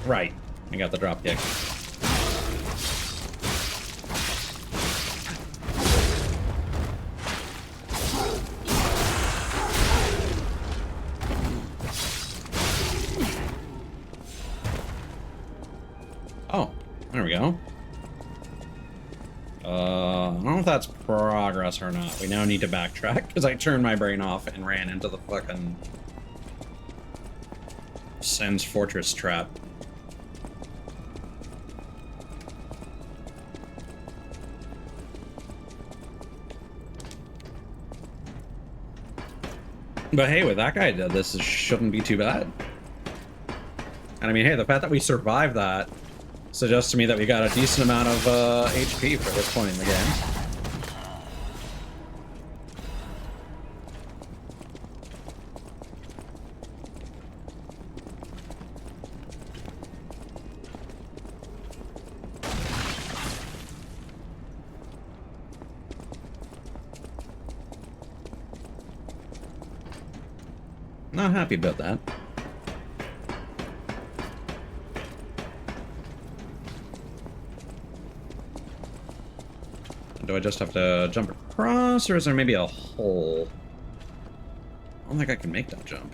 Right. I got the drop kick. Oh, there we go. I don't know if that's progress or not. We now need to backtrack because I turned my brain off and ran into the fucking Sen's Fortress trap. But hey, with that guy did this, shouldn't be too bad. And I mean, hey, the fact that we survived that suggests to me that we got a decent amount of HP for this point in the game. Not happy about that. Do I just have to jump across, or is there maybe a hole? I don't think I can make that jump.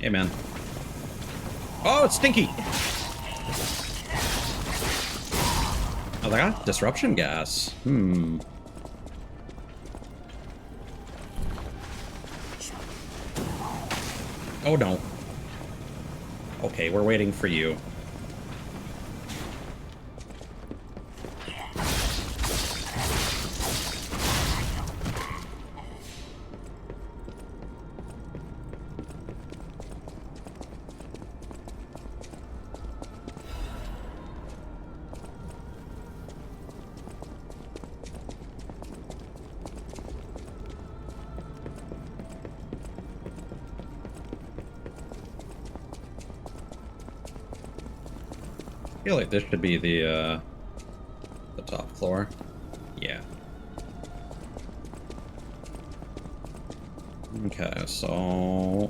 Hey, man. Oh, it's stinky! Oh, they got disruption gas. Oh, no. Okay, we're waiting for you. I feel like this should be the top floor. Yeah. Okay, so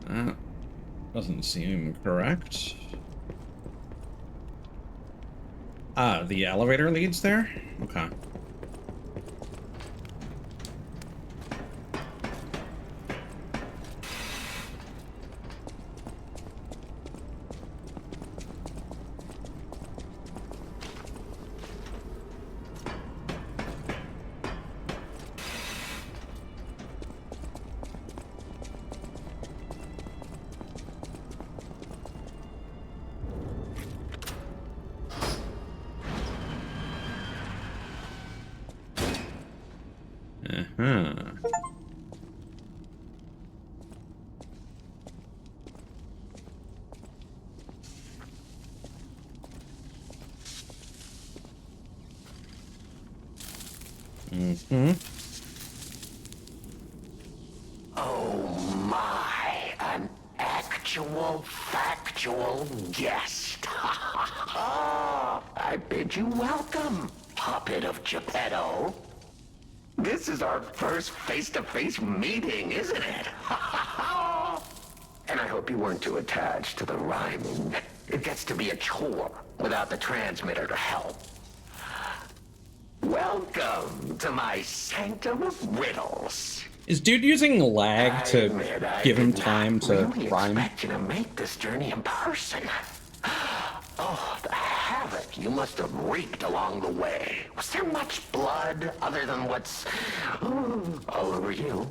that doesn't seem correct. Ah, the elevator leads there? Okay. Oh my, an actual factual guest. I bid you welcome, puppet of Geppetto. This is our first face-to-face meeting, isn't it? And I hope you weren't too attached to the rhyming. It gets to be a chore without the transmitter to help. Welcome to my sanctum of riddles. Is dude using lag to give him time to rhyme? I expect you to make this journey in person. Oh, the havoc you must have wreaked along the way. Was there much blood other than what's all over you?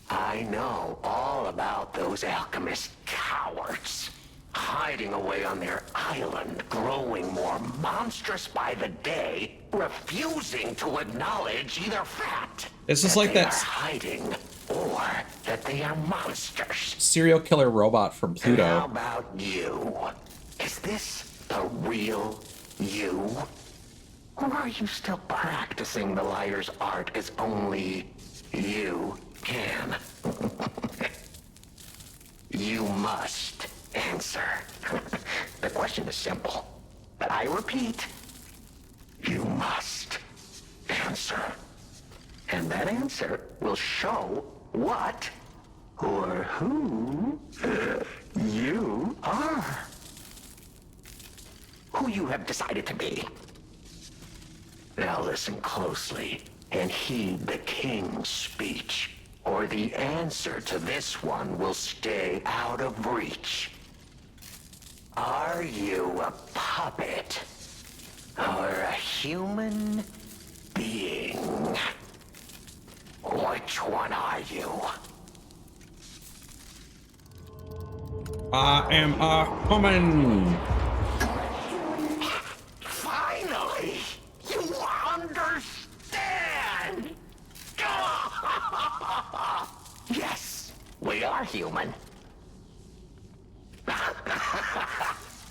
I know all about those alchemist cowards. hiding away on their island, growing more monstrous by the day, refusing to acknowledge either fact It's just that like they that are hiding or that they are monsters. serial killer robot from And how Pluto. about you? Is this the real you? Or are you still practicing the liar's art as only you can? You must answer. The question is simple, but I repeat, you must answer. And that answer will show what or who you are. Who you have decided to be. Now listen closely and heed the king's speech, or the answer to this one will stay out of reach. Are you a puppet or a human being? Which one are you? I am a woman. Finally, you understand. Yes, we are human.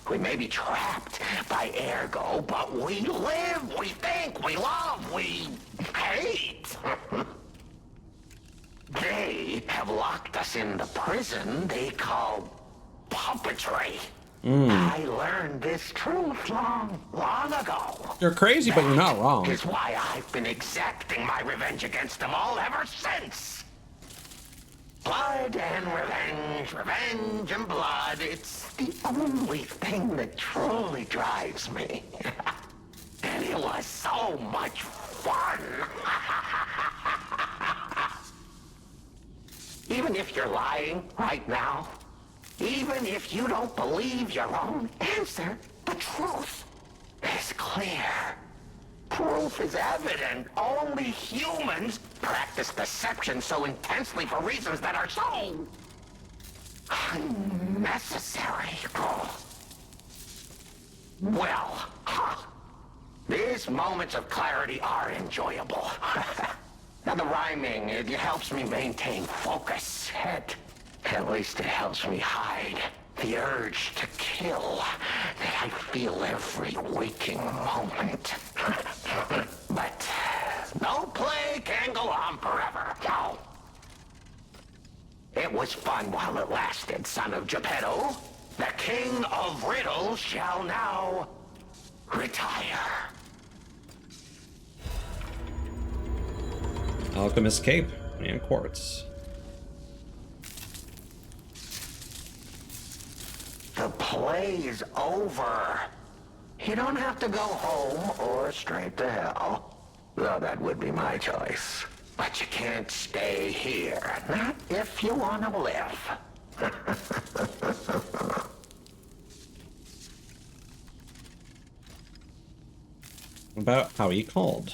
We may be trapped by ergo, but we live, we think, we love, we hate. They have locked us in the prison they call puppetry. I learned this truth long ago. You're crazy, but you're not wrong. Is why I've been exacting my revenge against them all ever since. Blood and revenge, revenge and blood. It's the only thing that truly drives me. And it was so much fun. Even if you're lying right now, even if you don't believe your own answer, the truth is clear. Proof is evident. Only humans practice deception so intensely for reasons that are so unnecessary. Well, these moments of clarity are enjoyable. Now the rhyming, it helps me maintain focus. At least it helps me hide the urge to kill that I feel every waking moment. But no play can go on forever. No. It was fun while it lasted, son of Geppetto. The king of riddles shall now retire. Alchemist cape and quartz. The play is over. You don't have to go home or straight to hell. Though that would be my choice. But you can't stay here. Not if you want to live. About how he called.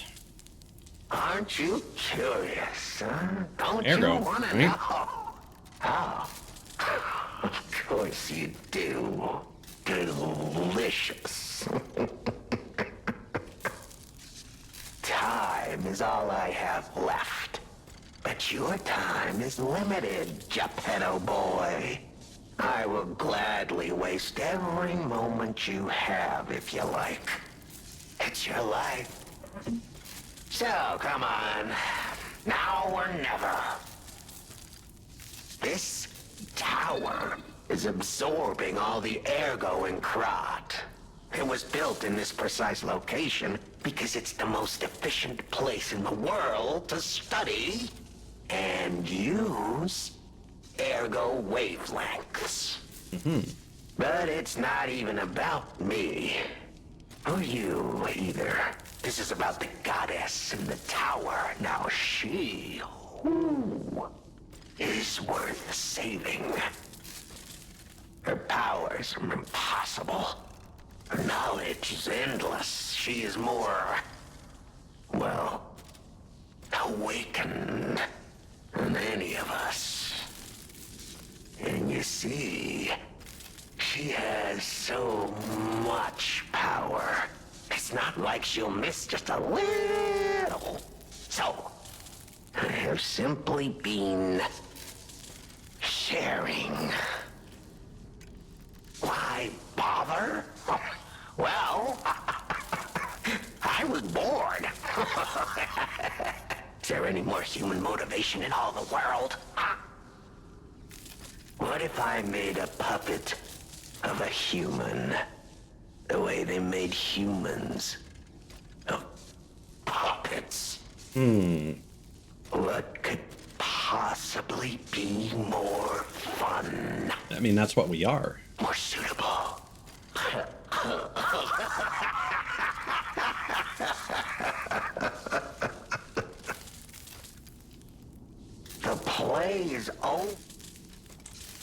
Aren't you curious, huh? Don't Ergo, you want to right? know? Oh. Of course you do. Delicious. Time is all I have left. But your time is limited, Geppetto boy. I will gladly waste every moment you have if you like. It's your life. So, come on. Now or never. This tower is absorbing all the ergo in Krat. It was built in this precise location because it's the most efficient place in the world to study and use ergo wavelengths. But it's not even about me. Or you, either. This is about the goddess in the tower. Now she, is worth saving. Her powers are impossible. Her knowledge is endless. She is more, well, awakened than any of us. And you see, she chance you'll miss just a little. So, I have simply been sharing. Why bother? Well, I was bored. Is there any more human motivation in all the world? What if I made a puppet of a human? The way they made humans of puppets. What could possibly be more fun? I mean, that's what we are. More suitable. The play is over.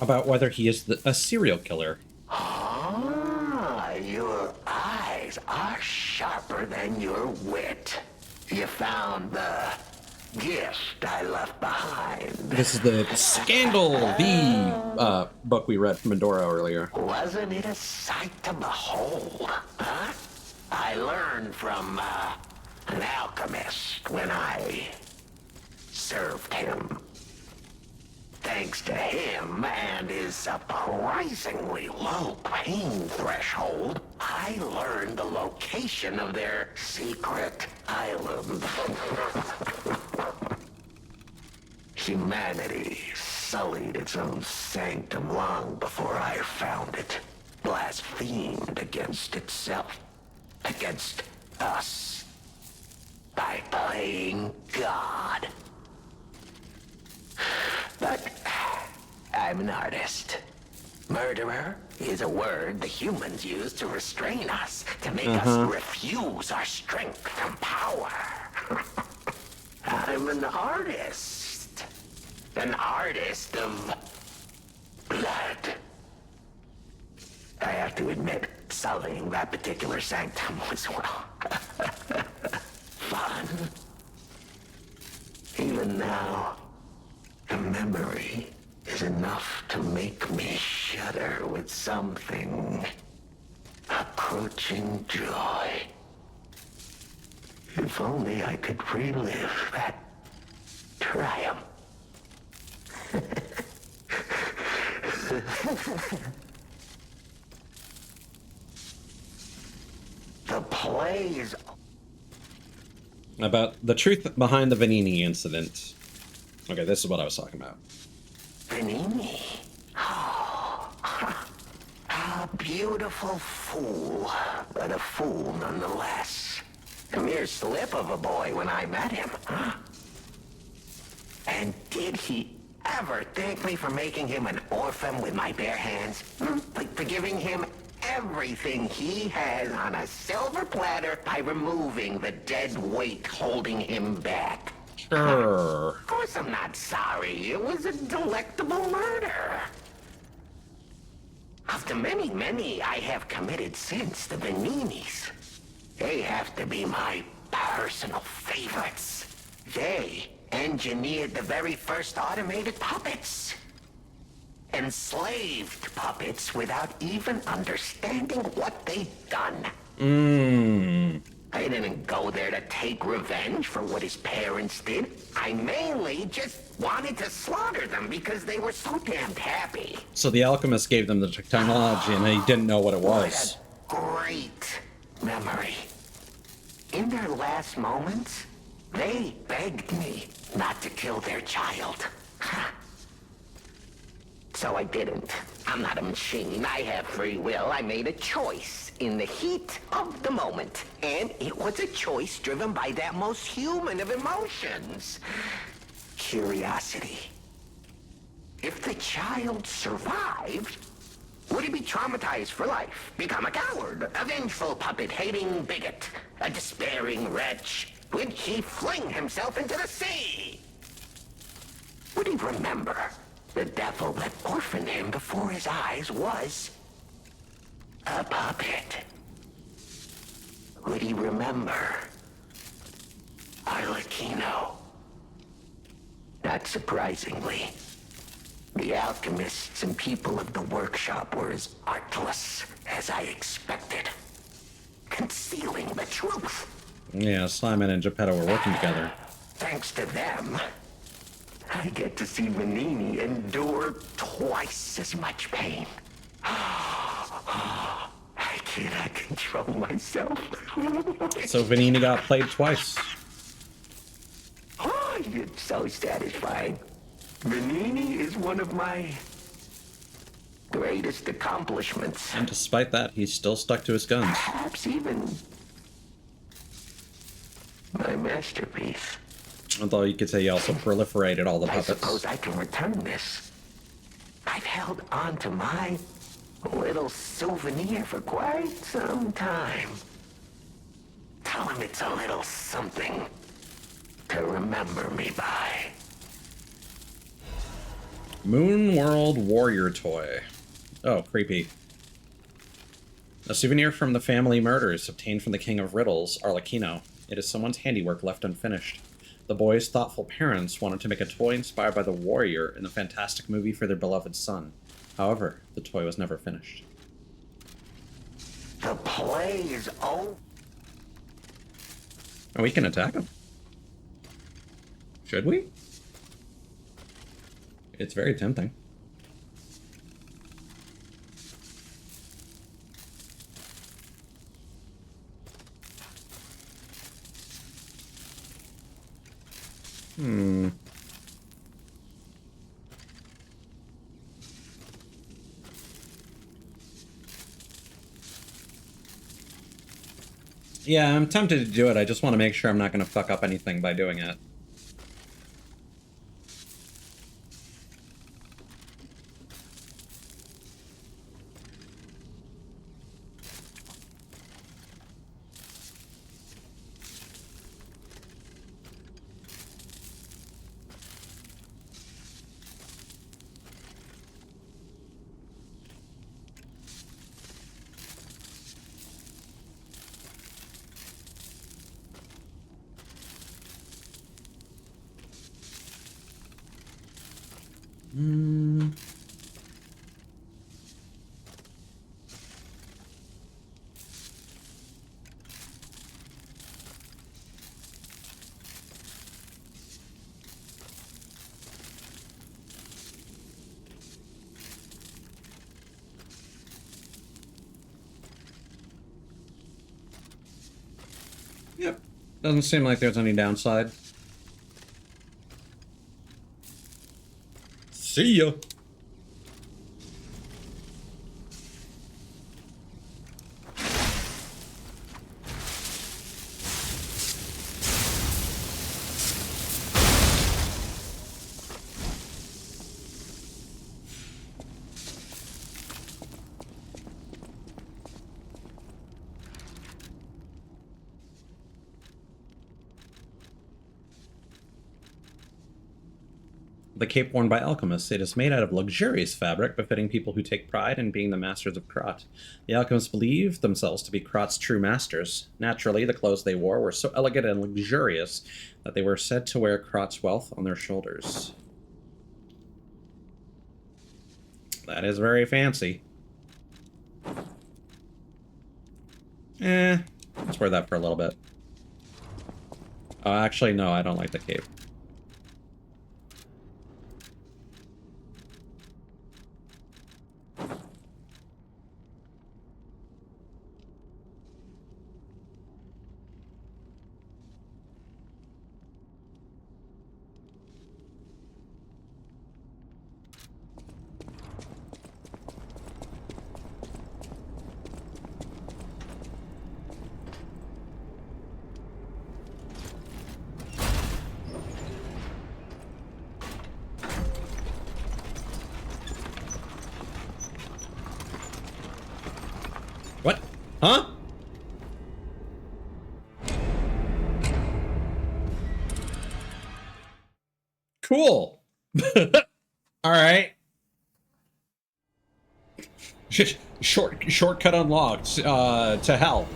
About whether he is a serial killer. Ah, your eyes are sharper than your wit. You found the gift I left behind. This is the Scandal, the book we read from Medora earlier. Wasn't it a sight to behold, huh? I learned from an alchemist when I served him. Thanks to him and his surprisingly low pain threshold, I learned the location of their secret island. Humanity sullied its own sanctum long before I found it, blasphemed against itself, against us, by playing God. But I'm an artist. Murderer is a word the humans use to restrain us, to make us refuse our strength and power. I'm an artist. An artist of blood. I have to admit, sullying that particular sanctum was, well, fun. Even now, the memory is enough to make me shudder with something approaching joy. If only I could relive that triumph. The play is About the truth behind the Vanini incident. Okay, this is what I was talking about. Vanini? Oh, a beautiful fool, but a fool nonetheless. A mere slip of a boy when I met him, huh? And did he ever thank me for making him an orphan with my bare hands? Like for giving him everything he has on a silver platter by removing the dead weight holding him back. Sure. Of course I'm not sorry. It was a delectable murder. Of the many, many I have committed since, the Vaninis, they have to be my personal favorites. They engineered the very first automated puppets. Enslaved puppets without even understanding what they'd done. I didn't go there to take revenge for what his parents did. I mainly just wanted to slaughter them because they were so damned happy. So the alchemist gave them the technology and he didn't know what it was. What a great memory. In their last moments, they begged me not to kill their child. So I didn't. I'm not a machine. I have free will. I made a choice in the heat of the moment. And it was a choice driven by that most human of emotions. Curiosity. If the child survived, would he be traumatized for life? Become a coward, a vengeful puppet-hating bigot, a despairing wretch? Would he fling himself into the sea? Would he remember the devil that orphaned him before his eyes was a puppet? Would he remember Arlecchino? Not surprisingly, the alchemists and people of the workshop were as artless as I expected, concealing the truth. Yeah, Simon and Geppetto were working together. Thanks to them, I get to see Venini endure twice as much pain. I cannot control myself. So Venini got played twice. Oh, it's so satisfying. Venini is one of my greatest accomplishments. And despite that, he's still stuck to his guns. Perhaps even my masterpiece. Although you could say he also proliferated all the puppets. I suppose I can return this. I've held on to my little souvenir for quite some time. Tell him it's a little something to remember me by. Moon World Warrior Toy. Oh, creepy. A souvenir from the family murders obtained from the King of Riddles, Arlecchino. It is someone's handiwork left unfinished. The boy's thoughtful parents wanted to make a toy inspired by the warrior in the fantastic movie for their beloved son. However, the toy was never finished. The play is over. Oh, we can attack him. Should we? It's very tempting. Yeah, I'm tempted to do it. I just want to make sure I'm not going to fuck up anything by doing it. Yep. Doesn't seem like there's any downside. See ya. The cape worn by alchemists. It is made out of luxurious fabric befitting people who take pride in being the masters of Krat. The alchemists believed themselves to be Krat's true masters. Naturally, the clothes they wore were so elegant and luxurious that they were said to wear Krat's wealth on their shoulders. That is very fancy. Let's wear that for a little bit. Oh, actually, no, I don't like the cape. What? Huh? Cool. All right. Shortcut unlocked to hell.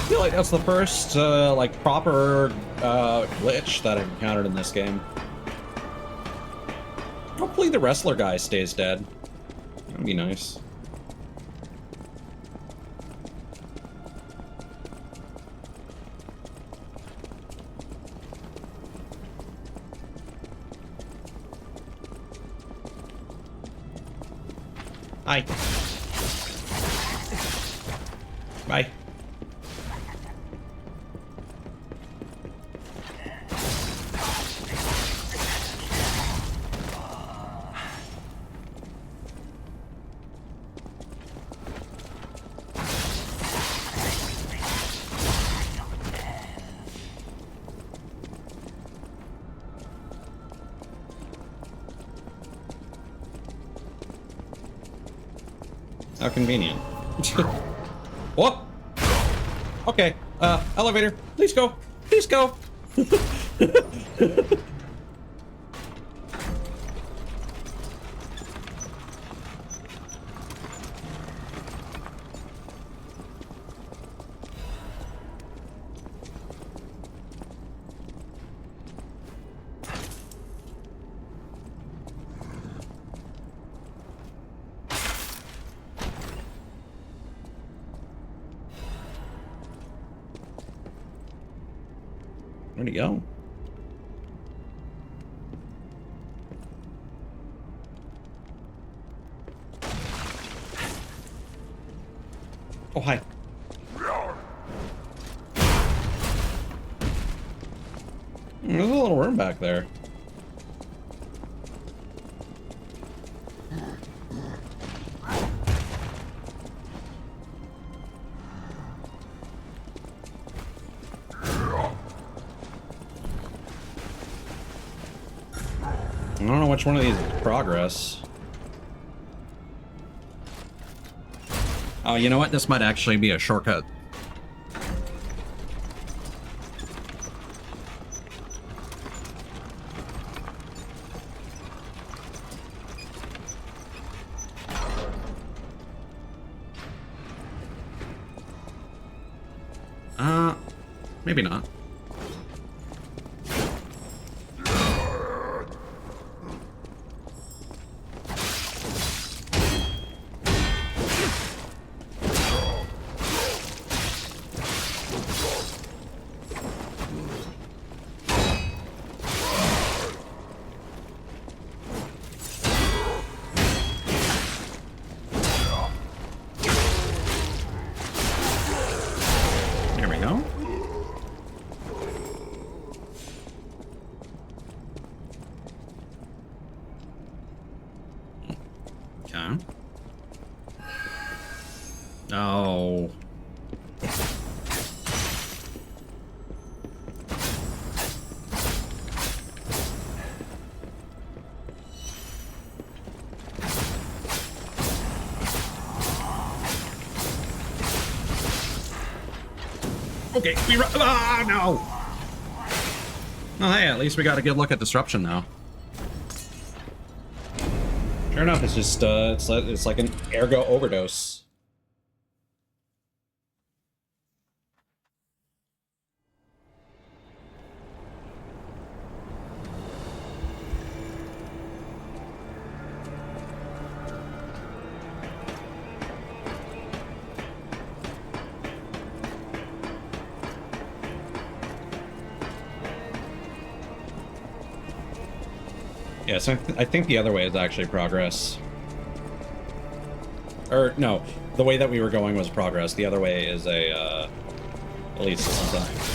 feel like that's the first, like, proper, glitch that I've encountered in this game. Hopefully the wrestler guy stays dead. That'd be nice. Hi. Bye. How convenient. What? Okay, elevator, please go. Please go. Where'd he go? Oh, hi. There's a little room back there. I don't know which one of these is progress. Oh, you know what? This might actually be a shortcut. Maybe not. There we go. Okay. Oh. Okay, we run. Ah, no. Oh, hey, at least we got a good look at disruption now. Sure enough, it's just it's like an ergo overdose. Yeah, so I think the other way is actually progress. Or, no, the way that we were going was progress. The other way is a, elite system design.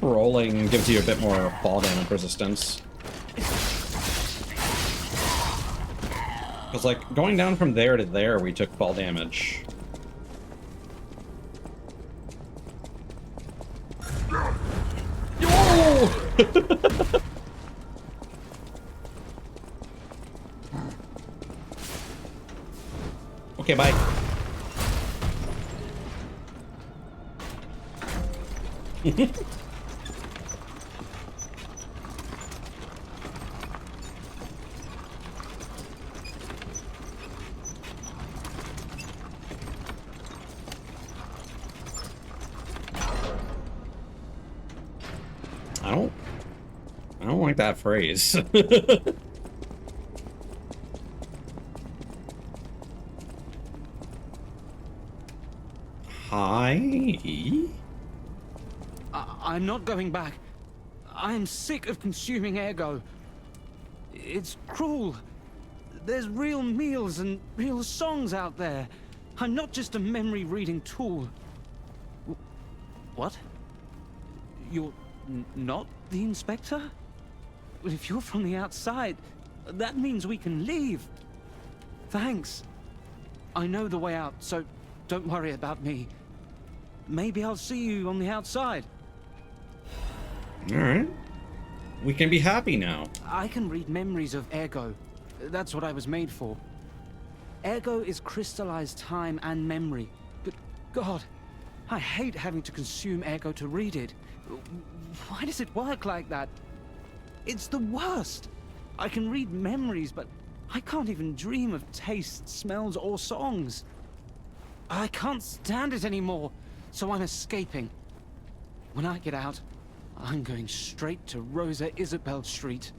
rolling gives you a bit more fall damage resistance. Because, like, going down from there to there, we took fall damage. Oh! Okay, bye. I don't like that phrase. Hi? I'm not going back. I'm sick of consuming ergo. It's cruel. There's real meals and real songs out there. I'm not just a memory-reading tool. What? You're not the inspector? Well, if you're from the outside, that means we can leave. Thanks. I know the way out, so don't worry about me. Maybe I'll see you on the outside. Alright. We can be happy now. I can read memories of ergo. That's what I was made for. Ergo is crystallized time and memory. But God, I hate having to consume ergo to read it. Why does it work like that? It's the worst. I can read memories, but I can't even dream of tastes, smells, or songs. I can't stand it anymore, so I'm escaping. When I get out, I'm going straight to Rosa Isabel Street.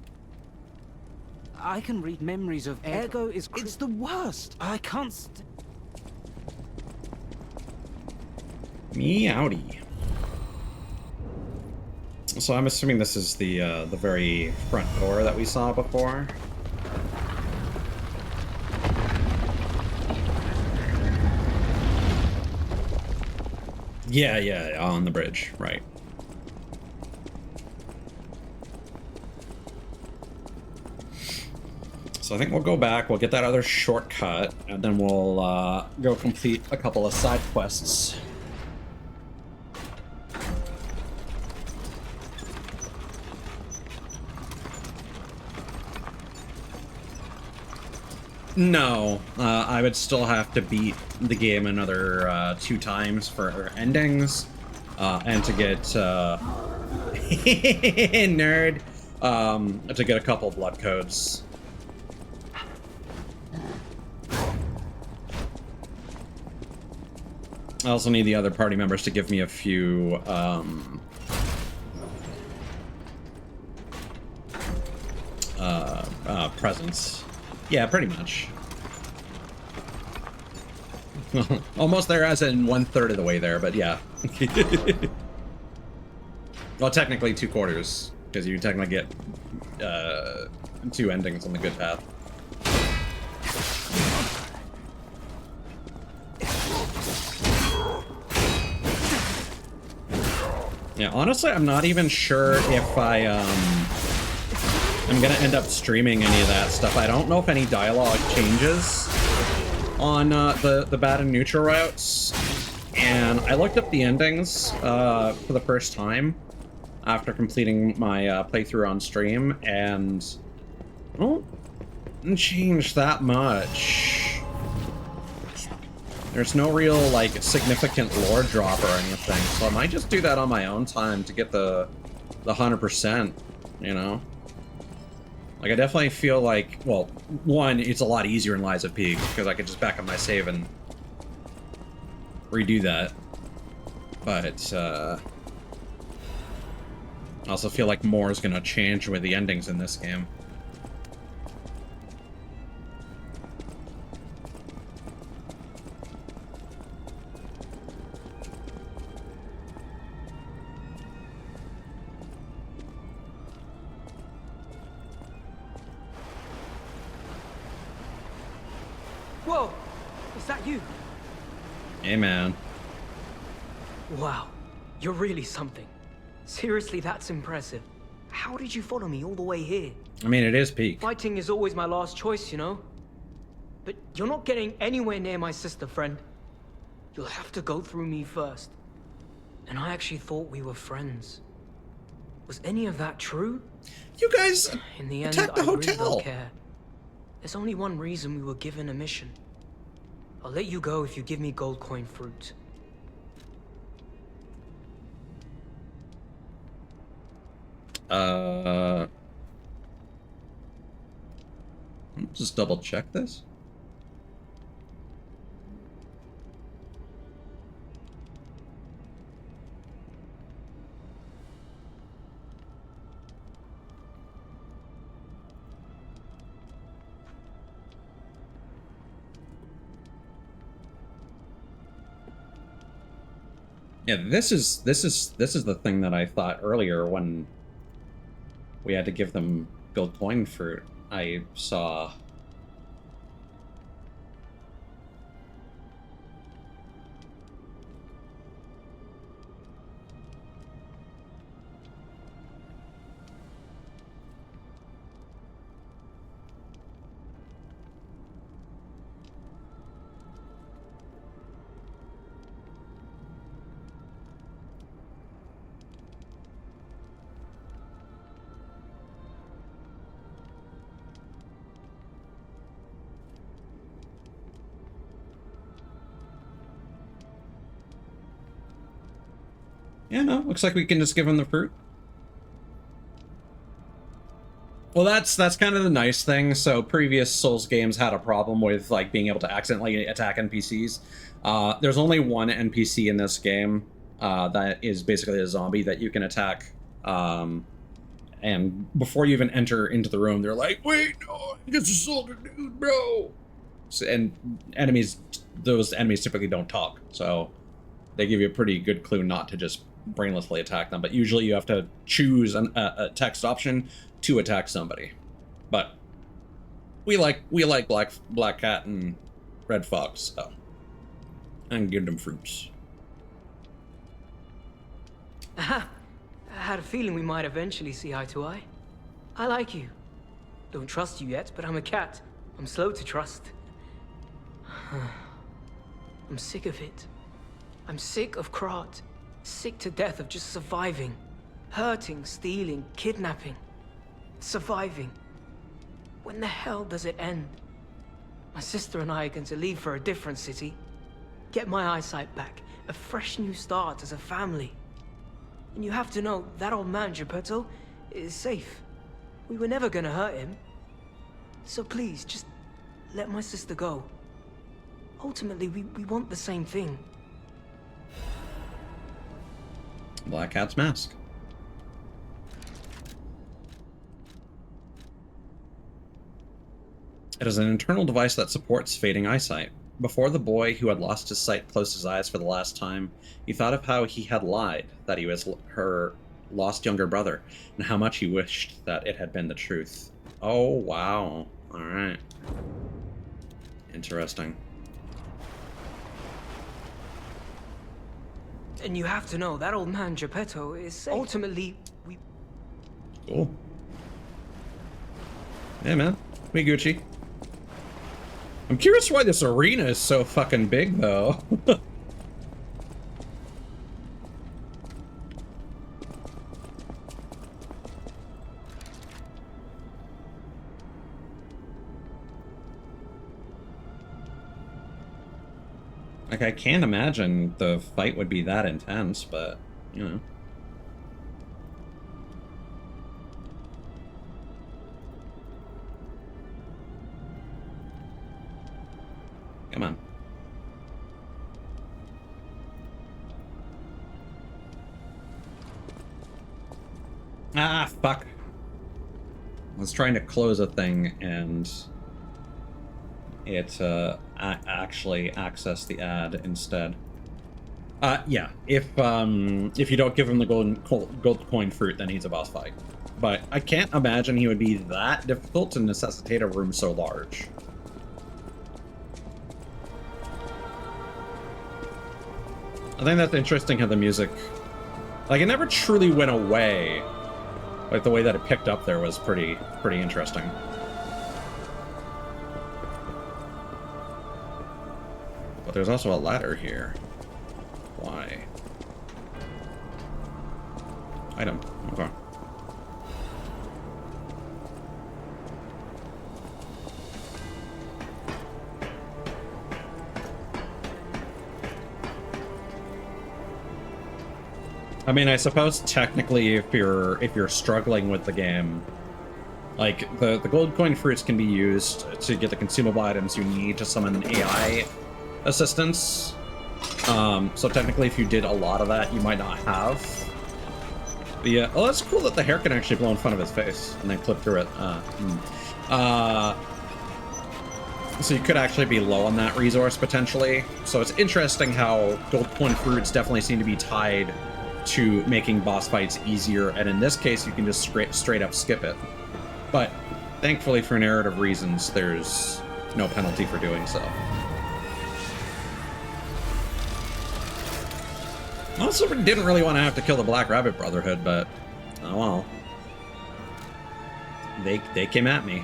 I can read memories of ergo is... It's the worst. I can't Meowdy. So I'm assuming this is the very front door that we saw before. Yeah, on the bridge, right. So I think we'll go back, we'll get that other shortcut, and then we'll go complete a couple of side quests. No, I would still have to beat the game another 2 times for endings, and to get nerd, to get a couple blood codes. I also need the other party members to give me a few presents. Yeah, pretty much. Almost there, as in 1/3 of the way there, but yeah. Well, technically 2/4, because you technically get 2 endings on the good path. Yeah, honestly, I'm not even sure if I'm gonna end up streaming any of that stuff. I don't know if any dialogue changes on the bad and neutral routes. And I looked up the endings for the first time after completing my playthrough on stream, and I don't change that much. There's no real, like, significant lore drop or anything, so I might just do that on my own time to get the 100%, you know? Like, I definitely feel like, well, one, it's a lot easier in Lies of P, because I could just back up my save and redo that. But, I also feel like more is gonna change with the endings in this game. Whoa! Is that you? Hey, man. Wow, you're really something. Seriously, that's impressive. How did you follow me all the way here? I mean, it is peak. Fighting is always my last choice, you know? But you're not getting anywhere near my sister, friend. You'll have to go through me first. And I actually thought we were friends. Was any of that true? You guys in the end, attacked the I really hotel. don't care. There's only one reason we were given a mission. I'll let you go if you give me gold coin fruit. Just double check this. Yeah, this is the thing that I thought earlier when we had to give them gold coin fruit. I saw yeah, no, looks like we can just give them the fruit. Well, that's kind of the nice thing. So previous Souls games had a problem with like being able to accidentally attack NPCs. There's only one NPC in this game that is basically a zombie that you can attack. And before you even enter into the room, they're like, "Wait, no, it's a soldier dude, bro." So, and those enemies typically don't talk, so they give you a pretty good clue not to just brainlessly attack them. But usually you have to choose a text option to attack somebody. But we like Black Cat and Red Fox, so and give them fruits. Aha! I had a feeling we might eventually see eye to eye. I like you. Don't trust you yet, but I'm a cat. I'm slow to trust. I'm sick of it. I'm sick of Krat. Sick to death of just surviving. Hurting, stealing, kidnapping. Surviving. When the hell does it end? My sister and I are going to leave for a different city. Get my eyesight back. A fresh new start as a family. And you have to know, that old man, Geppetto, is safe. We were never gonna hurt him. So please, just let my sister go. Ultimately, we want the same thing. Black Cat's mask. It is an internal device that supports fading eyesight. Before the boy who had lost his sight closed his eyes for the last time, he thought of how he had lied, that he was her lost younger brother, and how much he wished that it had been the truth. Oh, wow. Alright. Interesting. And you have to know, that old man, Geppetto, is safe. Ultimately, we... Cool. Yeah, man. We Gucci. I'm curious why this arena is so fucking big, though. Like, I can't imagine the fight would be that intense, but, you know. Come on. Ah, fuck. I was trying to close a thing, and it actually accessed the ad instead. Yeah. If you don't give him the gold coin fruit, then he's a boss fight. But I can't imagine he would be that difficult to necessitate a room so large. I think that's interesting how the music Like, it never truly went away. Like, the way that it picked up there was pretty interesting. But there's also a ladder here. Why? Item. Okay. I mean, I suppose technically if you're struggling with the game, like the gold coin fruits can be used to get the consumable items you need to summon AI assistance. So technically if you did a lot of that, you might not have. But yeah, oh, that's cool that the hair can actually blow in front of his face and then clip through it. So you could actually be low on that resource potentially. So it's interesting how gold coin fruits definitely seem to be tied to making boss fights easier, and in this case you can just straight up skip it. But thankfully for narrative reasons there's no penalty for doing so. I also didn't really want to have to kill the Black Rabbit Brotherhood, but oh well. They came at me.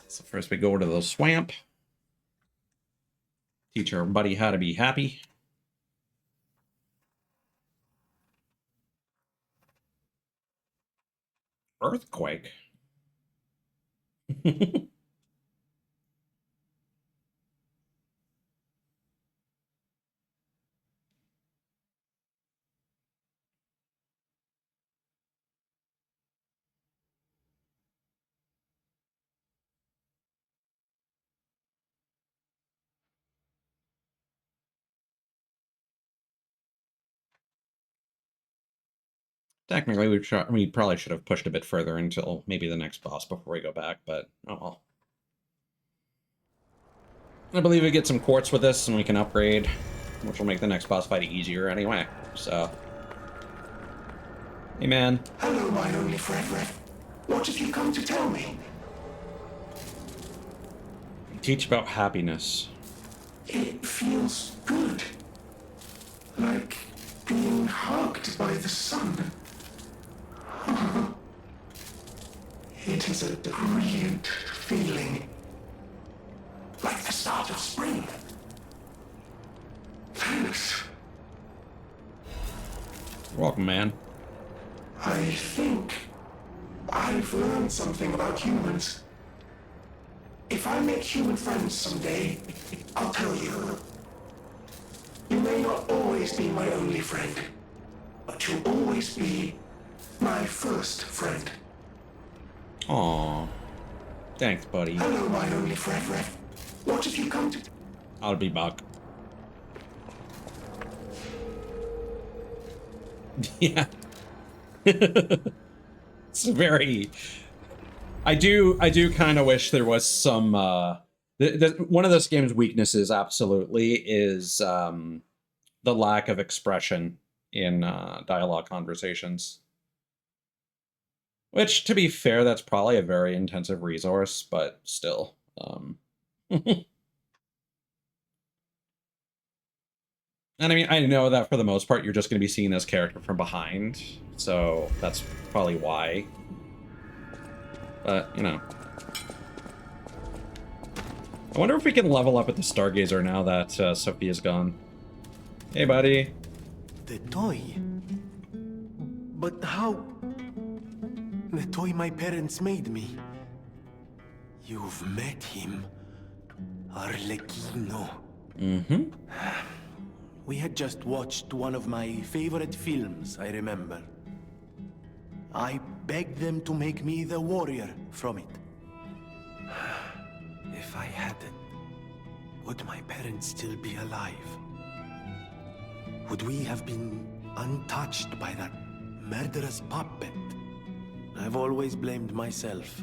So first we go to the swamp. Teach our buddy how to be happy. Earthquake. Technically, we probably should have pushed a bit further until maybe the next boss before we go back, but oh well. I believe we get some quartz with this and we can upgrade, which will make the next boss fight easier anyway, so. Hey man. Hello, my only friend. What have you come to tell me? Teach about happiness. It feels good. Like being hugged by the sun. It is a brilliant feeling. Like the start of spring. Thanks. You're welcome, man. I think I've learned something about humans. If I make human friends someday, I'll tell you. You may not always be my only friend, but you'll always be my first friend. Aww. Thanks, buddy. Hello, my only friend. What have you come to? I'll be back. Yeah. It's very... I do kind of wish there was some... one of this game's weaknesses, absolutely, is the lack of expression in dialogue conversations. Which, to be fair, that's probably a very intensive resource, but still. And I mean, I know that for the most part, you're just going to be seeing this character from behind, so that's probably why. But, you know. I wonder if we can level up at the Stargazer now that Sophia's gone. Hey, buddy. The toy? But how? The toy my parents made me. You've met him. Arlecchino. Mm-hmm. We had just watched one of my favorite films, I remember. I begged them to make me the warrior from it. If I hadn't, would my parents still be alive? Would we have been untouched by that murderous puppet? I've always blamed myself.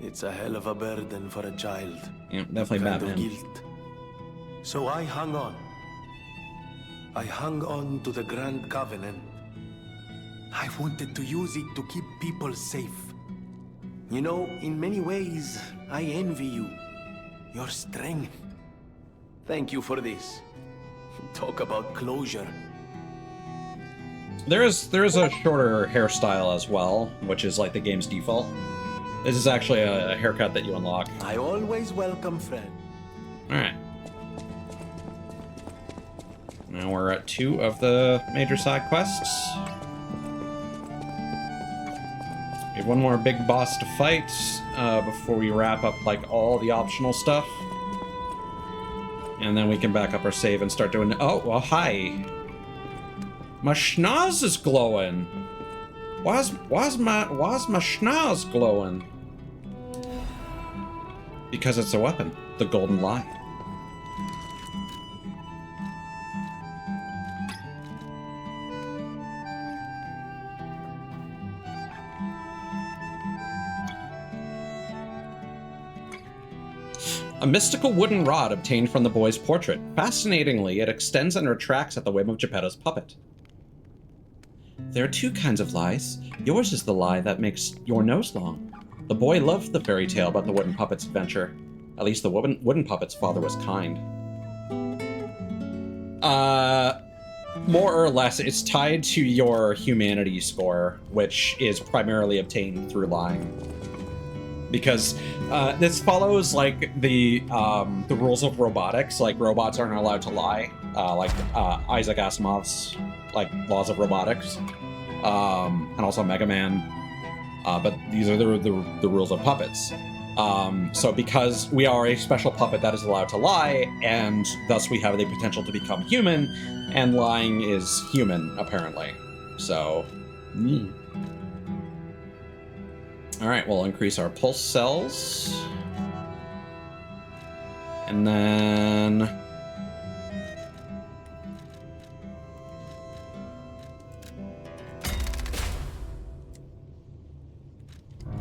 It's a hell of a burden for a child. Yeah, definitely Batman. Guilt. So I hung on. I hung on to the Grand Covenant. I wanted to use it to keep people safe. You know, in many ways, I envy you. Your strength. Thank you for this. Talk about closure. There is a shorter hairstyle as well, which is like the game's default. This is actually a haircut that you unlock. I always welcome friend. Alright. Now we're at 2 of the major side quests. We have one more big boss to fight before we wrap up like all the optional stuff. And then we can back up our save and start doing... Oh, well, hi. My schnoz is glowing. Why's my schnoz glowing? Because it's a weapon. The golden lie. A mystical wooden rod obtained from the boy's portrait. Fascinatingly, it extends and retracts at the whim of Geppetto's puppet. There are 2 kinds of lies. Yours is the lie that makes your nose long. The boy loved the fairy tale about the wooden puppet's adventure. At least the wooden puppet's father was kind. More or less, it's tied to your humanity score, which is primarily obtained through lying. Because this follows like the rules of robotics. Like robots aren't allowed to lie, like Isaac Asimov's like laws of robotics, and also Mega Man. But these are the rules of puppets. So because we are a special puppet that is allowed to lie, and thus we have the potential to become human, and lying is human apparently. So. Alright, we'll increase our pulse cells. And then...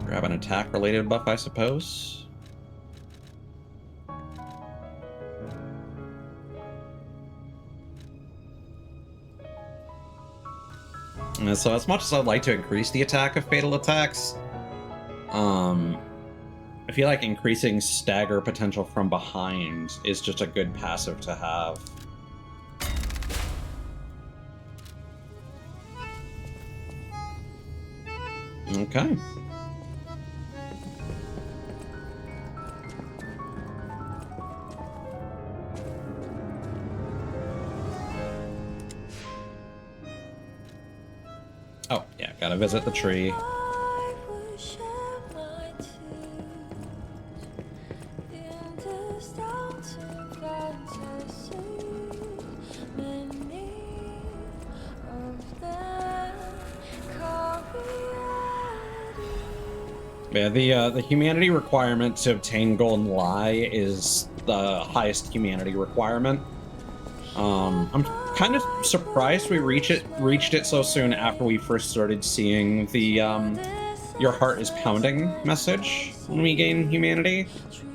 grab an attack-related buff, I suppose. And so as much as I'd like to increase the attack of fatal attacks, I feel like increasing stagger potential from behind is just a good passive to have. Okay. Oh, yeah, gotta visit the tree. Yeah, the humanity requirement to obtain Golden Lie is the highest humanity requirement. I'm kind of surprised we reached it so soon after we first started seeing the "your heart is pounding" message when we gain humanity.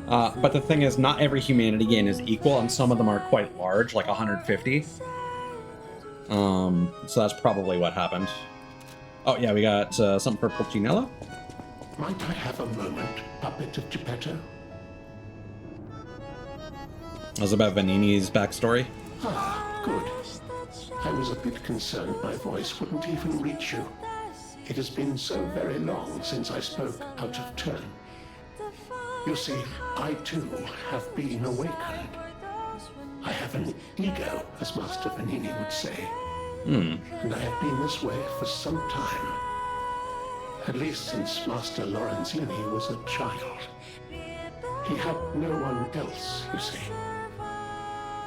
But the thing is, not every humanity gain is equal, and some of them are quite large, like 150. So that's probably what happened. Oh yeah, we got something for Pulcinella. Might I have a moment, puppet of Geppetto? That was about Vanini's backstory. Ah, good. I was a bit concerned my voice wouldn't even reach you. It has been so very long since I spoke out of turn. You see, I too have been awakened. I have an ego, as Master Vanini would say. And I have been this way for some time. At least since Master Lorenzini was a child. He had no one else, you see.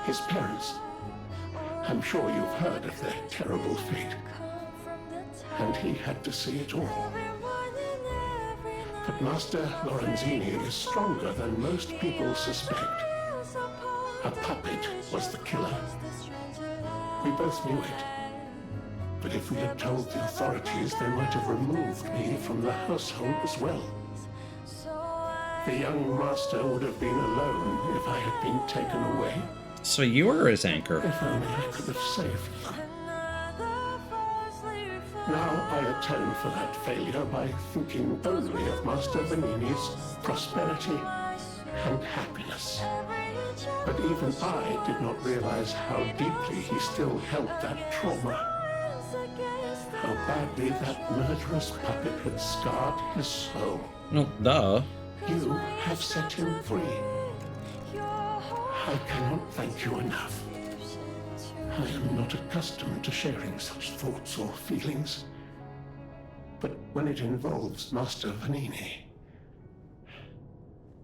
His parents. I'm sure you've heard of their terrible fate. And he had to see it all. But Master Lorenzini is stronger than most people suspect. A puppet was the killer. We both knew it. But if we had told the authorities, they might have removed me from the household as well. The young master would have been alone if I had been taken away. So you were his anchor. If only I could have saved them. Now I atone for that failure by thinking only of Master Vanini's prosperity and happiness. But even I did not realize how deeply he still held that trauma. How badly that murderous puppet had scarred his soul. Well, duh. You have set him free. I cannot thank you enough. I am not accustomed to sharing such thoughts or feelings. But when it involves Master Vanini,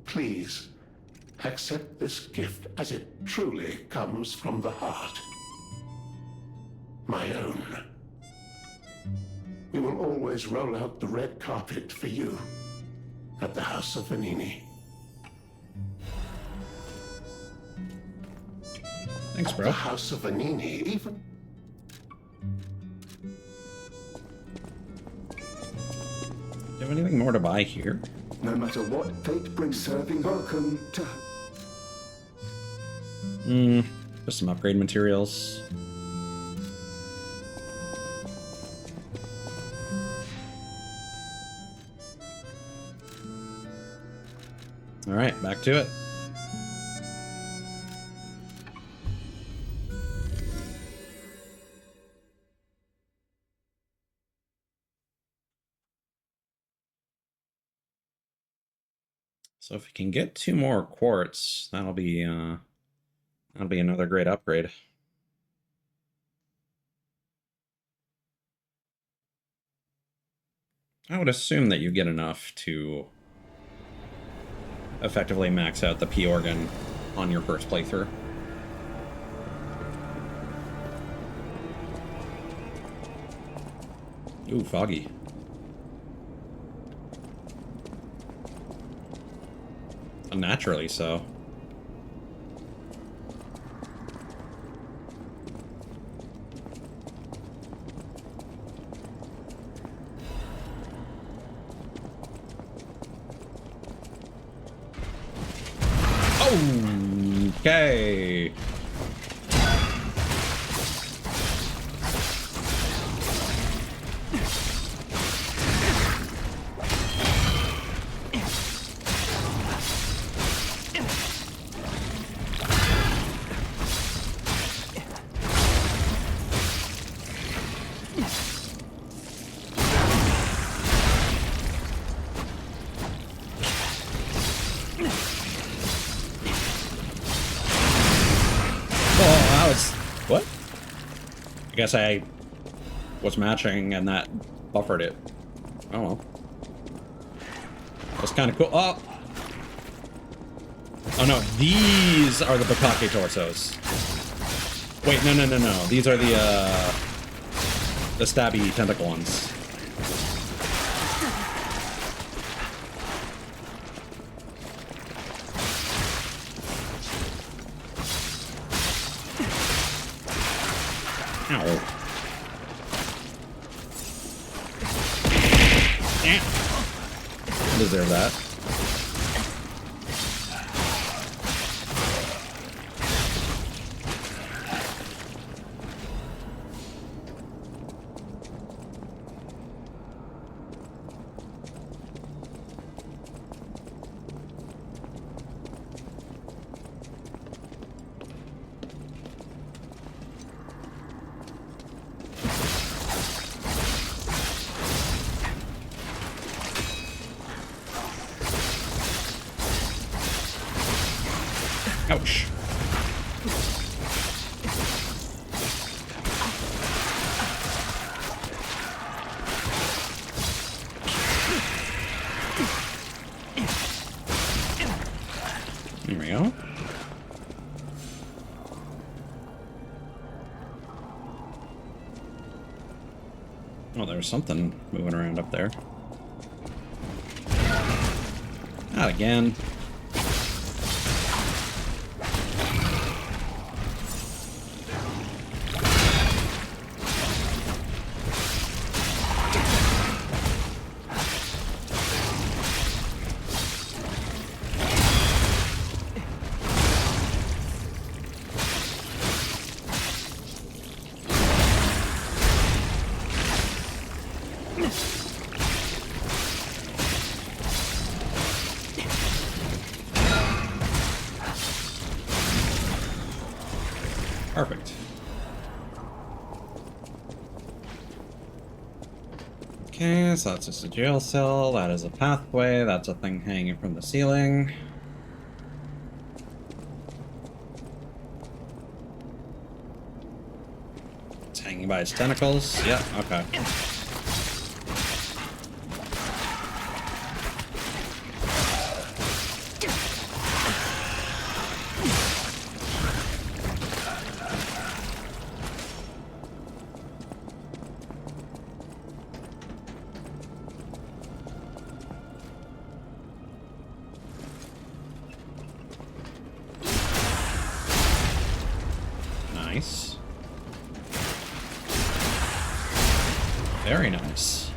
please accept this gift as it truly comes from the heart. My own. We will always roll out the red carpet for you at the House of Vanini. Thanks, bro. The House of Vanini, even... Do you have anything more to buy here? No matter what fate brings, serving welcome to... Just some upgrade materials. Alright, back to it. So if we can get 2 more quartz, that'll be another great upgrade. I would assume that you get enough to effectively max out the P organ on your first playthrough. Ooh, foggy. Unnaturally so. Okay. What? I guess I was matching and that buffered it. Oh well. That's kind of cool. Oh! Oh no, these are the Bukake torsos. Wait, no. These are the stabby tentacle ones. Deserve that. Ouch. There we go. Oh, there's something moving around up there. Not again. Perfect. Okay, so that's just a jail cell. That is a pathway. That's a thing hanging from the ceiling. It's hanging by its tentacles. Yep, okay. Nice. Very nice.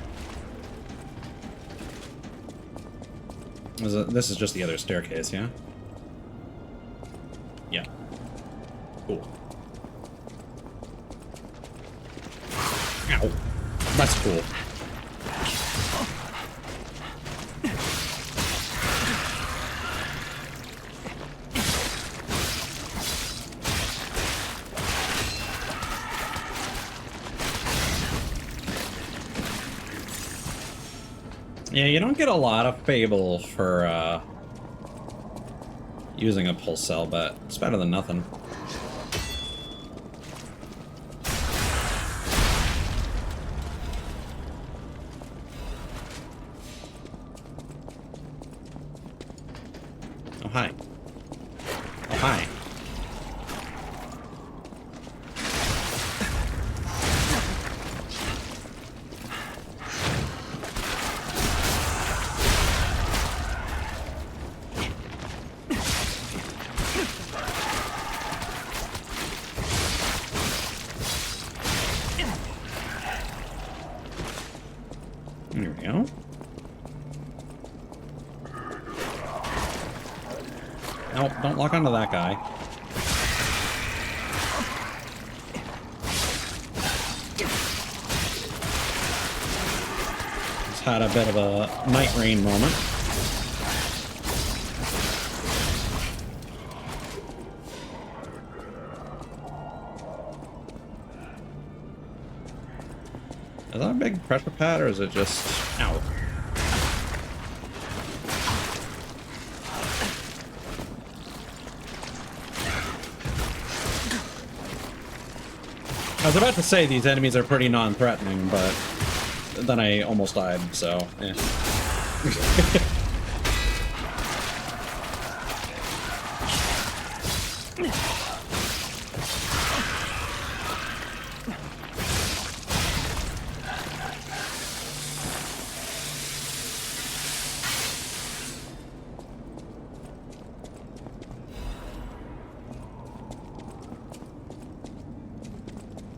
This is just the other staircase, yeah? Yeah. Cool. Ow. That's cool. Yeah, you don't get a lot of Fable for using a pulse cell, but it's better than nothing. Oh, hi. Oh, hi. There we go. Nope, don't lock onto that guy. Just had a bit of a night rain moment. Is that a big pressure pad, or is it just... Ow. I was about to say these enemies are pretty non-threatening, but then I almost died, so, eh.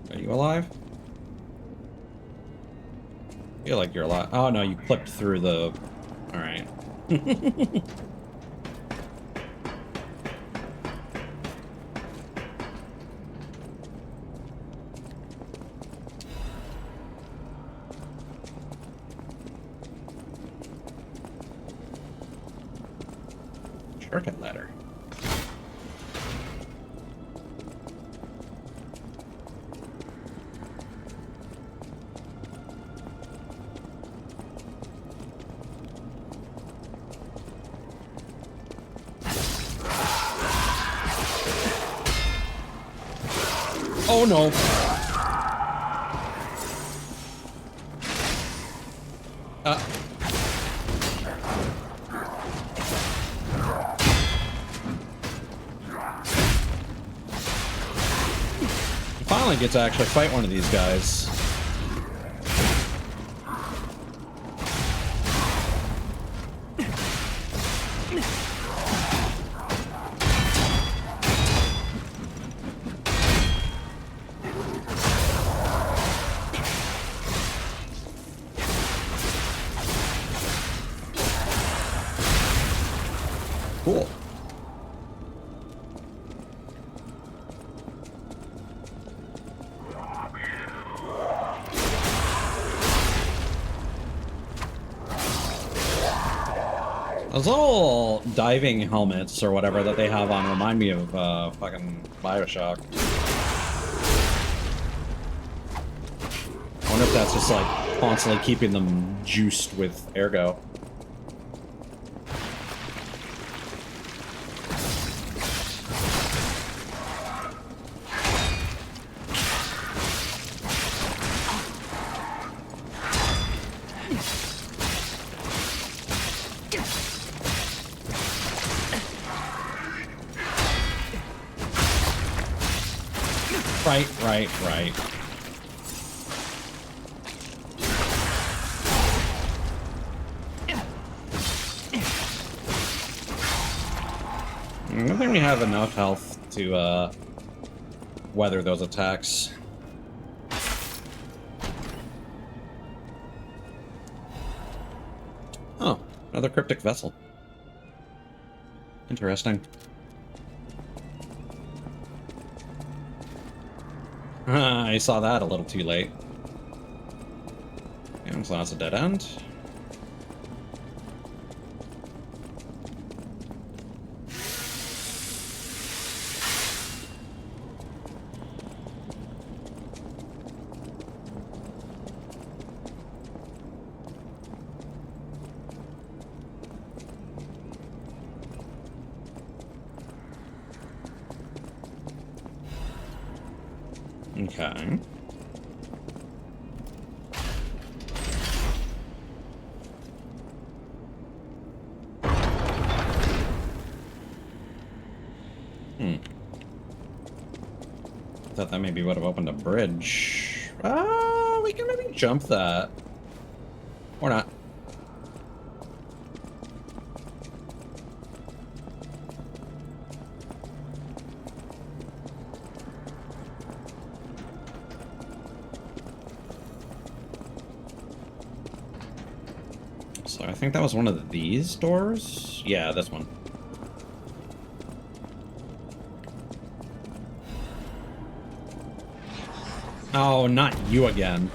Are you alive? I feel like you're alive. Oh no, you clipped through the... Alright. Shortcut ladder. Oh no. Finally get to actually fight one of these guys. Cool. Those little diving helmets or whatever that they have on remind me of fucking Bioshock. I wonder if that's just like constantly keeping them juiced with ergo. Right. I don't think we have enough health to weather those attacks. Oh, another cryptic vessel. Interesting. I saw that a little too late. Yeah, so that's a dead end. Okay. Thought that maybe would have opened a bridge. We can maybe jump that. Or not. So I think that was one of these doors? Yeah, this one. Oh, not you again.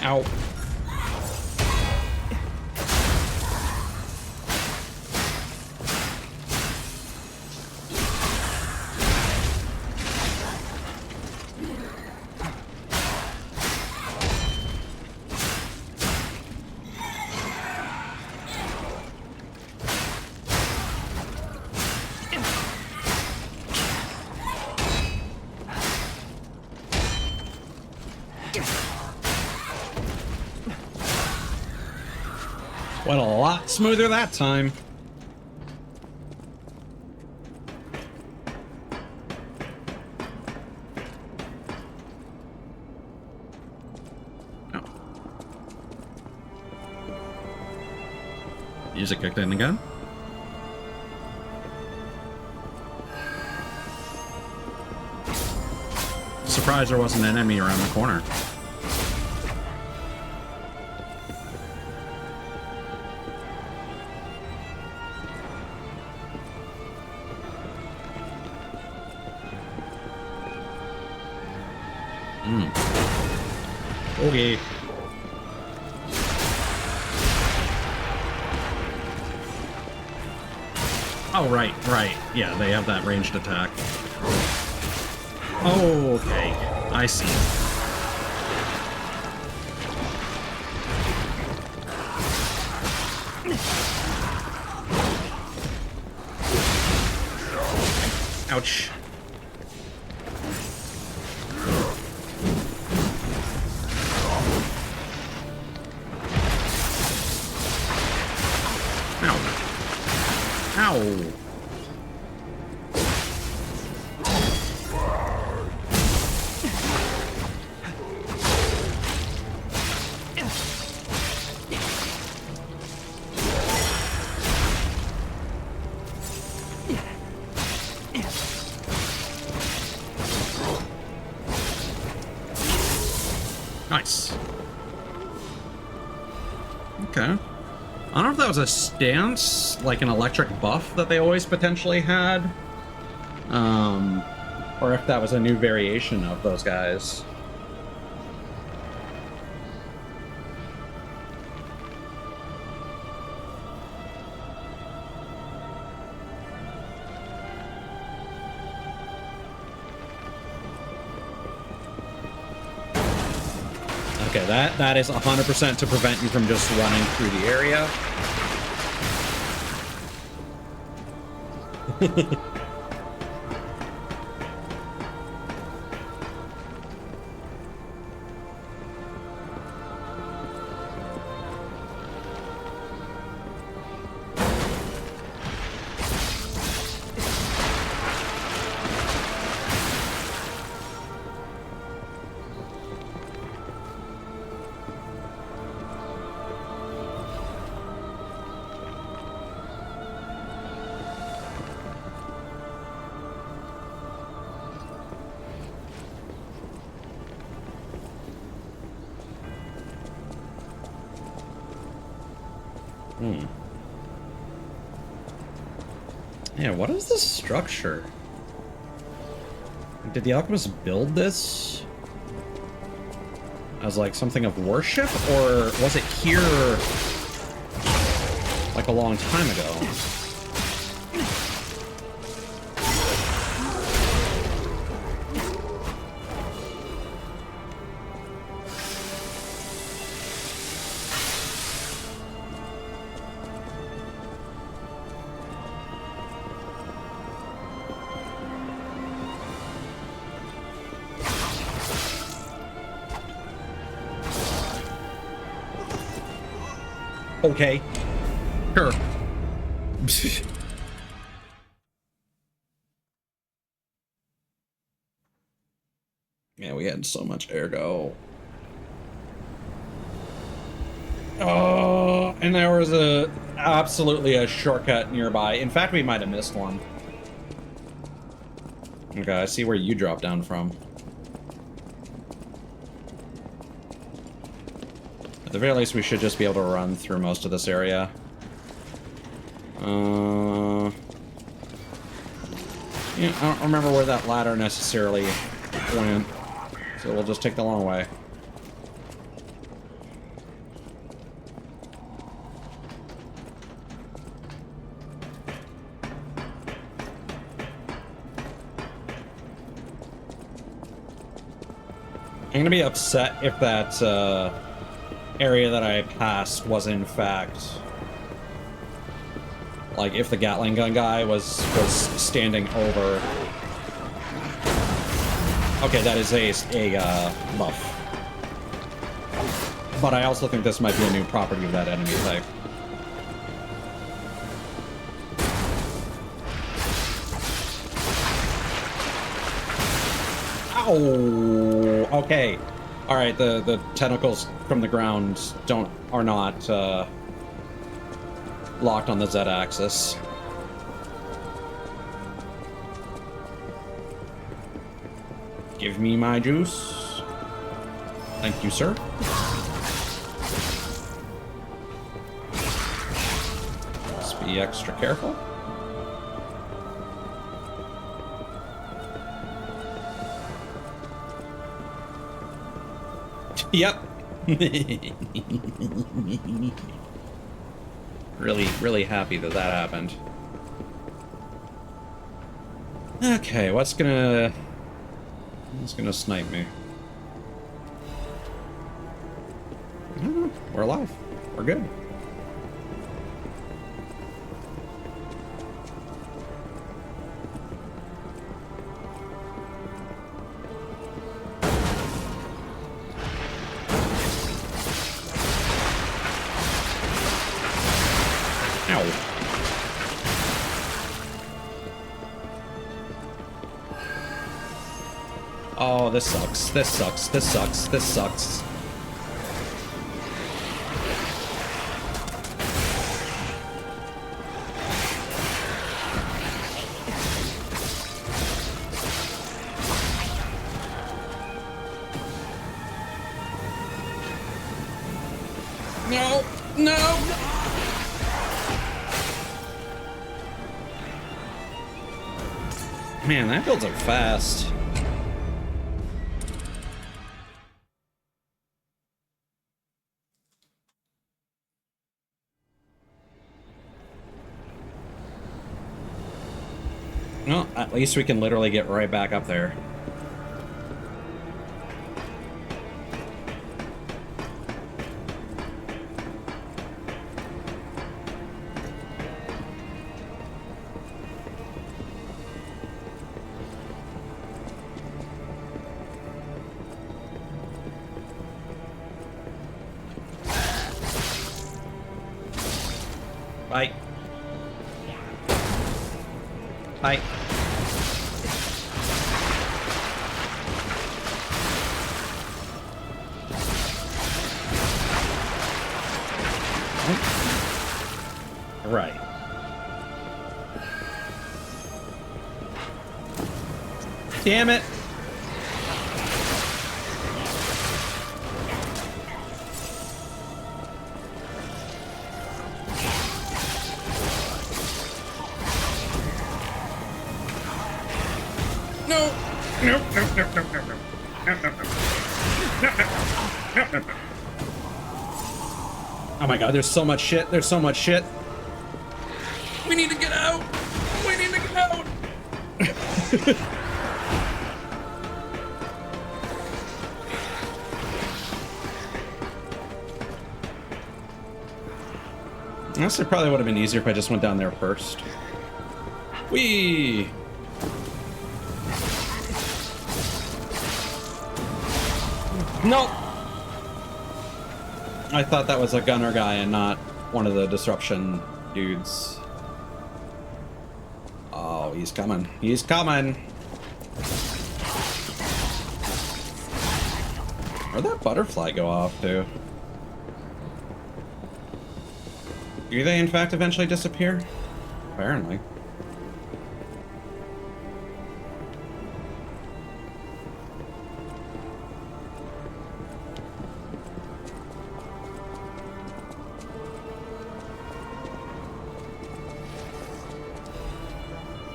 Ow. Went a lot smoother that time. Oh. Music kicked in again. Surprised there wasn't an enemy around the corner. Okay. Oh, right. Yeah, they have that ranged attack. Oh, okay. I see. Ouch. Ow. Nice. Okay. I don't know if that was a stance, like an electric buff that they always potentially had. Or if that was a new variation of those guys. Okay, that is 100% to prevent you from just running through the area. Yeah, what is this structure? Did the alchemists build this as like something of worship, or was it here like a long time ago? Okay. Sure. Yeah, we had so much ergo. Oh, and there was absolutely a shortcut nearby. In fact, we might have missed one. Okay, I see where you dropped down from. At the very least, we should just be able to run through most of this area. Yeah, I don't remember where that ladder necessarily went, so we'll just take the long way. I'm gonna be upset if that area that I passed was in fact, like, if the Gatling gun guy was standing over. Okay, that is a buff. But I also think this might be a new property of that enemy type. Ow! Okay. Alright, the tentacles from the ground are not locked on the Z-axis. Give me my juice. Thank you, sir. Let's be extra careful. Yep. Really happy that that happened. Okay, what's gonna snipe me? I don't know. We're alive. We're good. Oh, this sucks. This sucks. This sucks. This sucks. No! No! Man, that builds up fast. Well, at least we can literally get right back up there. Bye. Bye. Right. Damn it. No. No, no, no, no, no, no. No, no, no. No, no. No, no, no. Oh my god, there's so much shit. There's so much shit. We need to get out. We need to get out. Honestly, it probably would have been easier if I just went down there first. Whee! Nope! I thought that was a gunner guy and not one of the disruption dudes. Oh, he's coming. He's coming! Where'd that butterfly go off to? Do they in fact eventually disappear? Apparently.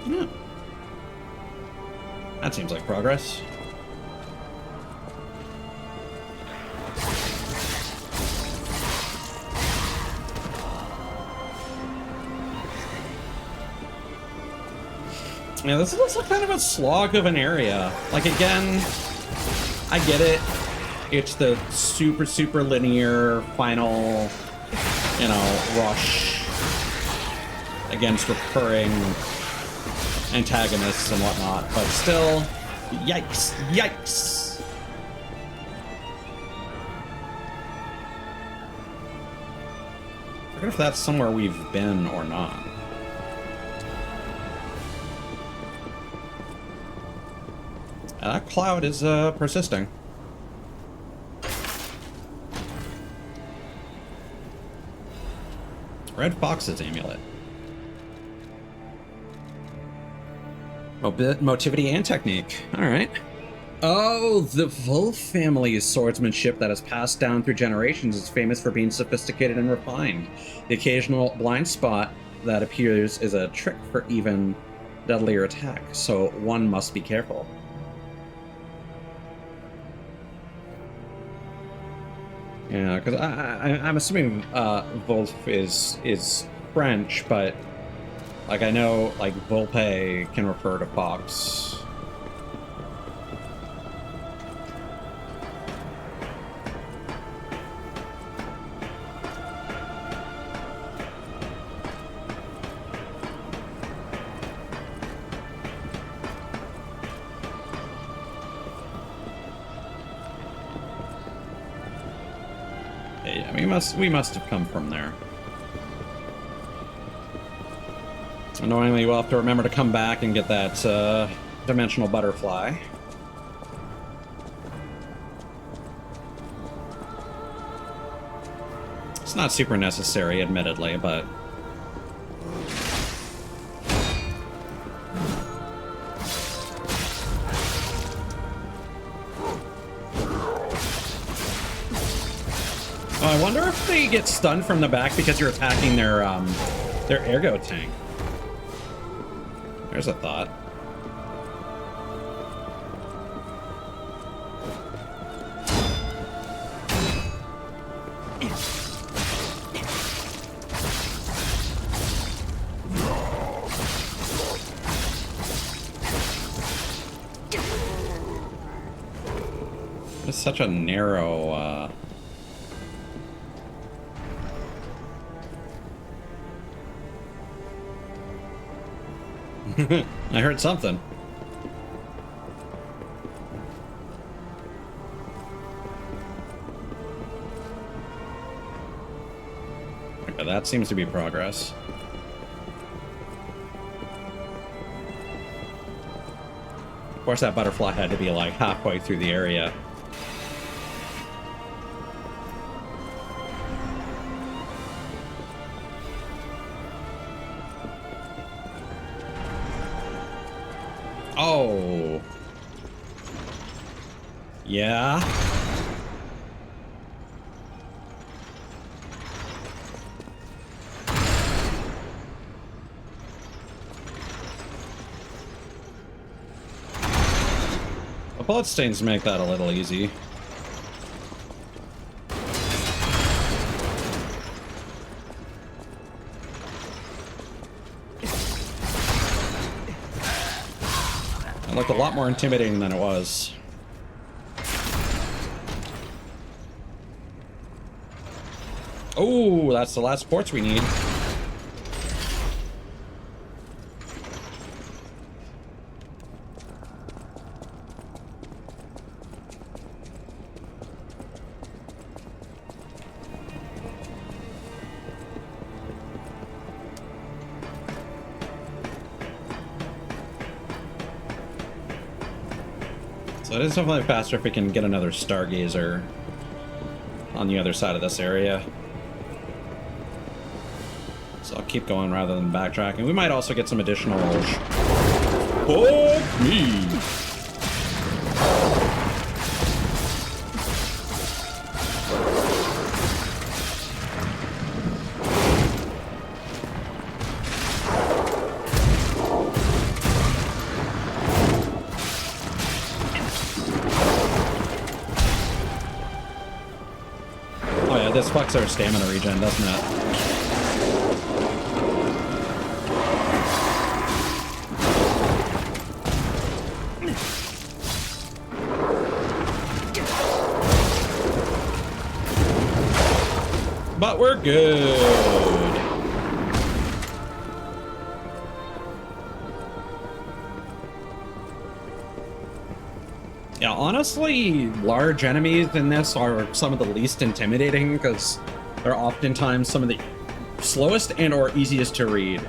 Yeah. That seems like progress. Yeah, this is also kind of a slog of an area. Like, again, I get it. It's the super, super linear final, you know, rush against recurring antagonists and whatnot, but still, yikes, yikes. I forget if that's somewhere we've been or not. That cloud is persisting. Red Fox's amulet. Motivity and technique. Alright. Oh, the Wolf family's swordsmanship that has passed down through generations is famous for being sophisticated and refined. The occasional blind spot that appears is a trick for even deadlier attack, so one must be careful. Yeah, because I'm assuming Wolf is French, but like I know like Volpe can refer to fox. Yeah, we must have come from there. Annoyingly, we'll have to remember to come back and get that dimensional butterfly. It's not super necessary, admittedly, but... I wonder if they get stunned from the back because you're attacking their ergo tank. There's a thought. It's such a narrow, I heard something. Okay, that seems to be progress. Of course, that butterfly had to be like halfway through the area. Oh. Yeah. The bloodstains make that a little easy. It looked a lot more intimidating than it was. Oh, that's the last quartz we need. So it is definitely faster if we can get another stargazer on the other side of this area. So I'll keep going rather than backtracking. We might also get some additional... Fuck me! This fucks our stamina regen, doesn't it? But we're good. Yeah, honestly, large enemies in this are some of the least intimidating because they're oftentimes some of the slowest and or easiest to read.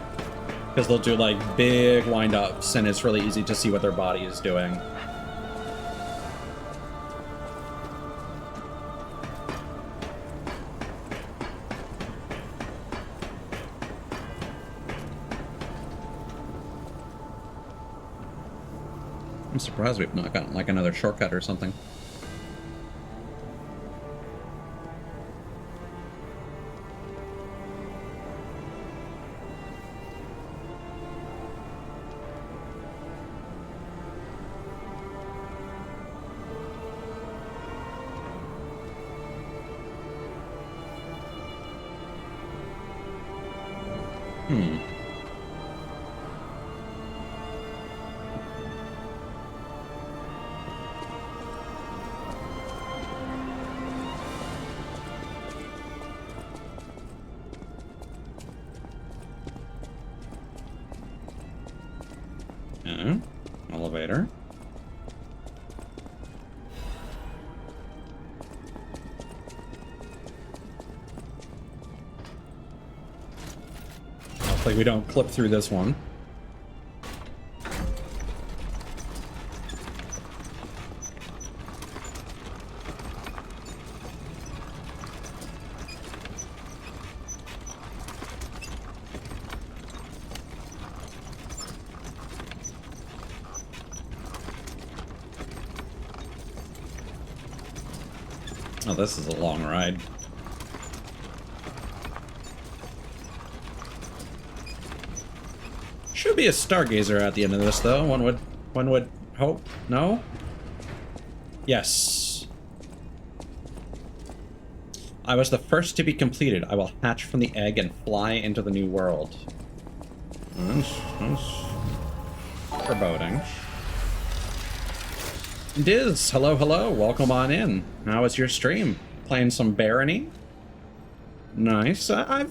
Because they'll do like big wind-ups and it's really easy to see what their body is doing. I'm surprised we've not gotten like another shortcut or something. Elevator. Hopefully we don't clip through this one. Oh, this is a long ride. be a stargazer at the end of this, though. One would hope. No? Yes. I was the first to be completed. I will hatch from the egg and fly into the new world. That's foreboding. Diz, hello, hello. Welcome on in. How was your stream? Playing some Barony? Nice. I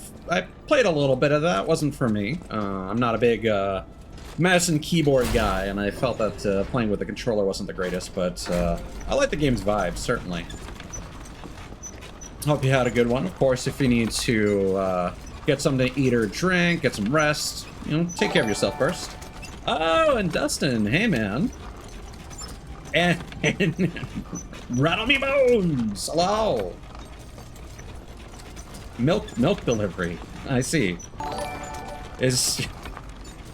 played a little bit of that. Wasn't for me. I'm not a big mouse and keyboard guy, and I felt that playing with the controller wasn't the greatest, but I like the game's vibe, certainly. Hope you had a good one. Of course, if you need to get something to eat or drink, get some rest, you know, take care of yourself first. Oh, and Dustin, hey man. And rattle me bones. Hello. Milk delivery. I see.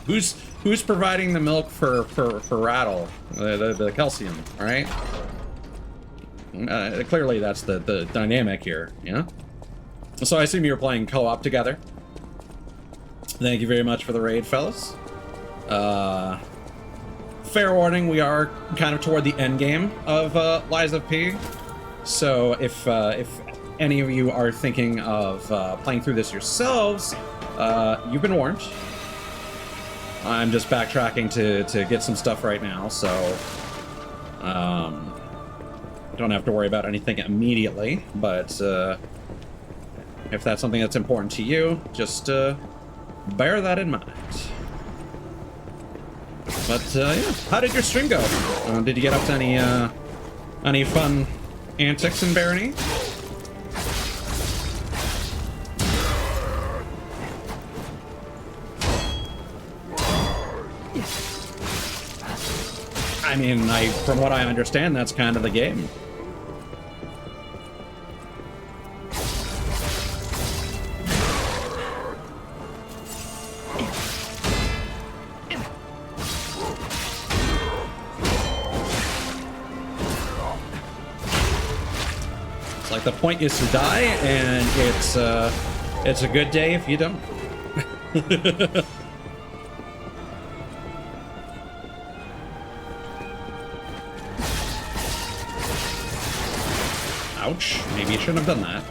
Who's providing the milk for Rattle? The calcium, all right? Clearly that's the dynamic here, yeah? So I assume you were playing co-op together. Thank you very much for the raid, fellas. Fair warning, we are kind of toward the end game of Lies of P. So if any of you are thinking of playing through this yourselves, you've been warned. I'm just backtracking to get some stuff right now, so don't have to worry about anything immediately, but if that's something that's important to you, just bear that in mind. But yeah, how did your stream go? Did you get up to any fun antics in Barony? I mean, from what I understand, that's kind of the game. It's like the point is to die, and it's a good day if you don't. Ouch. Maybe you shouldn't have done that.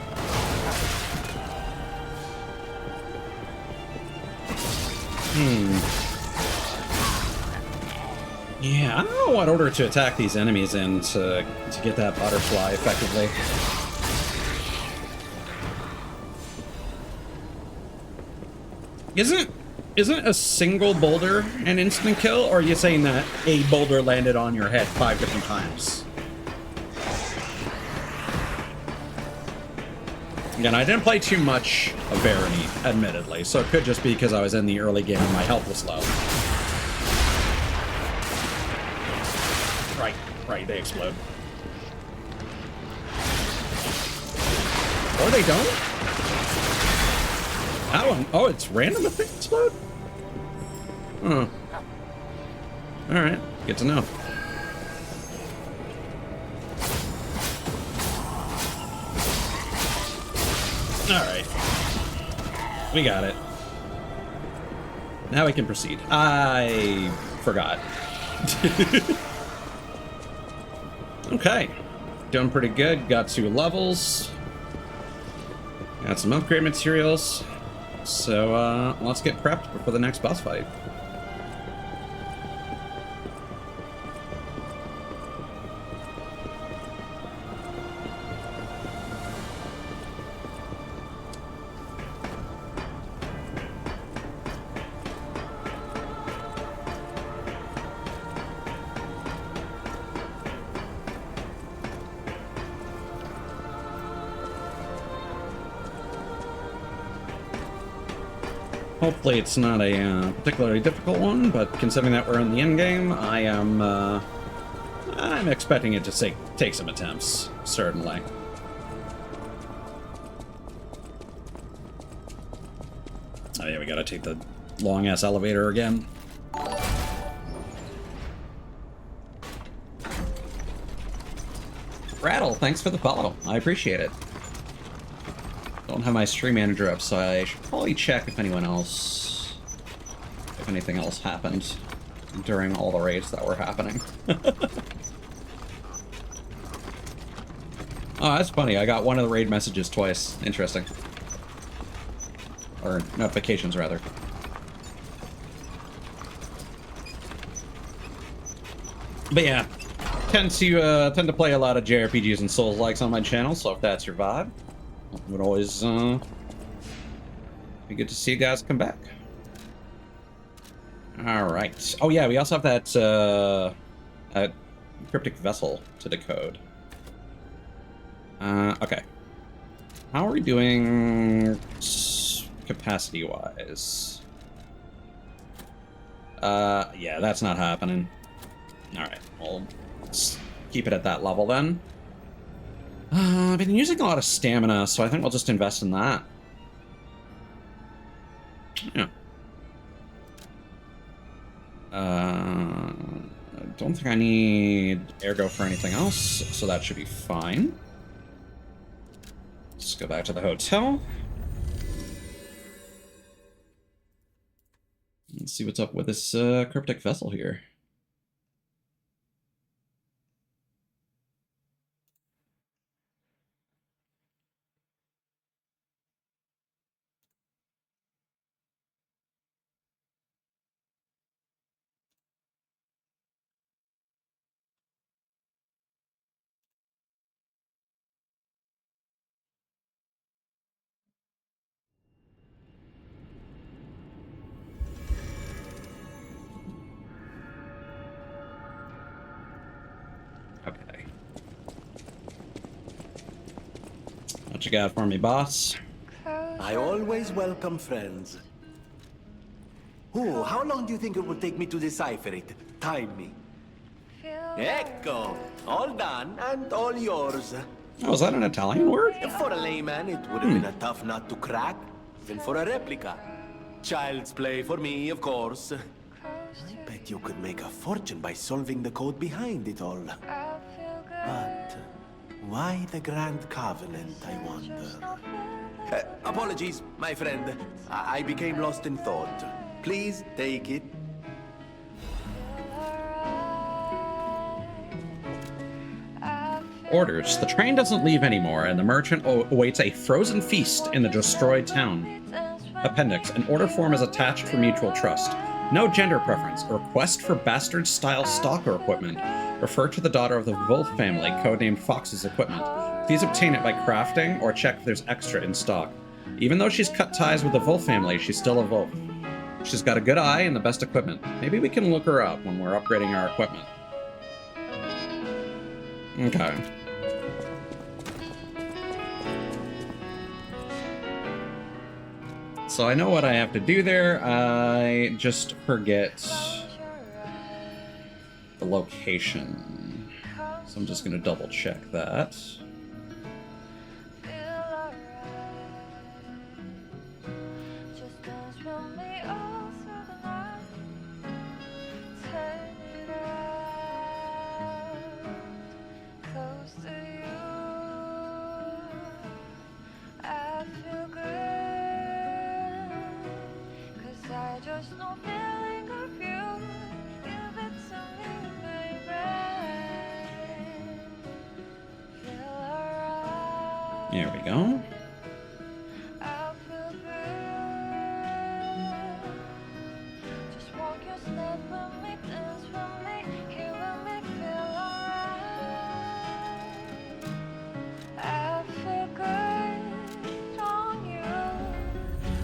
Yeah, I don't know what order to attack these enemies in to get that butterfly effectively. Isn't a single boulder an instant kill, or are you saying that a boulder landed on your head 5 different times? Again, I didn't play too much of Barony, admittedly, so it could just be because I was in the early game and my health was low. Right, they explode. Or they don't? That one, oh, it's random if they explode? Huh. Alright, good to know. Alright. We got it. Now we can proceed. I forgot. Okay. Doing pretty good. Got 2 levels. Got some upgrade materials. So, let's get prepped before the next boss fight. Hopefully it's not a particularly difficult one, but considering that we're in the end game, I'm expecting it to take some attempts, certainly. Oh yeah, we gotta take the long-ass elevator again. Rattle, thanks for the follow. I appreciate it. Don't have my stream manager up, so I should probably check if anyone else if anything else happened during all the raids that were happening. Oh, that's funny. I got one of the raid messages twice. Interesting. Or notifications, rather. But yeah, tend to play a lot of JRPGs and Souls-likes on my channel, so if that's your vibe, it would always be good to see you guys come back. Alright. Oh yeah, we also have that cryptic vessel to decode. Okay. How are we doing capacity-wise? Yeah, that's not happening. Alright, well, let's keep it at that level then. I've been using a lot of stamina, so I think we'll just invest in that. Yeah. I don't think I need ergo for anything else, so that should be fine. Let's go back to the hotel. Let's see what's up with this cryptic vessel here. Okay. What you got for me, boss? I always welcome friends. Oh, how long do you think it will take me to decipher it? Time me. Ecco! All done and all yours. Oh, is that an Italian word? For a layman, it would have been a tough nut to crack, even for a replica. Child's play for me, of course. I bet you could make a fortune by solving the code behind it all. But why the Grand Covenant, I wonder? Apologies, my friend. I became lost in thought. Please take it. Orders. The train doesn't leave anymore, and the merchant awaits a frozen feast in the destroyed town. Appendix. An order form is attached for mutual trust. No gender preference. A request for bastard-style stalker equipment. Refer to the daughter of the Wolf family, codenamed Fox's equipment. Please obtain it by crafting or check if there's extra in stock. Even though she's cut ties with the Wolf family, she's still a Wolf. She's got a good eye and the best equipment. Maybe we can look her up when we're upgrading our equipment. Okay. So I know what I have to do there. I just forget the location. So I'm just going to double check that. There we go.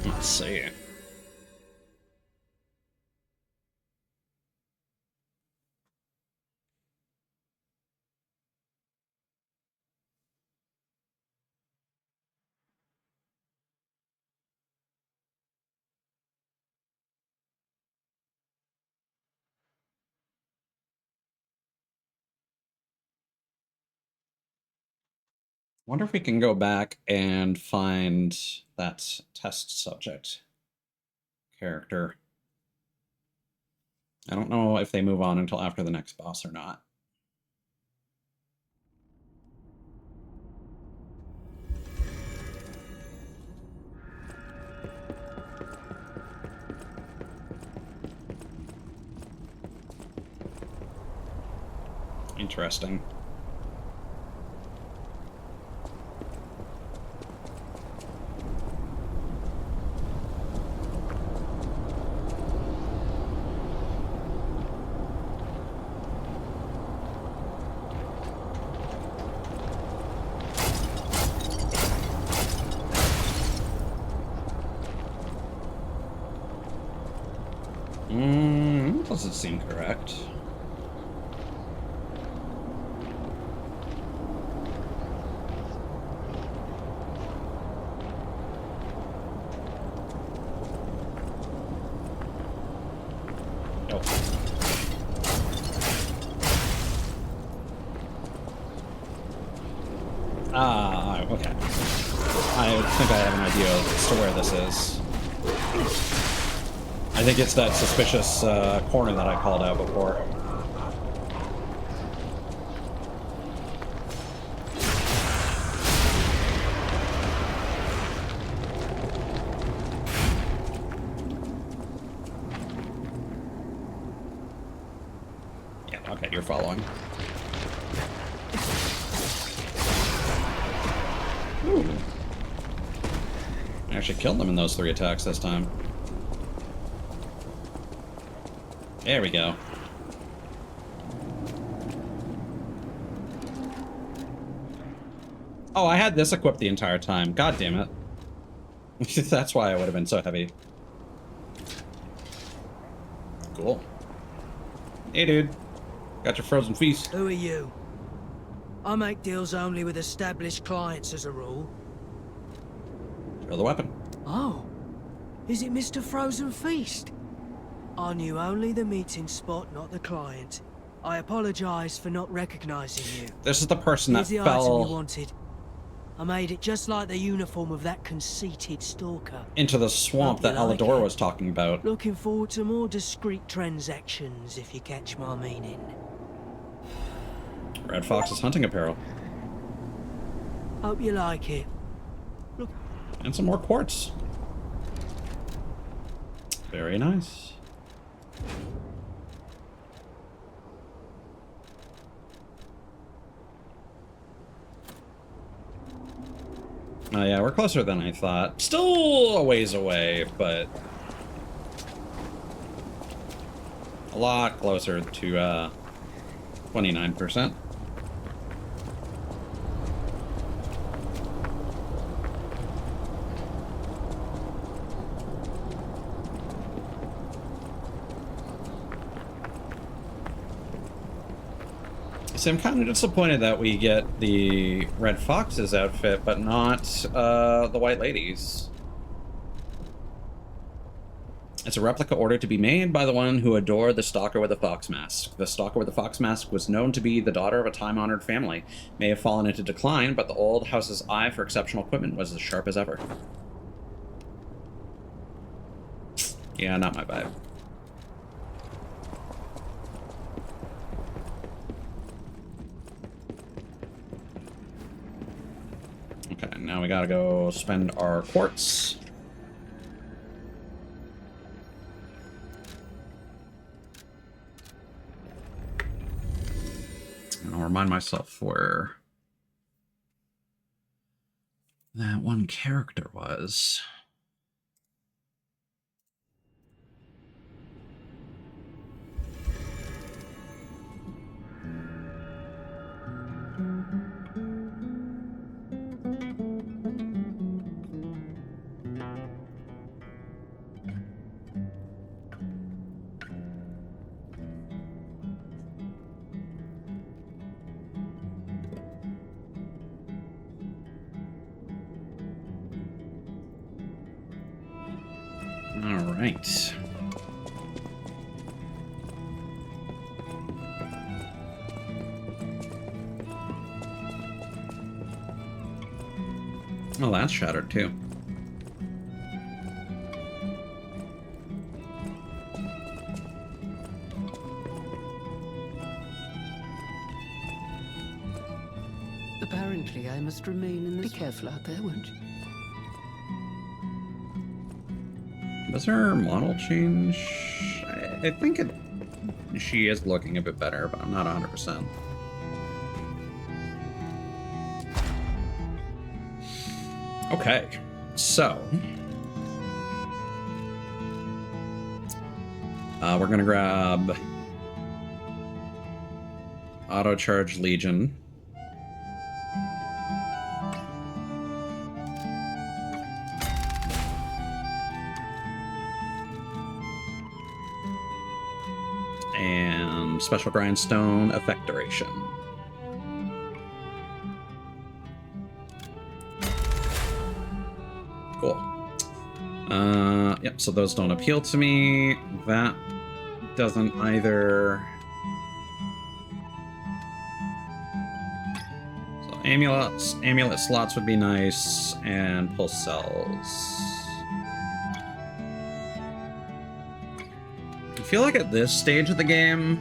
Let's see. Wonder if we can go back and find that test subject character. I don't know if they move on until after the next boss or not. Interesting. Doesn't seem correct. Oh. Okay. I think I have an idea as to where this is. I think it's that suspicious corner that I called out before. Yeah, okay, you're following. Ooh. I actually killed them in those 3 attacks this time. There we go. Oh, I had this equipped the entire time. God damn it. That's why I would have been so heavy. Cool. Hey, dude. Got your frozen feast. Who are you? I make deals only with established clients as a rule. Show the weapon. Oh. Is it Mr. Frozen Feast? I knew only the meeting spot, not the client. I apologize for not recognizing you. This is the person that Here's the item fell you wanted. I made it just like the uniform of that conceited stalker. into the swamp that Alador was talking about. Looking forward to more discreet transactions, if you catch my meaning. Red Fox's hunting apparel. Hope you like it. Look. And some more quartz. Very nice. Oh yeah, we're closer than I thought. Still a ways away, but a lot closer to 29%. So I'm kind of disappointed that we get the Red Fox's outfit, but not the White Lady's. It's a replica ordered to be made by the one who adored the Stalker with the Fox Mask. The Stalker with the Fox Mask was known to be the daughter of a time-honored family. May have fallen into decline, but the old house's eye for exceptional equipment was as sharp as ever. Yeah, not my vibe. Okay, now we gotta go spend our quartz. And I'll remind myself where that one character was. All right. Oh, that's shattered too. Apparently, I must remain in this. Be careful out there, won't you? Does her model change? I think she is looking a bit better, but I'm not 100%. Okay, so we're gonna grab Auto Charge Legion. And Special Grindstone Effect Duration. Cool. Yep, so those don't appeal to me. That doesn't either. So amulet slots would be nice, and pulse cells. I feel like at this stage of the game,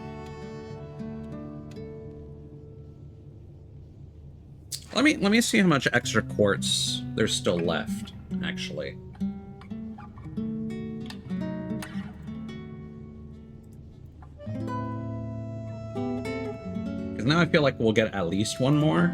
let me see how much extra quartz there's still left, actually. Because now I feel like we'll get at least one more.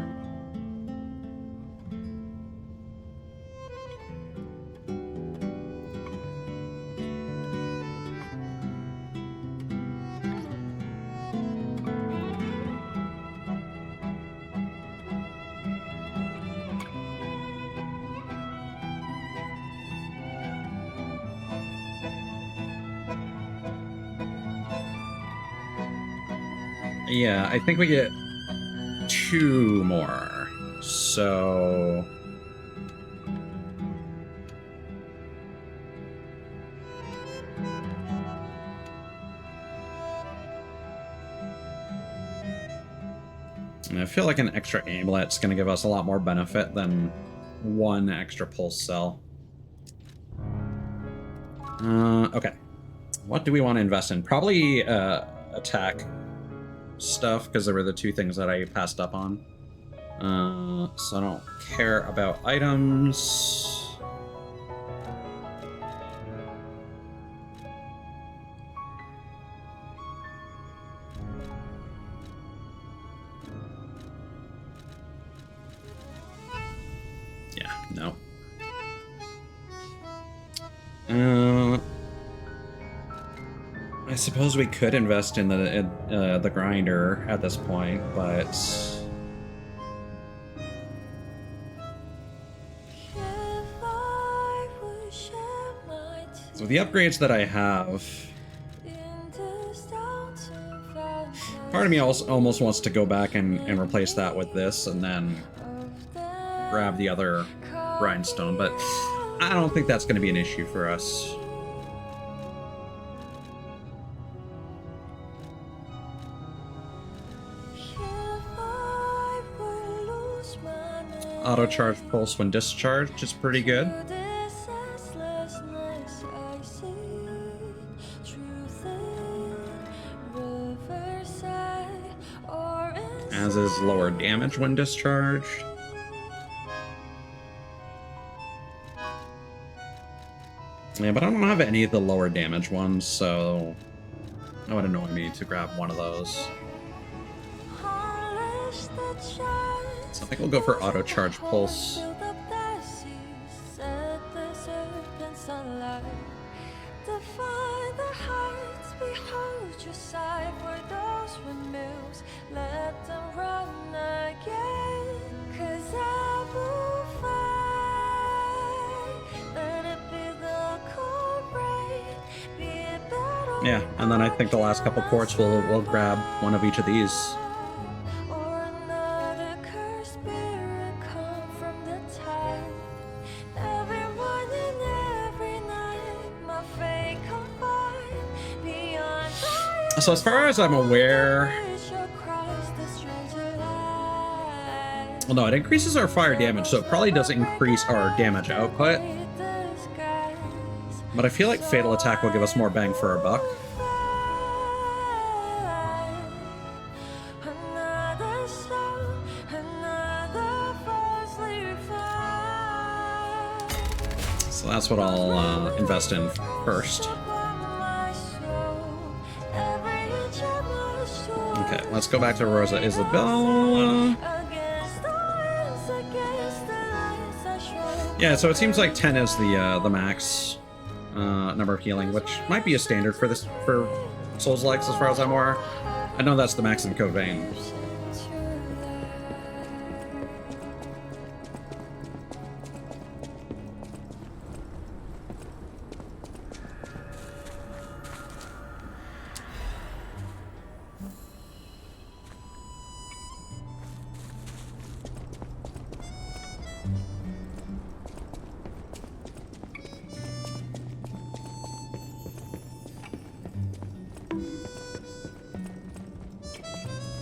Yeah, I think we get 2 more. So and I feel like an extra amulet's going to give us a lot more benefit than 1 extra pulse cell. Okay. What do we want to invest in? Probably attack stuff, because there were the 2 things that I passed up on. So I don't care about items. Yeah, no. I suppose we could invest in the grinder at this point, but so the upgrades that I have, part of me almost wants to go back and replace that with this, and then grab the other grindstone, but I don't think that's going to be an issue for us. Auto charge pulse when discharged is pretty good. As is lower damage when discharged. Yeah, but I don't have any of the lower damage ones, so that would annoy me to grab one of those. So I think we'll go for auto charge pulse. Yeah, and then I think the last couple quartz we'll grab one of each of these. So as far as I'm aware, well, no, it increases our fire damage, so it probably doesn't increase our damage output. But I feel like Fatal Attack will give us more bang for our buck. So that's what I'll invest in first. Okay, let's go back to Rosa Isabella. Yeah, so it seems like 10 is the max number of healing, which might be a standard for this for Souls-likes as far as I'm aware. I know that's the max in Code Vein.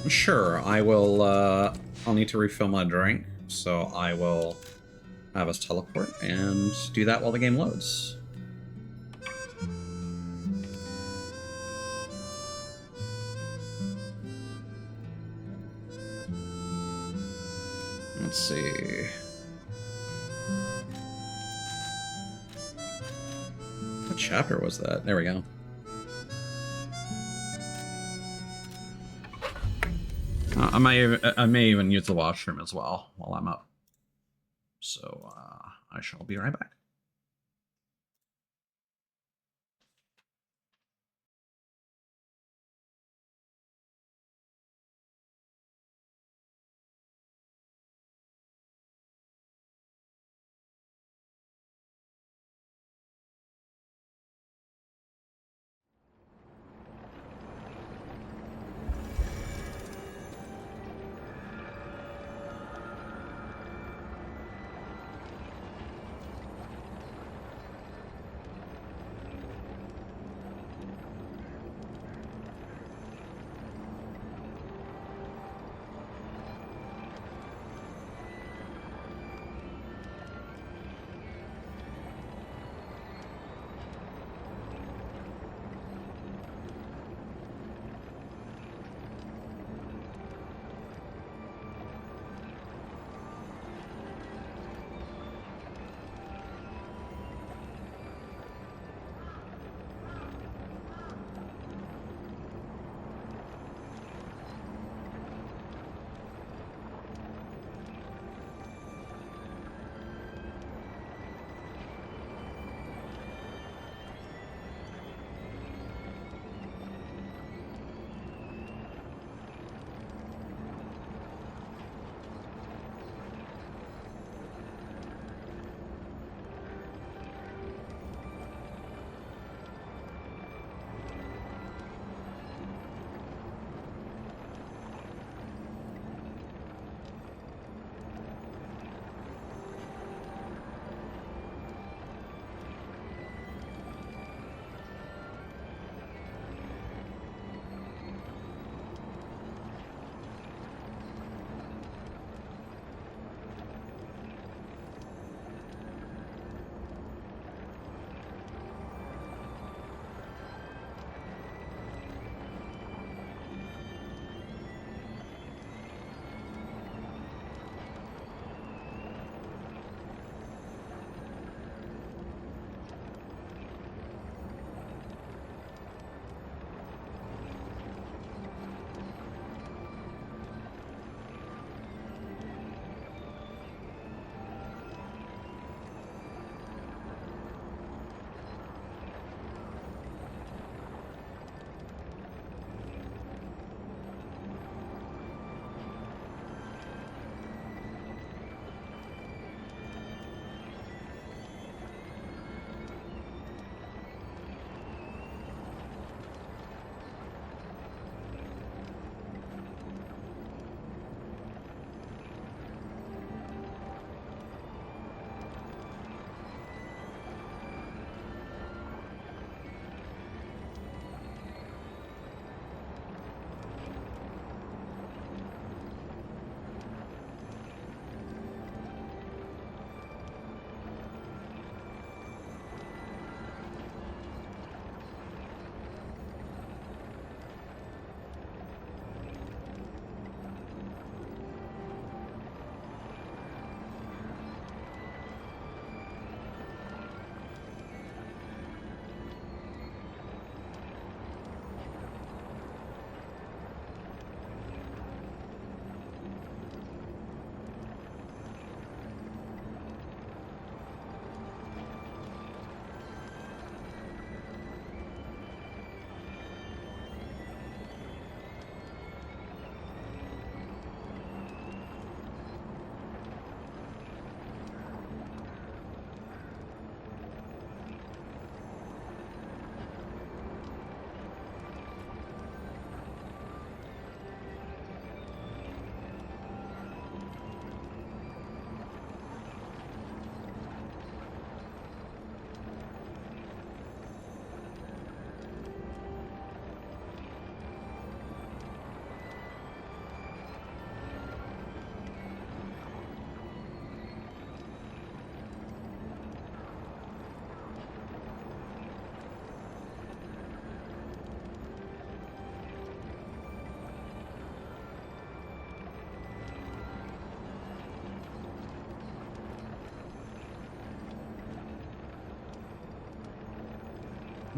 Sure, I will, I'll need to refill my drink, so I will have us teleport and do that while the game loads. Let's see. What chapter was that? There we go. I may even use the washroom as well while I'm up. So I shall be right back.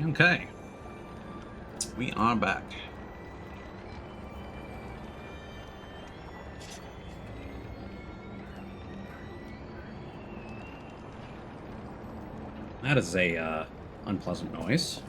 Okay. We are back. That is a unpleasant noise.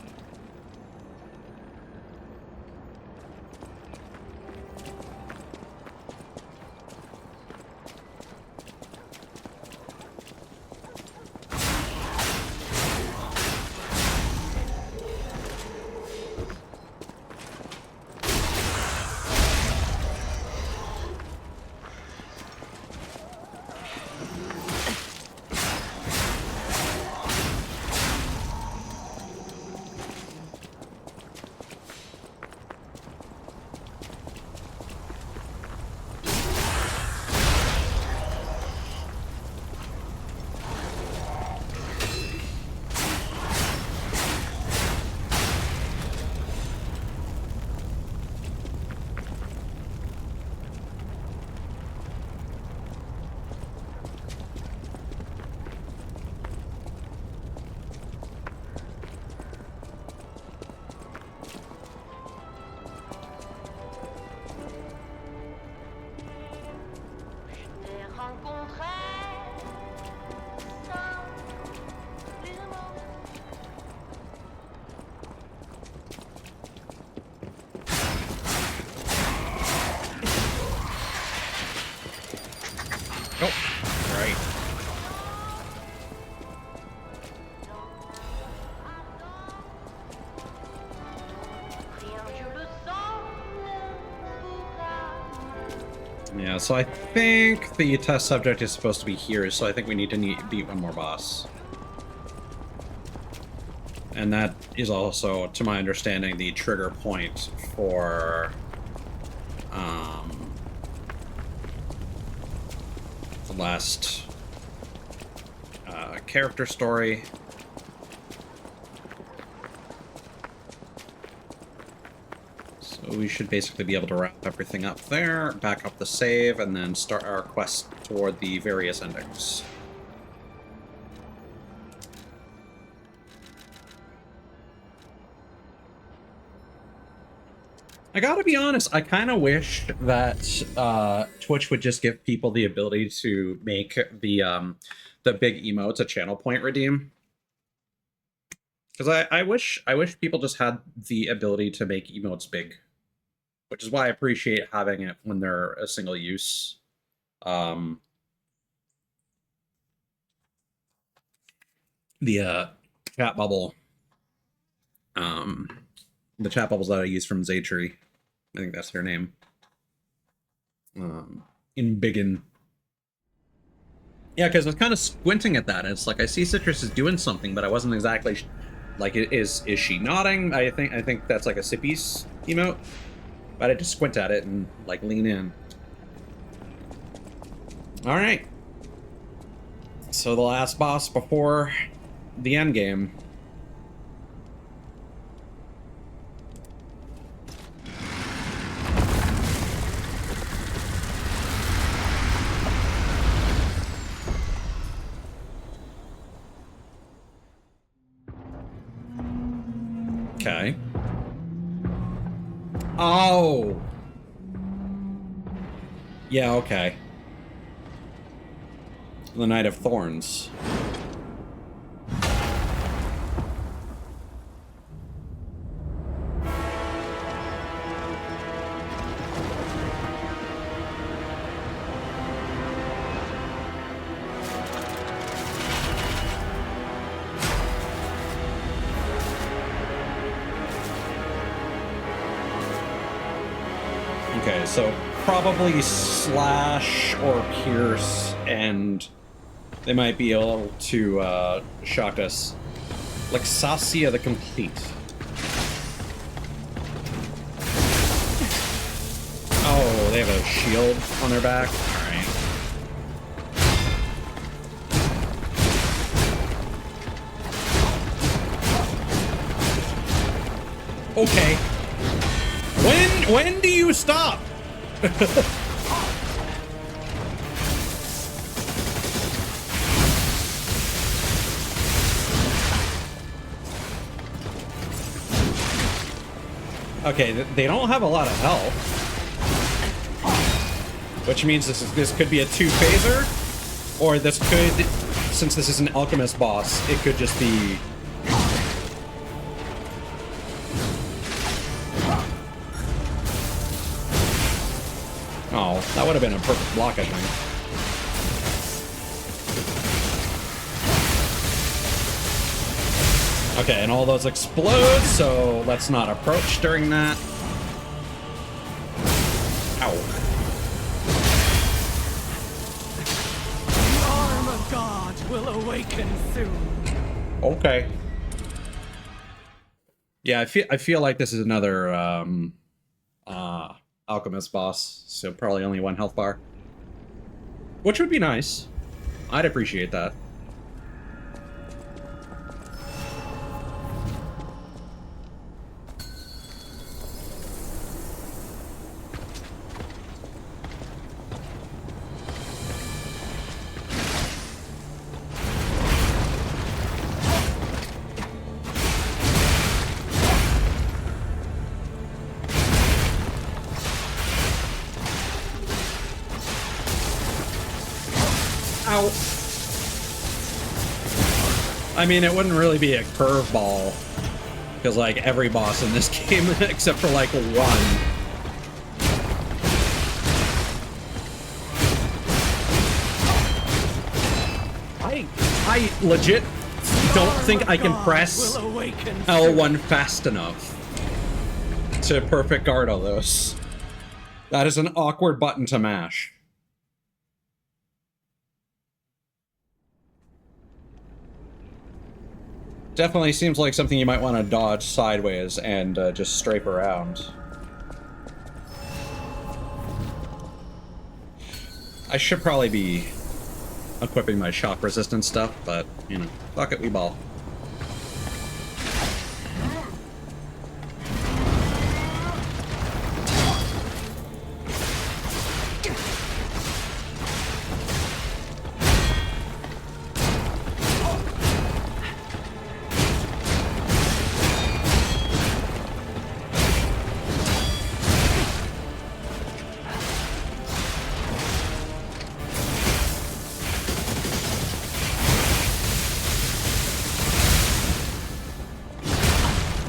Yeah, so I think the test subject is supposed to be here, so I think we need to beat one more boss. And that is also, to my understanding, the trigger point for the last character story. So we should basically be able to wrap everything up there, back up the save, and then start our quest toward the various endings. I gotta be honest, I kind of wish that Twitch would just give people the ability to make the big emotes a channel point redeem. Because I wish people just had the ability to make emotes big, which is why I appreciate having it when they're a single use. The chat bubble, the chat bubbles that I use from Zaytree, I think that's their name. In Biggin. Yeah, because I was kind of squinting at that, and it's like I see Citrus is doing something, but I wasn't exactly like, is she nodding? I think that's like a Sippy's emote, but I had to squint at it and like lean in. All right. So the last boss before the end game. Okay. Oh. Yeah, okay. The Knight of Thorns. Okay, so probably Slash or Pierce, and they might be able to shock us. Like Sasia the Complete. Oh, they have a shield on their back? Alright. Okay. When do you stop? Okay, they don't have a lot of health. Which means this could be a two-phaser, or this could, since this is an alchemist boss, it could just be... Oh, that would have been a perfect block, I think. Okay, and all those explode, so let's not approach during that. Ow. The arm of God will awaken soon. Okay. Yeah, I feel like this is another alchemist boss, so probably only one health bar. Which would be nice. I'd appreciate that. Ow. I mean, it wouldn't really be a curveball, because, like, every boss in this game, except for, like, one. I legit don't think I can press L1 fast enough to perfect guard all those. That is an awkward button to mash. Definitely seems like something you might want to dodge sideways and just strafe around. I should probably be equipping my shock resistance stuff, but, you know, fuck it, we ball.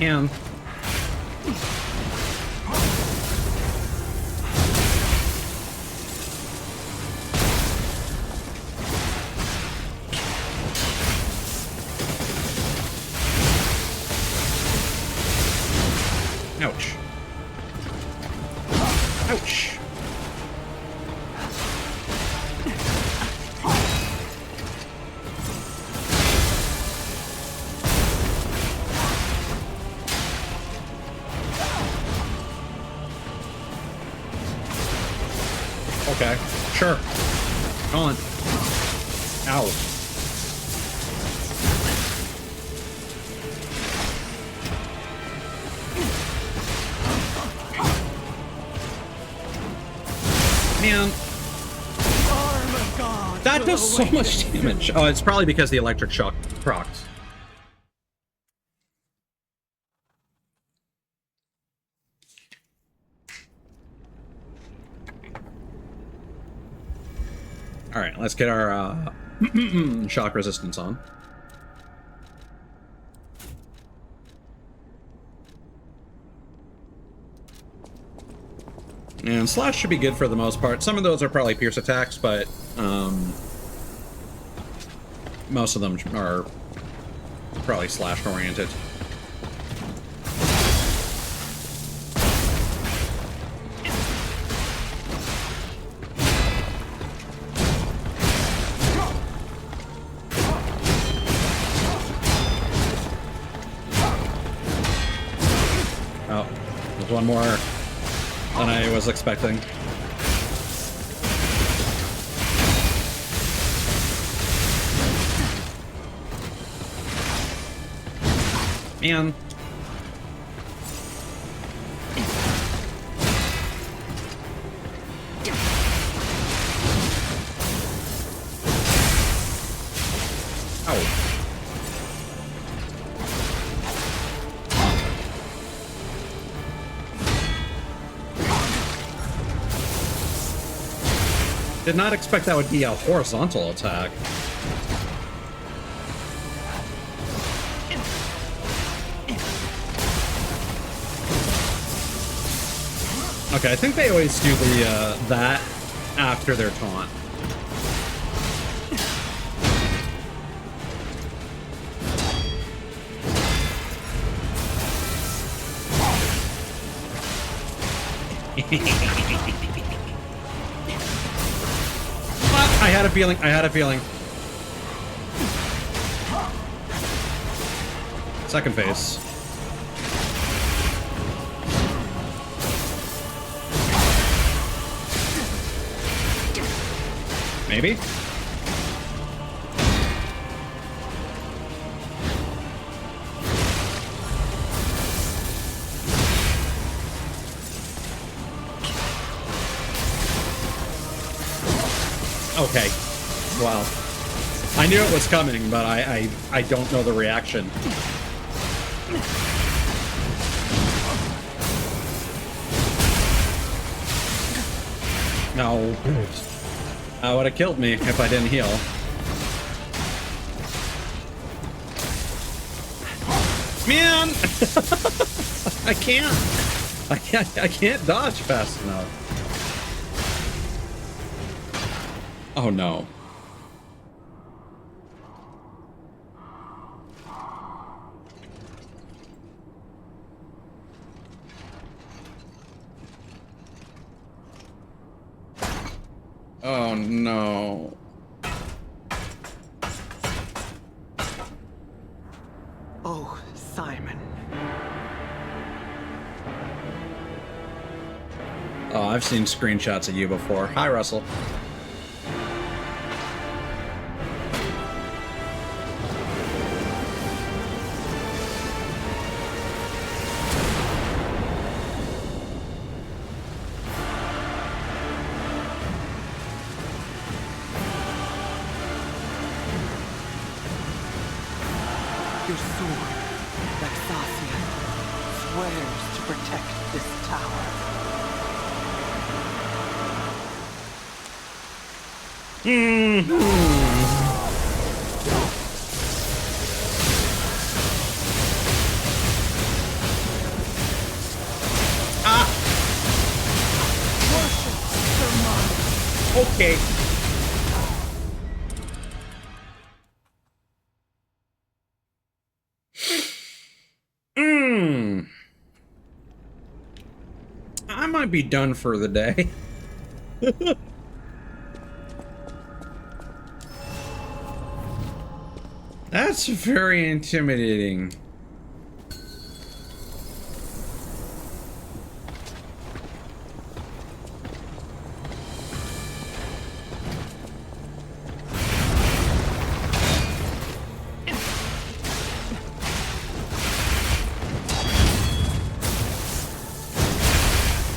And ouch. Ouch. Okay, sure. Go on. Ow. Man. That does so much damage. Oh, it's probably because the electric shock procs. All right, let's get our shock resistance on. And slash should be good for the most part. Some of those are probably pierce attacks, but most of them are probably slash oriented. One more than I was expecting. Man. Ow. Did not expect that would be a horizontal attack. Okay, I think they always do the that after their taunt. I had a feeling. I had a feeling. Second phase. Maybe? Okay. Wow. I knew it was coming, but I don't know the reaction. No. That would have killed me if I didn't heal. Man! I can't dodge fast enough. Oh no. Oh no. Oh, Simon. Oh, I've seen screenshots of you before. Hi, Russell. Your sword, Vexasia, swears to protect this tower. Okay. I might be done for the day. That's very intimidating.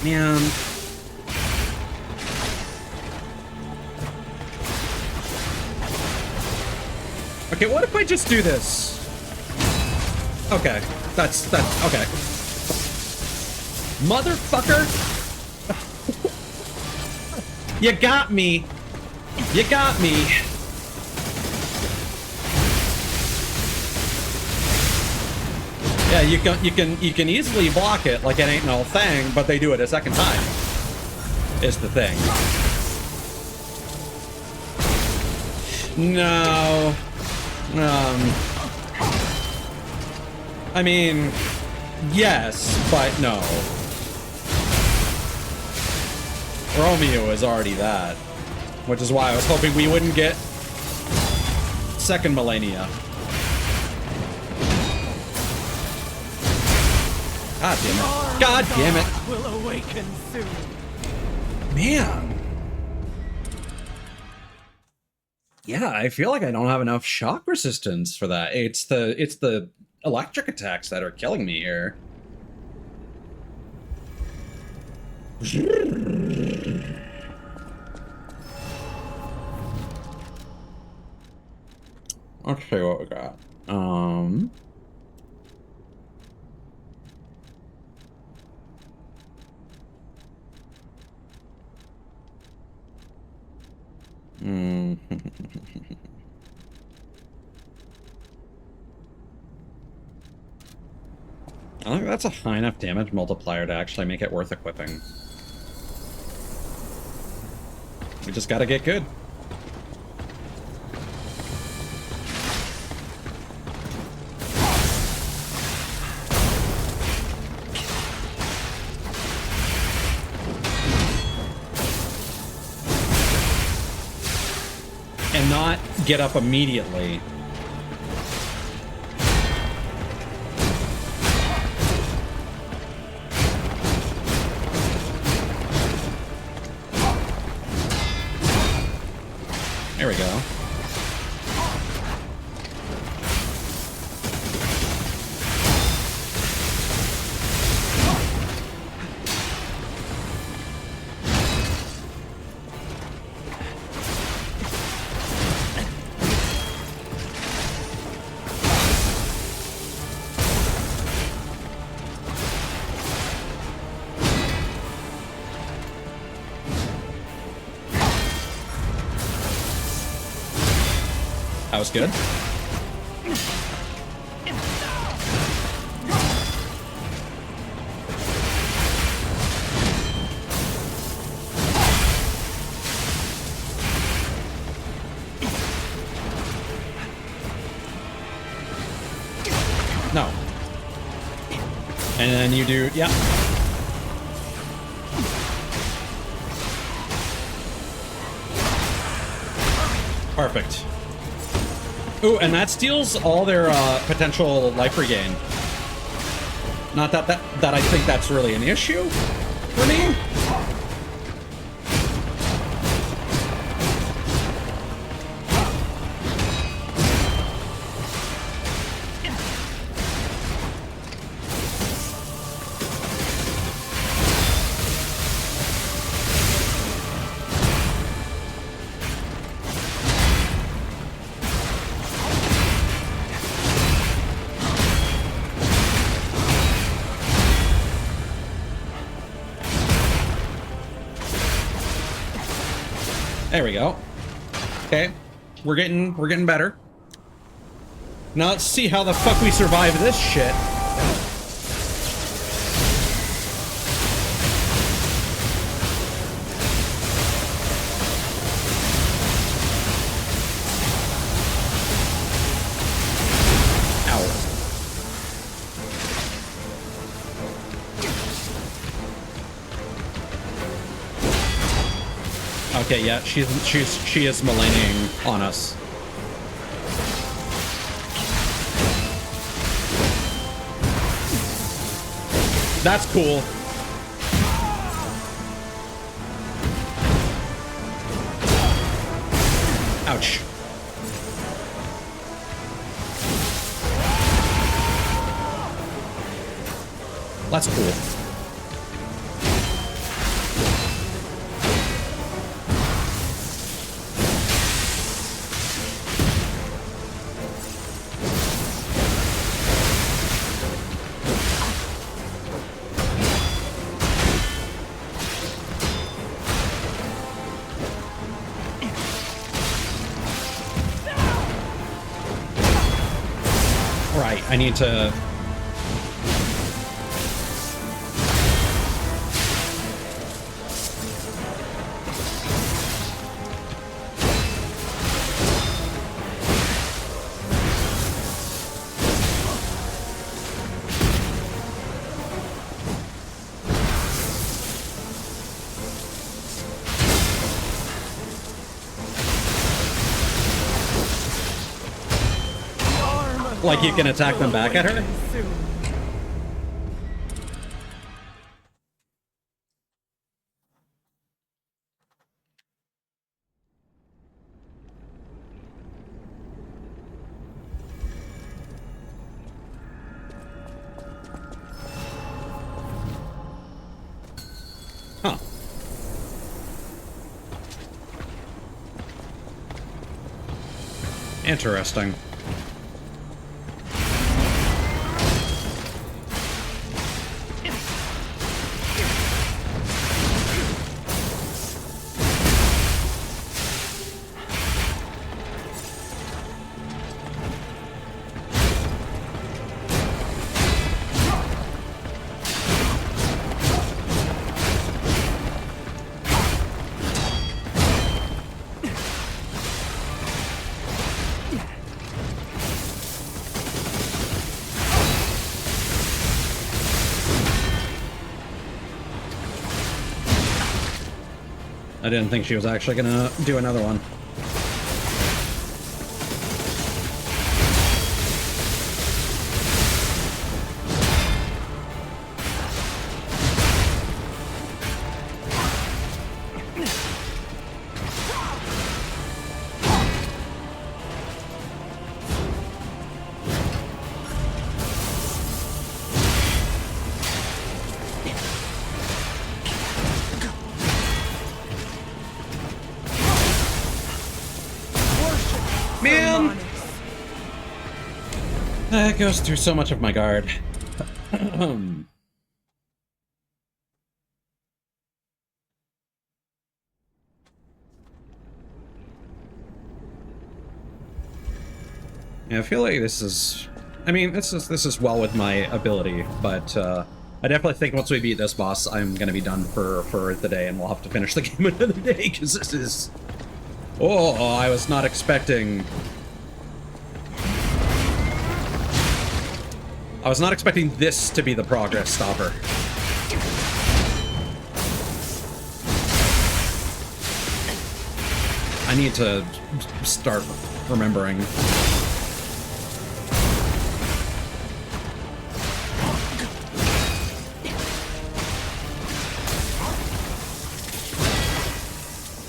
Man. Okay, what if I just do this? Okay, that's okay. Motherfucker! You got me. You got me. Yeah, you can easily block it like it ain't no thing, but they do it a second time. Is the thing. No. I mean, yes, but no. Romeo is already that, which is why I was hoping we wouldn't get second millennia. God damn it. God damn it. Will awaken soon. Man. Yeah, I feel like I don't have enough shock resistance for that. It's the electric attacks that are killing me here. Let's see what we got. Hmm. I think that's a high enough damage multiplier to actually make it worth equipping. We just gotta get good. And not get up immediately. There we go. That was good. No. And then you do, yeah. Perfect. Ooh, and that steals all their potential life regain. Not that I think that's really an issue for me. There we go. Okay, we're getting better. Now let's see how the fuck we survive this shit. Okay, yeah, she is meleeing on us. That's cool. Ouch. That's cool. Right, I need to... Like you can attack them back at her? Huh. Interesting. I didn't think she was actually gonna do another one. Man! That goes through so much of my guard. Yeah, I feel like this is... I mean, this is well with my ability, but I definitely think once we beat this boss, I'm gonna be done for the day, and we'll have to finish the game another day, because this is... Oh, I was not expecting... I was not expecting this to be the progress stopper. I need to start remembering.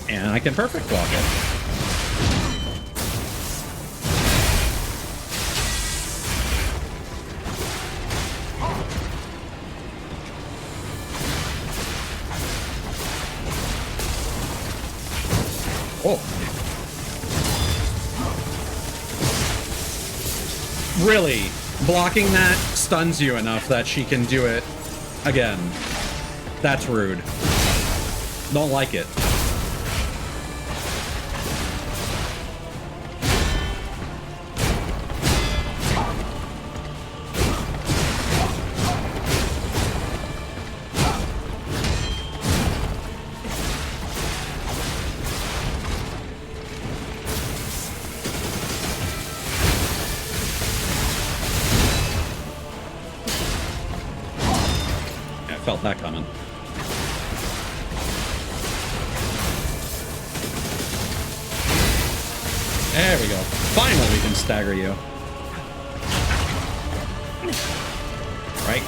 And I can perfect block it. Oh. Really? Blocking that stuns you enough that she can do it again. That's rude. Don't like it. Felt that coming. There we go. Finally we can stagger you. Right.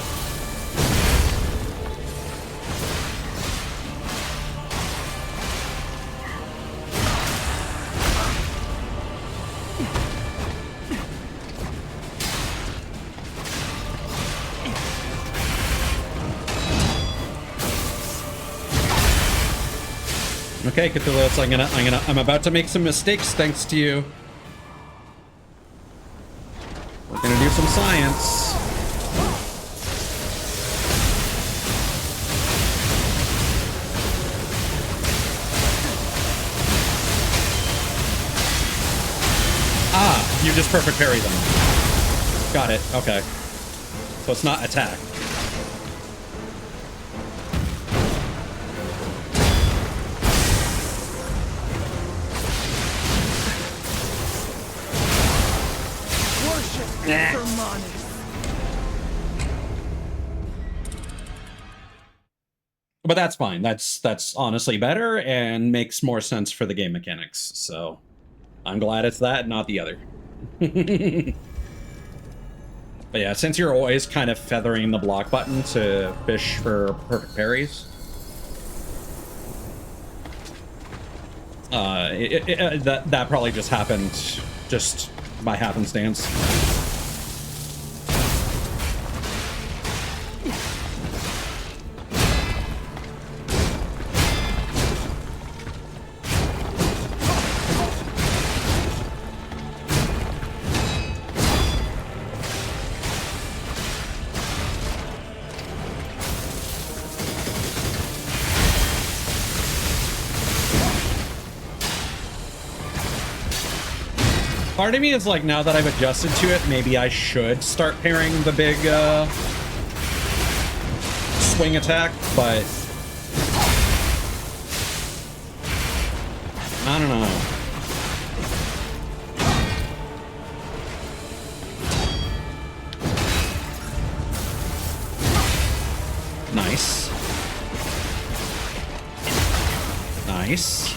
Okay, Cthulhu, I'm about to make some mistakes thanks to you. We're gonna do some science. Ah, you just perfect parry them. Got it, okay. So it's not attack. But that's fine. That's honestly better and makes more sense for the game mechanics. So I'm glad it's that, not the other. But yeah, since you're always kind of feathering the block button to fish for perfect parries, that probably just happened just by happenstance. Part of me is like, now that I've adjusted to it, maybe I should start pairing the big swing attack, but I don't know. Nice. Nice.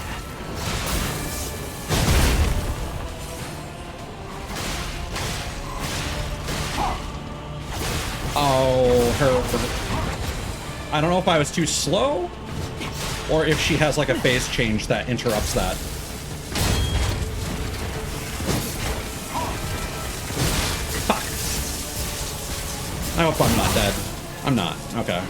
Oh, her... I don't know if I was too slow, or if she has like a phase change that interrupts that. Fuck. I hope I'm not dead. I'm not. Okay.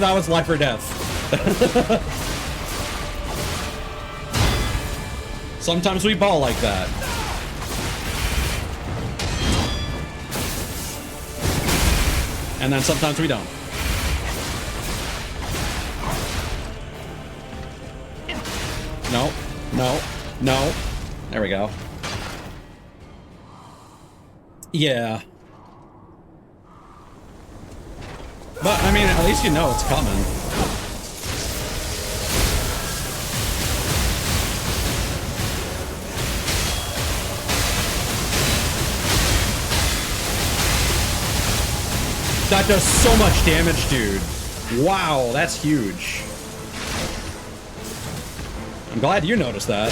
That was life or death. Sometimes we ball like that. And then sometimes we don't. No, no, no. There we go. Yeah. But, I mean, at least you know it's coming. That does so much damage, dude. Wow, that's huge. I'm glad you noticed that.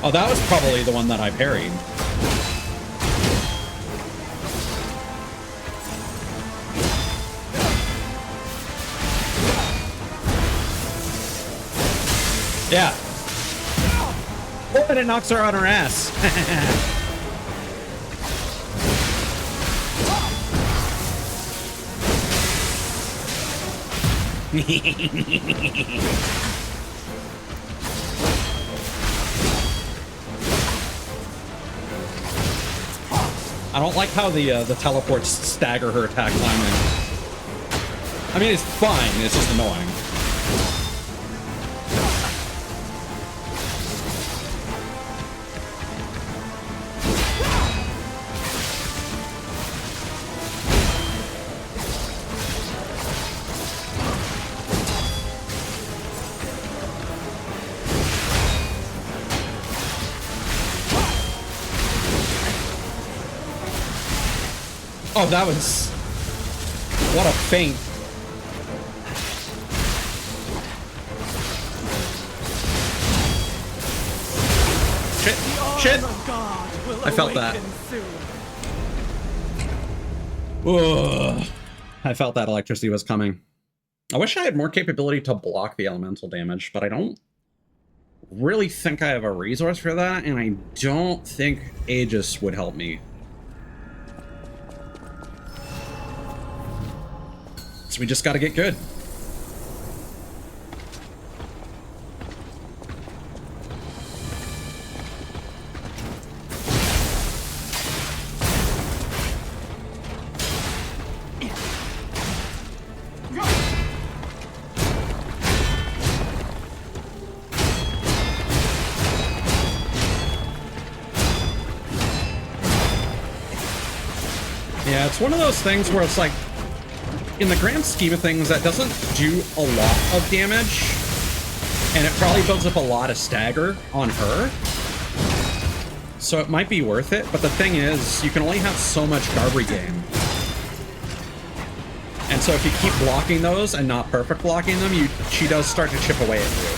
Oh, that was probably the one that I parried. Yeah. Oh, and it knocks her on her ass. I don't like how the teleports stagger her attack timing. I mean, it's fine. It's just annoying. Oh, that was... What a feint. Shit. Shit. I felt that. Ugh. I felt that electricity was coming. I wish I had more capability to block the elemental damage, but I don't really think I have a resource for that, and I don't think Aegis would help me. So we just gotta get good. Yeah, it's one of those things where it's like, in the grand scheme of things, that doesn't do a lot of damage, and it probably builds up a lot of stagger on her. So it might be worth it, but the thing is, you can only have so much Garbry game. And so if you keep blocking those and not perfect blocking them, she does start to chip away at you.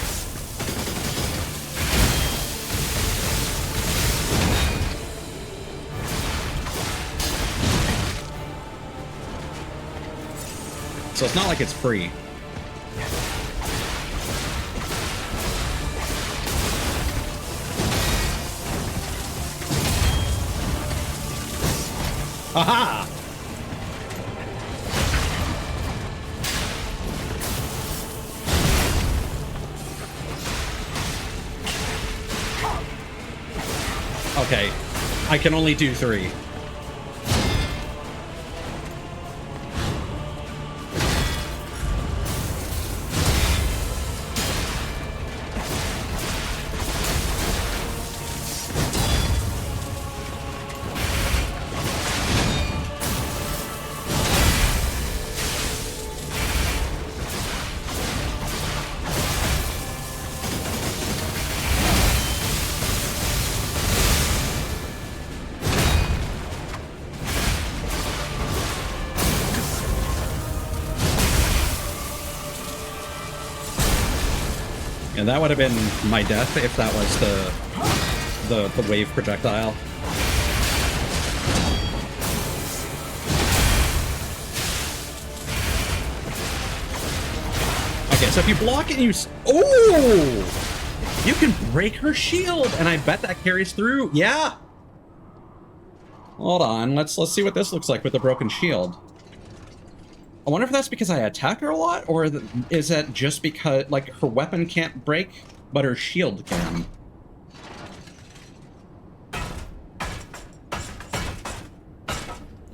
So it's not like it's free. Aha! Okay, I can only do 3. Yeah, that would have been my death if that was the wave projectile. Okay, so if you block it, oh! You can break her shield, and I bet that carries through. Yeah. Hold on, let's see what this looks like with the broken shield. I wonder if that's because I attack her a lot, or is that just because, like, her weapon can't break, but her shield can?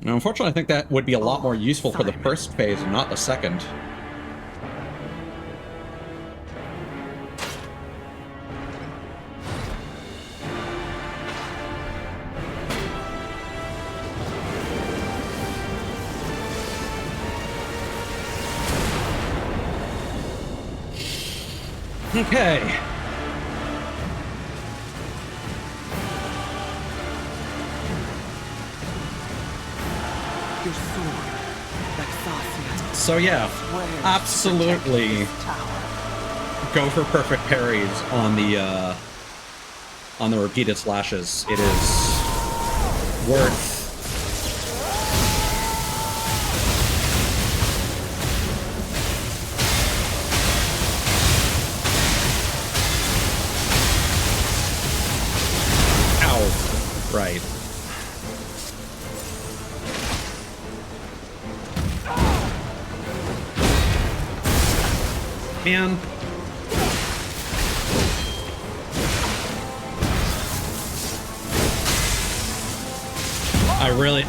Now, unfortunately, I think that would be a lot more useful for the first phase and not the second. Okay. Your sword, like So yeah, absolutely go for perfect parries on the repeated slashes. It is worth right. Man.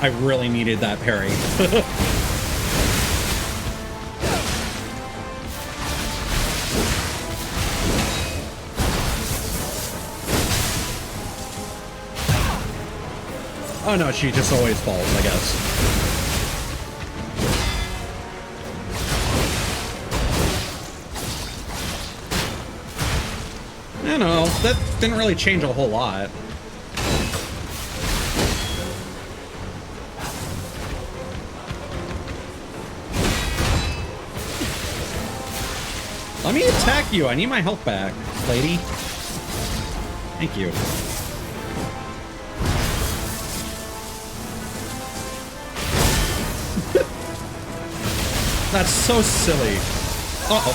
I really needed that parry. Oh no, she just always falls, I guess. I don't know, that didn't really change a whole lot. Let me attack you, I need my health back, lady. Thank you. That's so silly. Uh-oh.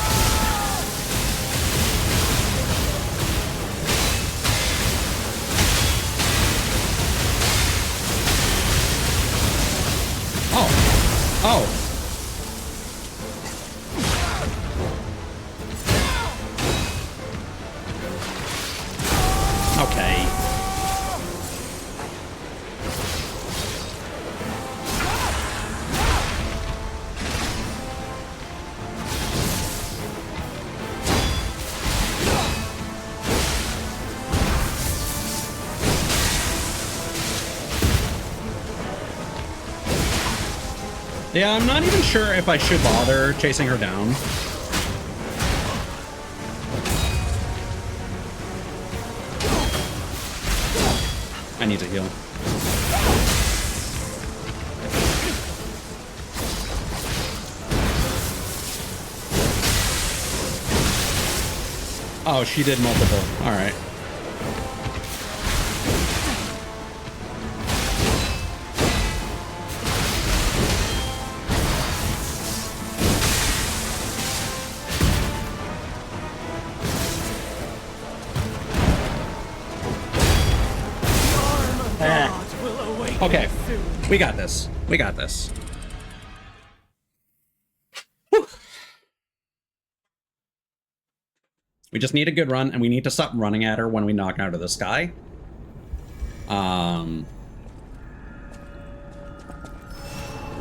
Oh. Oh. Okay. Yeah, I'm not even sure if I should bother chasing her down. I need to heal. Oh, she did multiple. All right. Okay, we got this. We got this. Whew. We just need a good run, and we need to stop running at her when we knock out of the sky.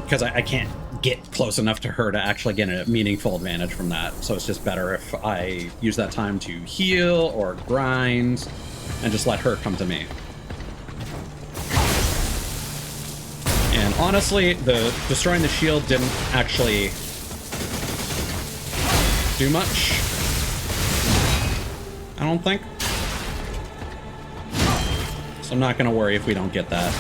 Because I can't get close enough to her to actually get a meaningful advantage from that. So it's just better if I use that time to heal or grind and just let her come to me. And honestly, destroying the shield didn't actually do much. I don't think. So I'm not gonna worry if we don't get that.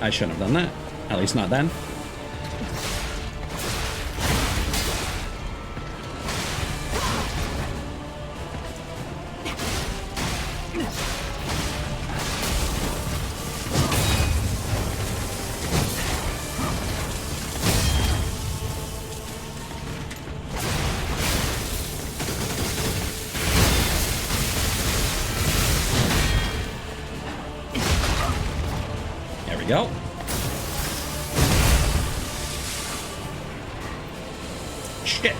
I shouldn't have done that. At least not then. There we go. Shit.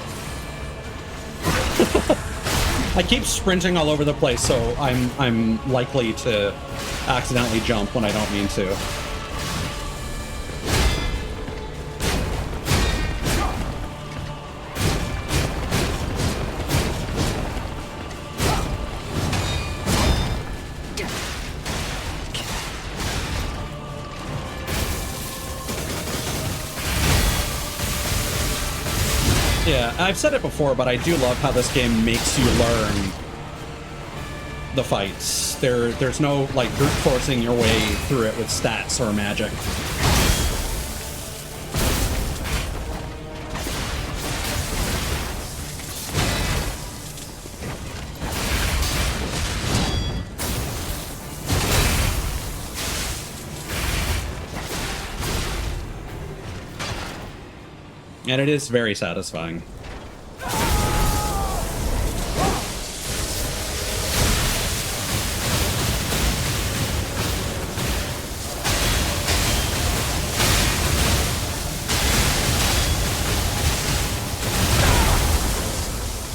I keep sprinting all over the place, so I'm likely to accidentally jump when I don't mean to. Yeah, I've said it before, but I do love how this game makes you learn the fights. There's no, like, brute forcing your way through it with stats or magic. And it is very satisfying.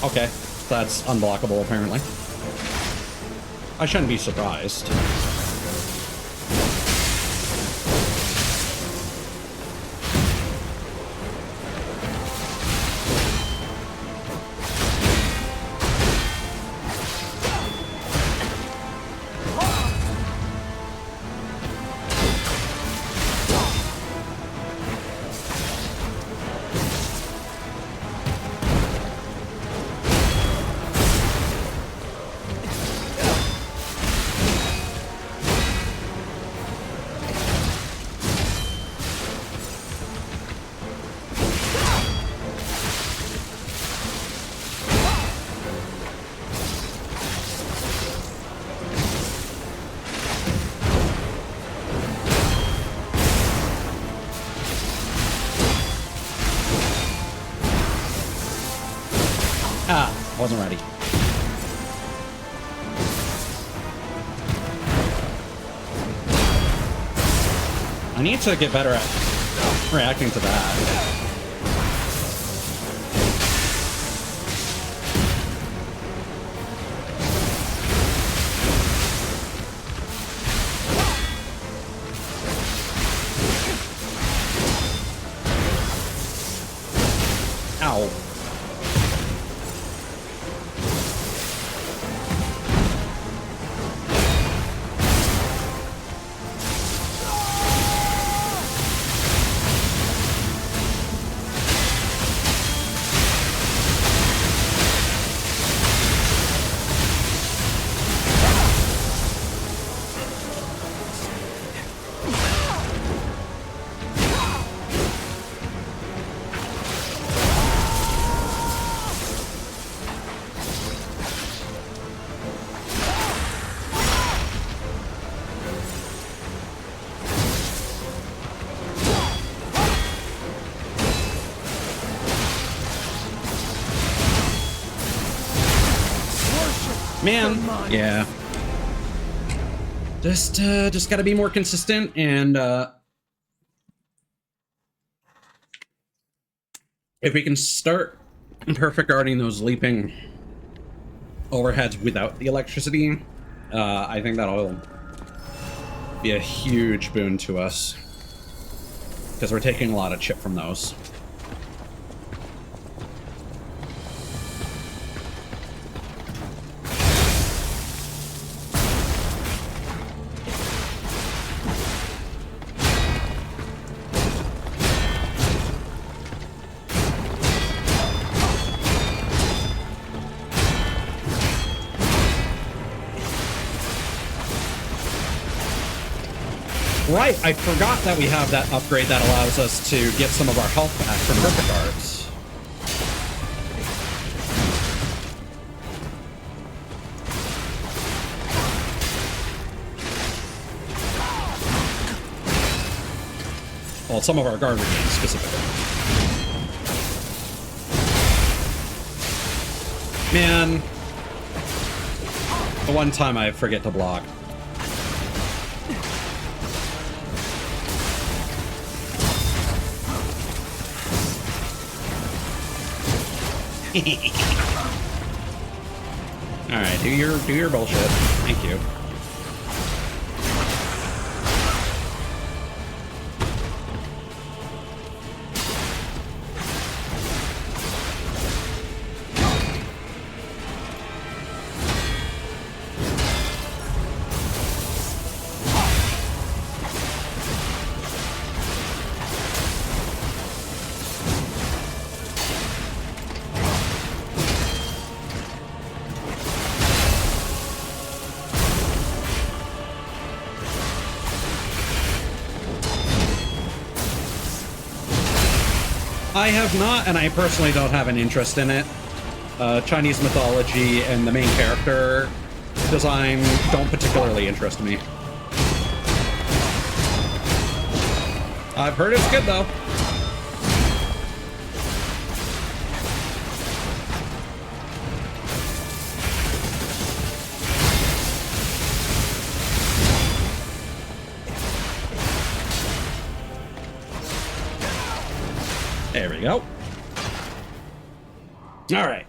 Okay, that's unblockable apparently. I shouldn't be surprised. Ah, wasn't ready. I need to get better at reacting to that. Ow. Man, yeah. Just gotta be more consistent and if we can start perfect guarding those leaping overheads without the electricity, I think that'll be a huge boon to us because we're taking a lot of chip from those. Right, I forgot that we have that upgrade that allows us to get some of our health back from Perfect Arts. Well, some of our guard regains specifically. Man, the one time I forget to block. Alright, do your bullshit. Thank you. I have not, and I personally don't have an interest in it. Chinese mythology and the main character design don't particularly interest me. I've heard it's good, though. There we go. All right.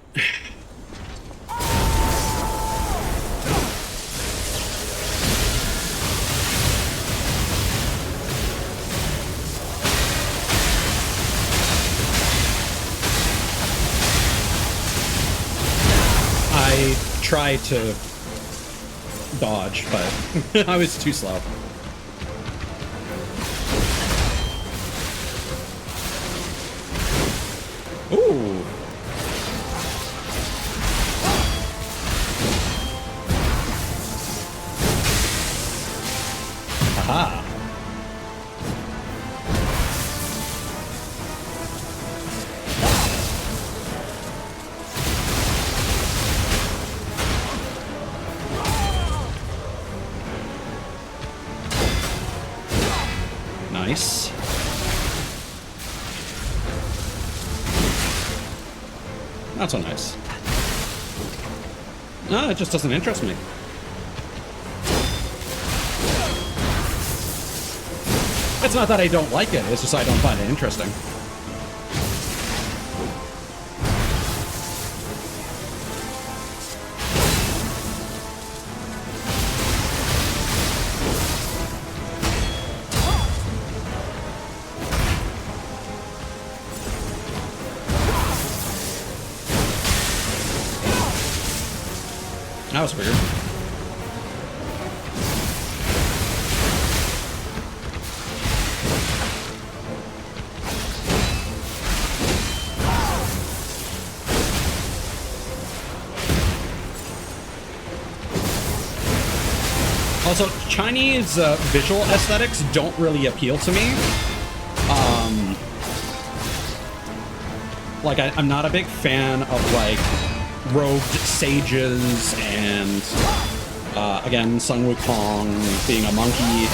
I tried to dodge, but I was too slow. Ooh. Aha. Nice. Not so nice. No, it just doesn't interest me. It's not that I don't like it, it's just I don't find it interesting. That was weird. Also, Chinese visual aesthetics don't really appeal to me. Like, I'm not a big fan of, like, robed sages and, again, Sun Wukong being a monkey.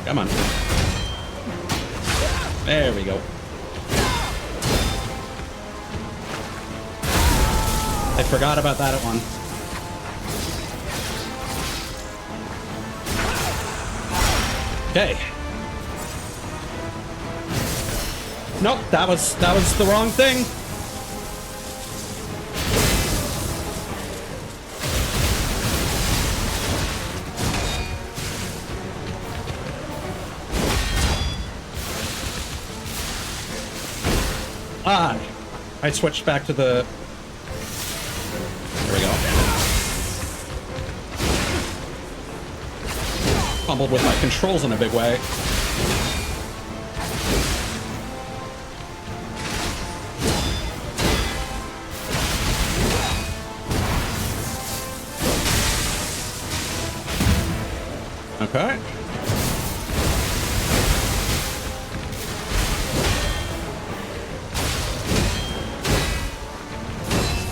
Come on. There we go. I forgot about that one. Okay. Nope, that was the wrong thing. Ah, I switched back to the... There we go. fumbled with my controls in a big way. Okay.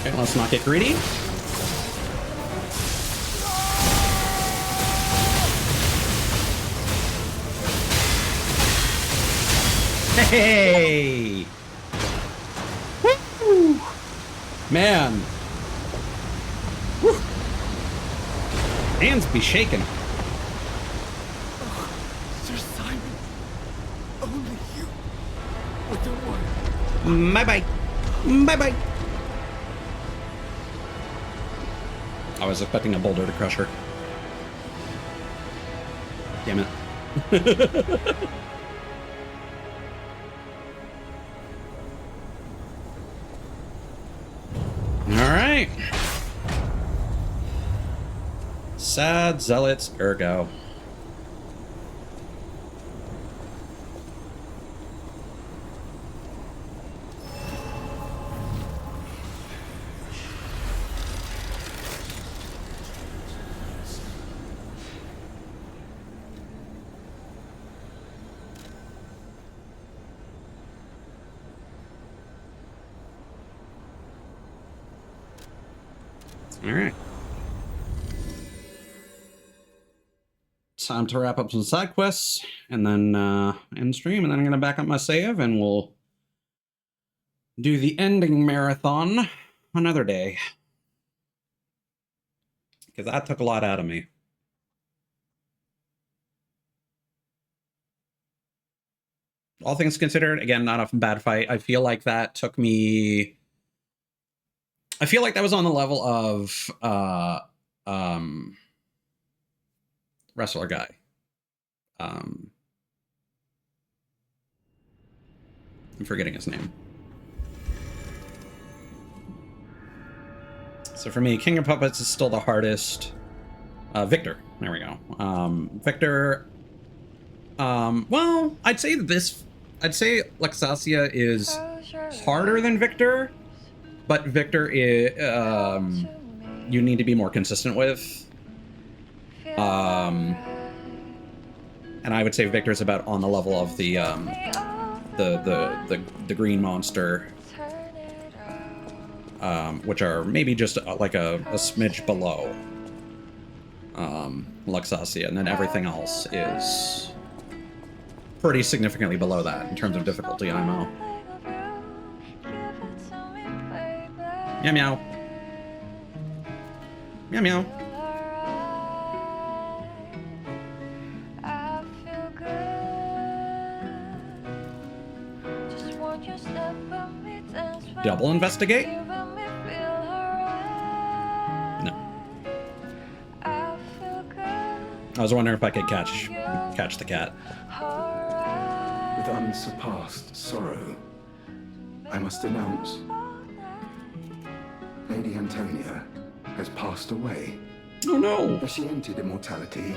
Okay, let's not get greedy. Hey! Woo! Man. Woo! Hands be shaking. Sir Simon, only you with the word. Bye-bye. Bye-bye. I was expecting a boulder to crush her. Damn it. Alright. Sad Zealots Ergo. Alright. Time to wrap up some side quests and then end stream, and then I'm gonna back up my save and we'll do the ending marathon another day. Because that took a lot out of me. All things considered, again, not a bad fight. I feel like that took me... I feel like that was on the level of wrestler guy. I'm forgetting his name. So for me, King of Puppets is still the hardest. Victor, there we go. Victor. Well, I'd say Luxasia is harder than Victor. But Victor is, you need to be more consistent with. And I would say Victor's about on the level of the green monster, which are maybe just like a smidge below Luxasia, and then everything else is pretty significantly below that in terms of difficulty IMO. Meow meow. Meow meow. Double investigate? No. I was wondering if I could catch the cat. With unsurpassed sorrow, I must announce Lady Antonia has passed away. Oh no! As she entered immortality,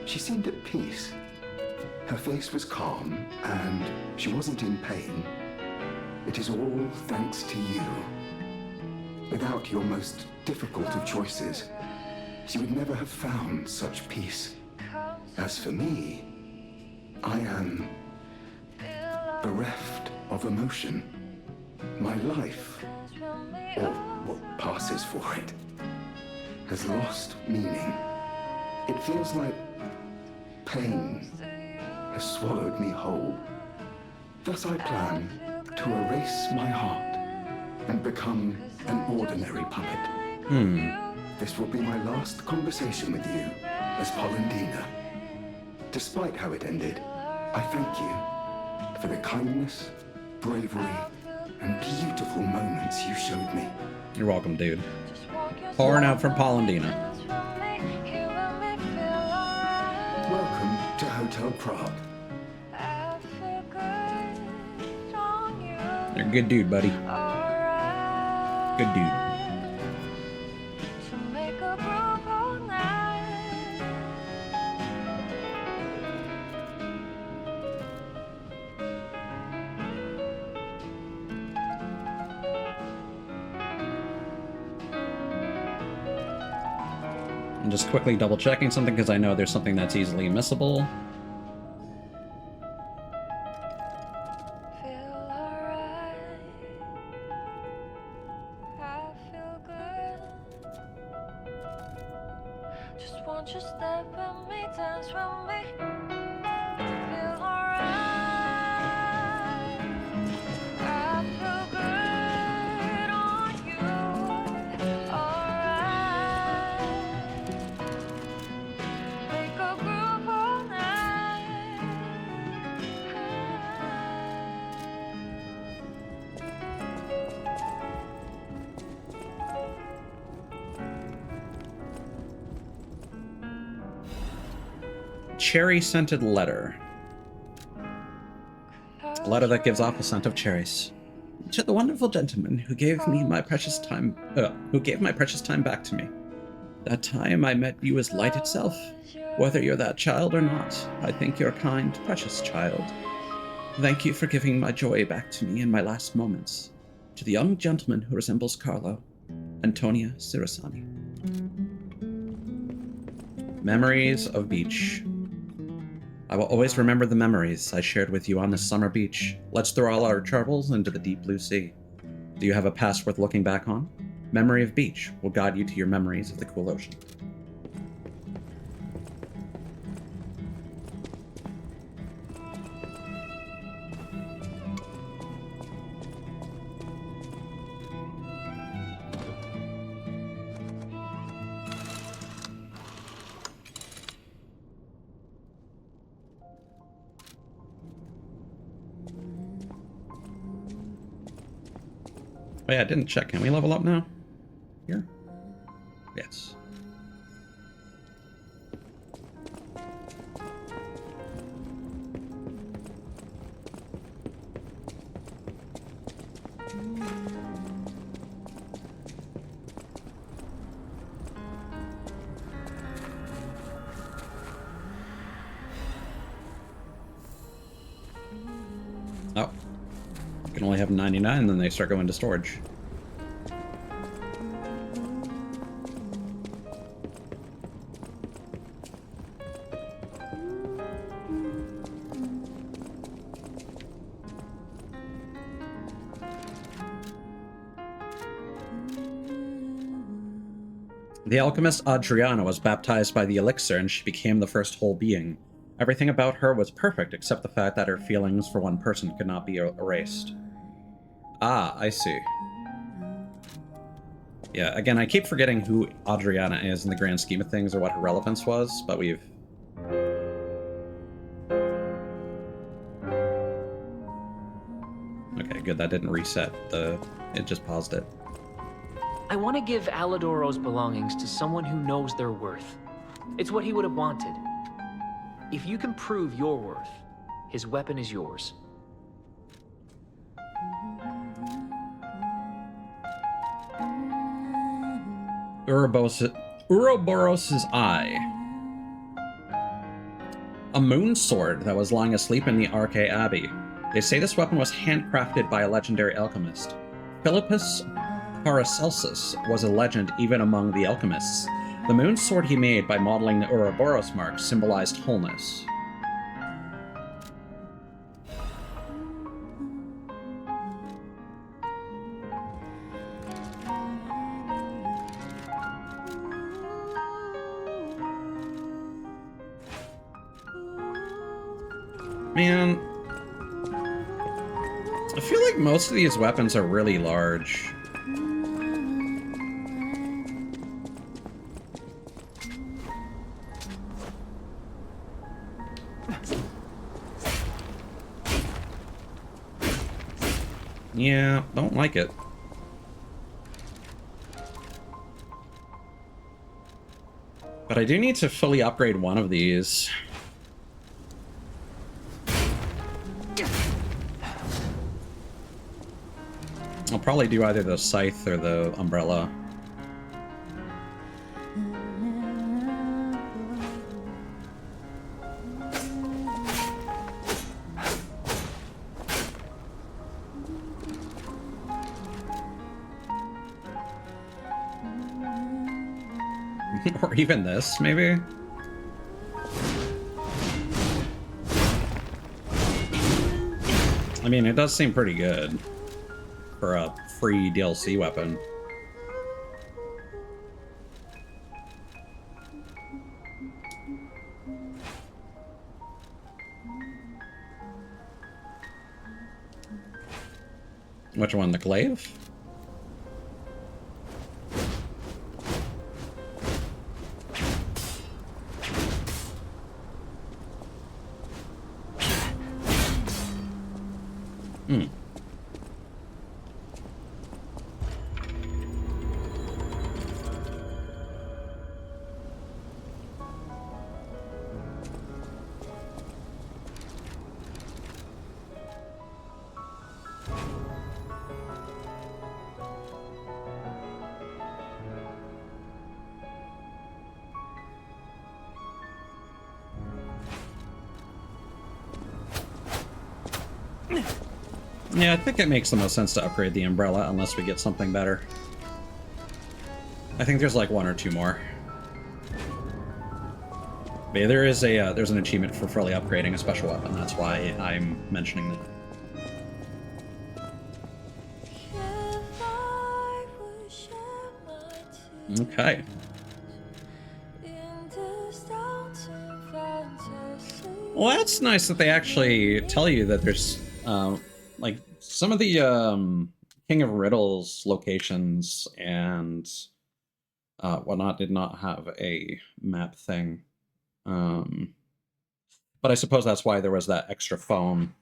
she seemed at peace. Her face was calm, and she wasn't in pain. It is all thanks to you. Without your most difficult of choices, she would never have found such peace. As for me, I am bereft of emotion. My life, or what passes for it, has lost meaning. It feels like pain has swallowed me whole. Thus I plan to erase my heart and become an ordinary puppet. This will be my last conversation with you as Polendina. Despite how it ended, I thank you for the kindness, bravery, and beautiful moments you showed me. You're welcome, dude. Pouring out from Polendina. Welcome to Hotel Prague. You're a good dude, buddy. Good dude. I'm just quickly double checking something because I know there's something that's easily missable. Just want you step with me, dance with me. Feel alright. I feel good on you. Alright. Make a groove all night. Cherry-scented letter. A letter that gives off a scent of cherries. To the wonderful gentleman who gave me my precious time, back to me. That time I met you as light itself. Whether you're that child or not, I think you're kind, precious child. Thank you for giving my joy back to me in my last moments. To the young gentleman who resembles Carlo, Antonia Cirasani. Memories of beach. I will always remember the memories I shared with you on this summer beach. Let's throw all our troubles into the deep blue sea. Do you have a past worth looking back on? Memory of beach will guide you to your memories of the cool ocean. Oh yeah, I didn't check. Can we level up now? Here? Yes. Oh. You can only have 99, and then they start going to storage. The alchemist Adriana was baptized by the elixir and she became the first whole being. Everything about her was perfect except the fact that her feelings for one person could not be erased. Ah, I see. Yeah, again, I keep forgetting who Adriana is in the grand scheme of things or what her relevance was, but we've... Okay, good, that didn't reset it just paused it. I want to give Alidoro's belongings to someone who knows their worth. It's what he would have wanted. If you can prove your worth, his weapon is yours. Ouroboros' Eye. A moon sword that was lying asleep in the Arche Abbey. They say this weapon was handcrafted by a legendary alchemist. Philippus Paracelsus was a legend even among the alchemists. The moon sword he made by modeling the Ouroboros mark symbolized wholeness. Man, I feel like most of these weapons are really large. Yeah, don't like it. But I do need to fully upgrade one of these. I'll probably do either the scythe or the umbrella. Or even this, maybe? I mean, it does seem pretty good for a free DLC weapon. Which one, the glaive? Hmm. Yeah, I think it makes the most sense to upgrade the umbrella unless we get something better. I think there's like one or two more. But yeah, there is a there's an achievement for fully upgrading a special weapon. That's why I'm mentioning that. Okay. Well, that's nice that they actually tell you that there's like some of the King of Riddles locations and whatnot did not have a map thing. But I suppose that's why there was that extra phone,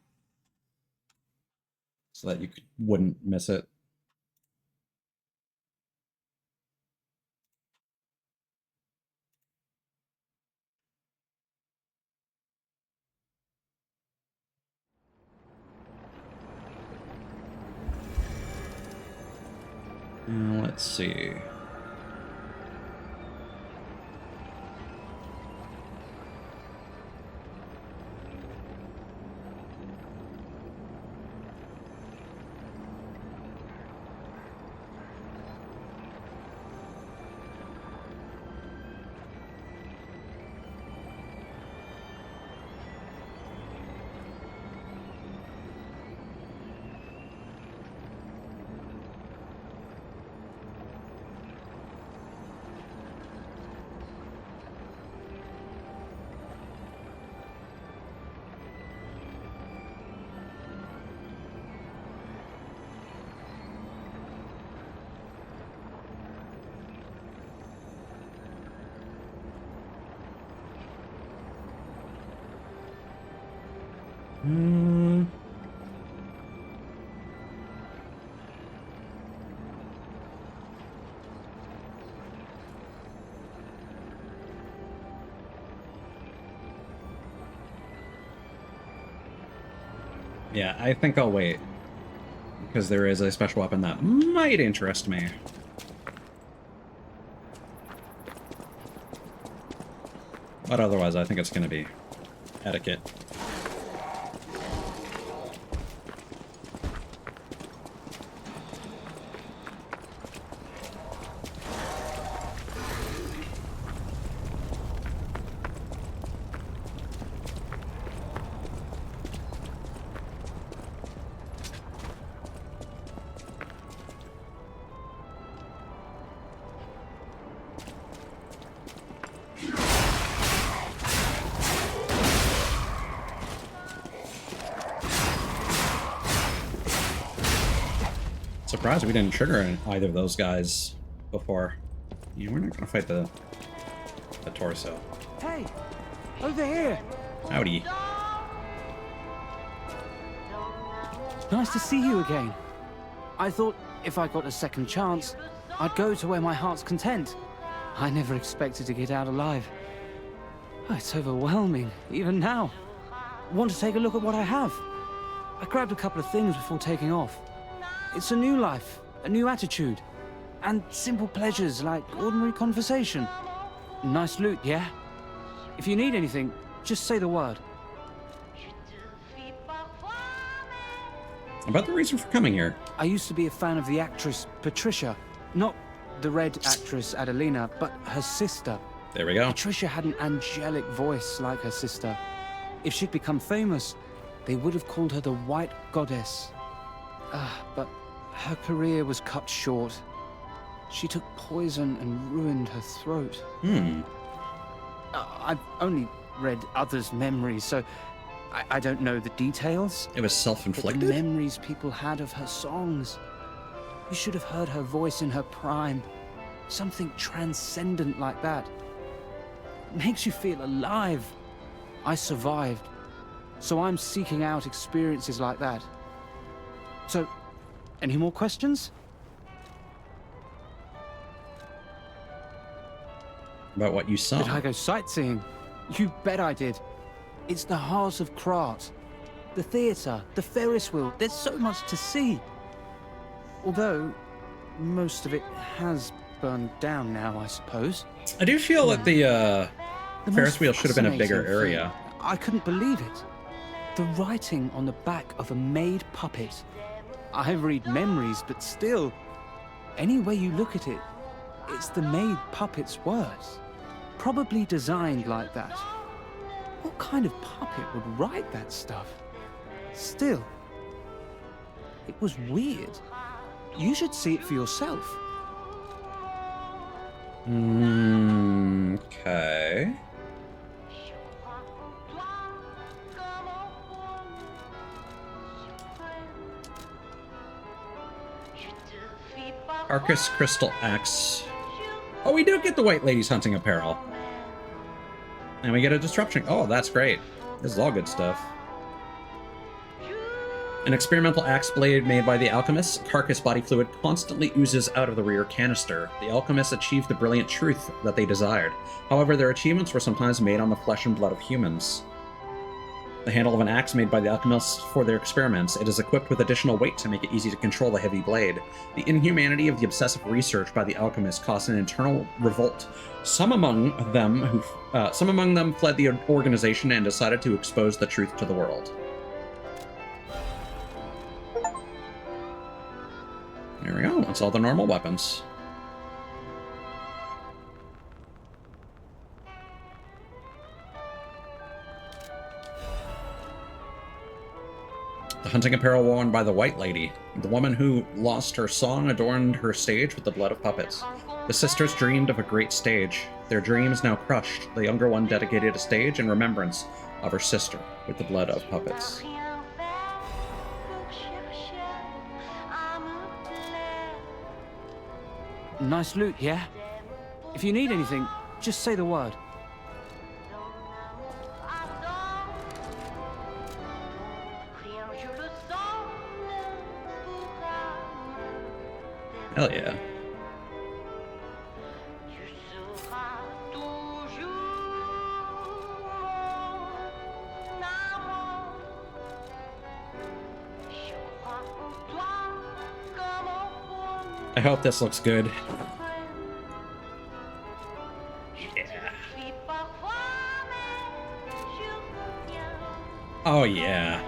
so that you wouldn't miss it. Let's see. Yeah, I think I'll wait, because there is a special weapon that might interest me. But otherwise, I think it's going to be etiquette. Surprised we didn't trigger either of those guys before. Yeah, we're not gonna fight the torso. Hey, over here. Howdy. Nice to see you again. I thought if I got a second chance, I'd go to where my heart's content. I never expected to get out alive. Oh, it's overwhelming, even now. Want to take a look at what I have? I grabbed a couple of things before taking off. It's a new life, a new attitude, and simple pleasures like ordinary conversation. Nice loot, yeah? If you need anything, just say the word. About the reason for coming here. I used to be a fan of the actress Patricia. Not the red actress Adelina, but her sister. There we go. Patricia had an angelic voice like her sister. If she'd become famous, they would have called her the White Goddess. But her career was cut short. She took poison and ruined her throat. I've only read others' memories, so I don't know the details. It was self-inflicted? But the memories people had of her songs. You should have heard her voice in her prime. Something transcendent like that. Makes you feel alive. I survived, so I'm seeking out experiences like that. So, any more questions? About what you saw? Did I go sightseeing? You bet I did. It's the heart of Krat. The theatre, the Ferris wheel, there's so much to see. Although, most of it has burned down now, I suppose. I do feel that the Ferris wheel should have been a bigger area. I couldn't believe it. The writing on the back of a made puppet. I read memories, but still, any way you look at it, it's the made puppet's words. Probably designed like that. What kind of puppet would write that stuff? Still, it was weird. You should see it for yourself. Okay. Arcus Crystal Axe. Oh, we do get the White Lady's hunting apparel. And we get a disruption. Oh, that's great. This is all good stuff. An experimental axe blade made by the alchemists. Carcass body fluid constantly oozes out of the rear canister. The alchemists achieved the brilliant truth that they desired. However, their achievements were sometimes made on the flesh and blood of humans. The handle of an axe made by the alchemists for their experiments. It is equipped with additional weight to make it easy to control the heavy blade. The inhumanity of the obsessive research by the alchemists caused an internal revolt. Some among them fled the organization and decided to expose the truth to the world. There we go. That's all the normal weapons. The hunting apparel worn by the White Lady. The woman who lost her song adorned her stage with the blood of puppets. The sisters dreamed of a great stage. Their dreams now crushed. The younger one dedicated a stage in remembrance of her sister with the blood of puppets. Nice loot, yeah? If you need anything, just say the word. Hell yeah. I hope this looks good. Yeah. Oh yeah.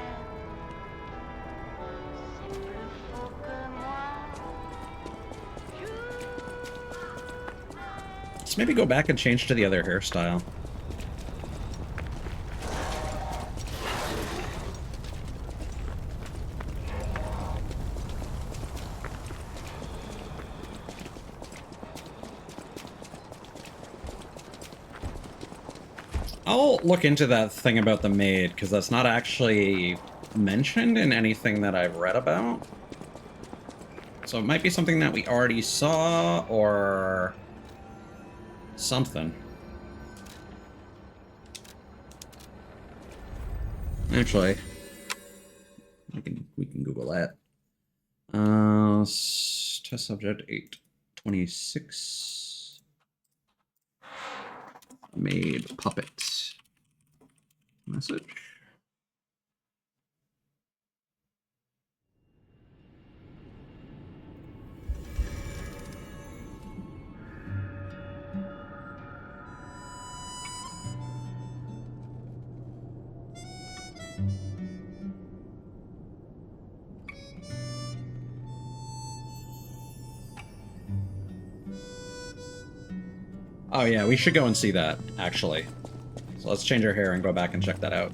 Let's maybe go back and change to the other hairstyle. I'll look into that thing about the maid, because that's not actually mentioned in anything that I've read about. So it might be something that we already saw, or something. Actually, we can Google that. Test subject 826. Made puppet. Message. Oh yeah, we should go and see that, actually. So let's change our hair and go back and check that out.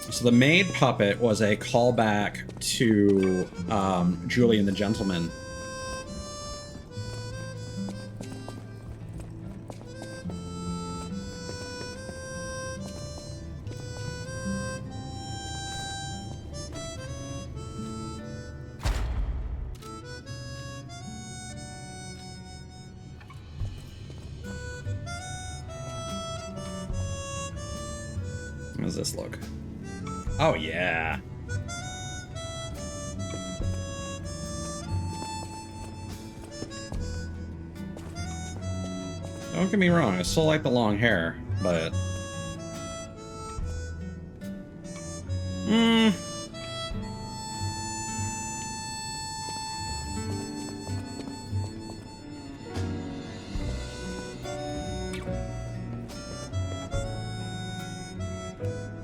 So the maid puppet was a callback to Julian the Gentleman. How does this look? Oh, yeah. Don't get me wrong, I still like the long hair, but...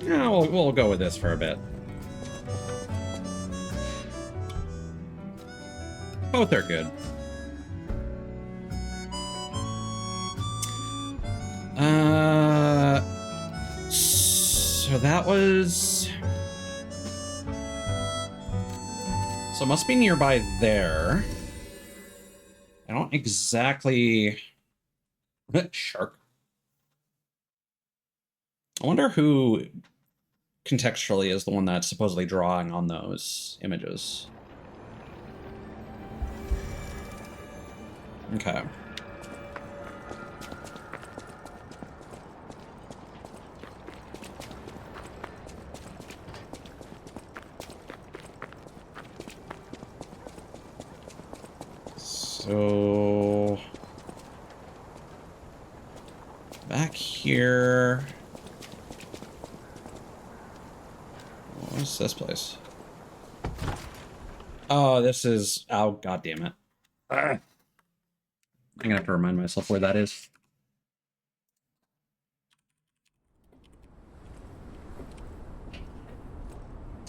Yeah, we'll go with this for a bit. Both are good. So that was... So it must be nearby there. I don't exactly... Shark. I wonder who contextually is the one that's supposedly drawing on those images. Okay. So... back here... What's this place? Oh, this is... Oh, god damn it. I'm gonna have to remind myself where that is.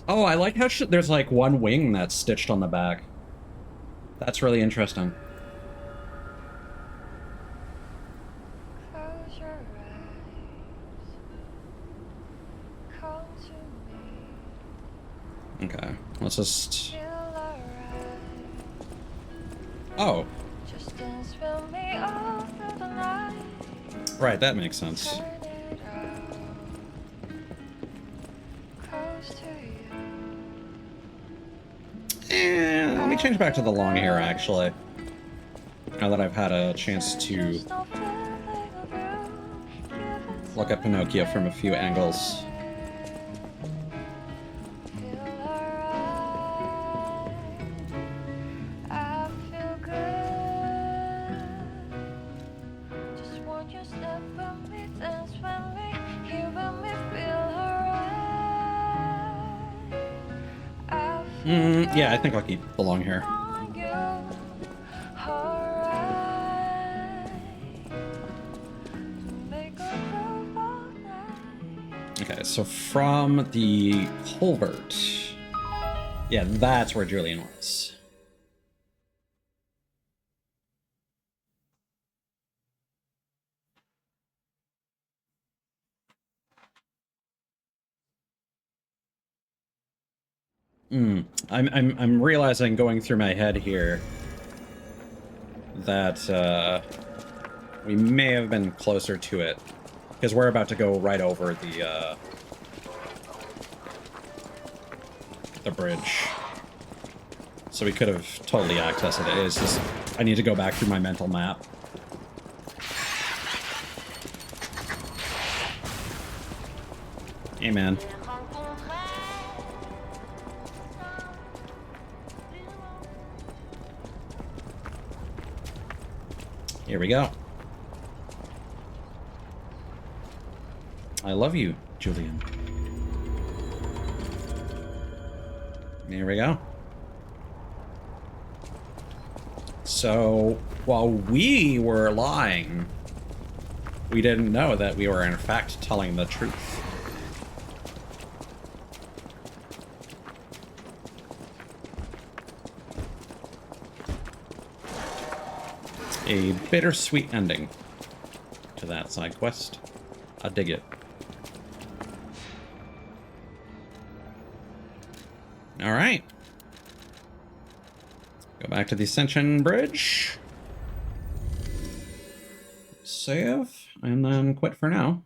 Oh, I like how there's like one wing that's stitched on the back. That's really interesting. Close your eyes. Come to me. Okay, let's just... Feel alright. Oh. Just dance with me all through the night. Right, that makes sense. Turn it out. Close to you. Let me change back to the long hair, actually. Now that I've had a chance to look at Pinocchio from a few angles. I feel good. Just want you step with me, dance with me, here with me, feel alright. Yeah, I think I'll keep the long hair. Okay, so from the culvert. Yeah, that's where Julian was. I'm realizing, going through my head here, that we may have been closer to it, because we're about to go right over the bridge. So we could have totally accessed it. It's just, I need to go back through my mental map. Hey, man. Here we go. I love you, Julian. Here we go. So, while we were lying, we didn't know that we were in fact telling the truth. A bittersweet ending to that side quest. I dig it. All right. Go back to the Ascension Bridge. Save, and then quit for now.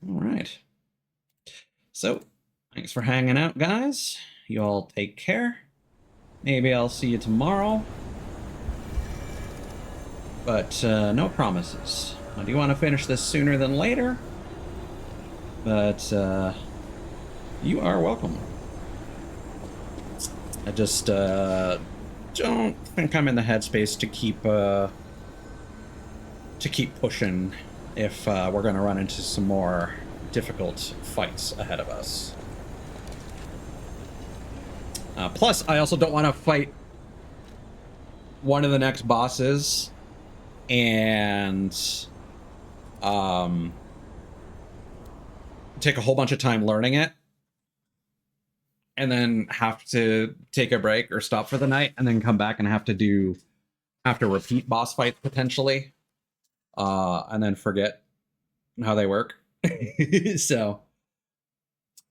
All right. So, thanks for hanging out, guys. You all take care. Maybe I'll see you tomorrow. But no promises. I do want to finish this sooner than later. But you are welcome. I just don't think I'm in the headspace to keep pushing if we're going to run into some more difficult fights ahead of us. Plus, I also don't want to fight one of the next bosses and take a whole bunch of time learning it and then have to take a break or stop for the night and then come back and have to repeat boss fights potentially, and then forget how they work. So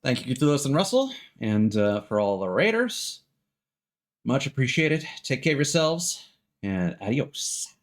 thank you to Lewis and Russell, and for all the raiders, much appreciated. Take care of yourselves, and adios.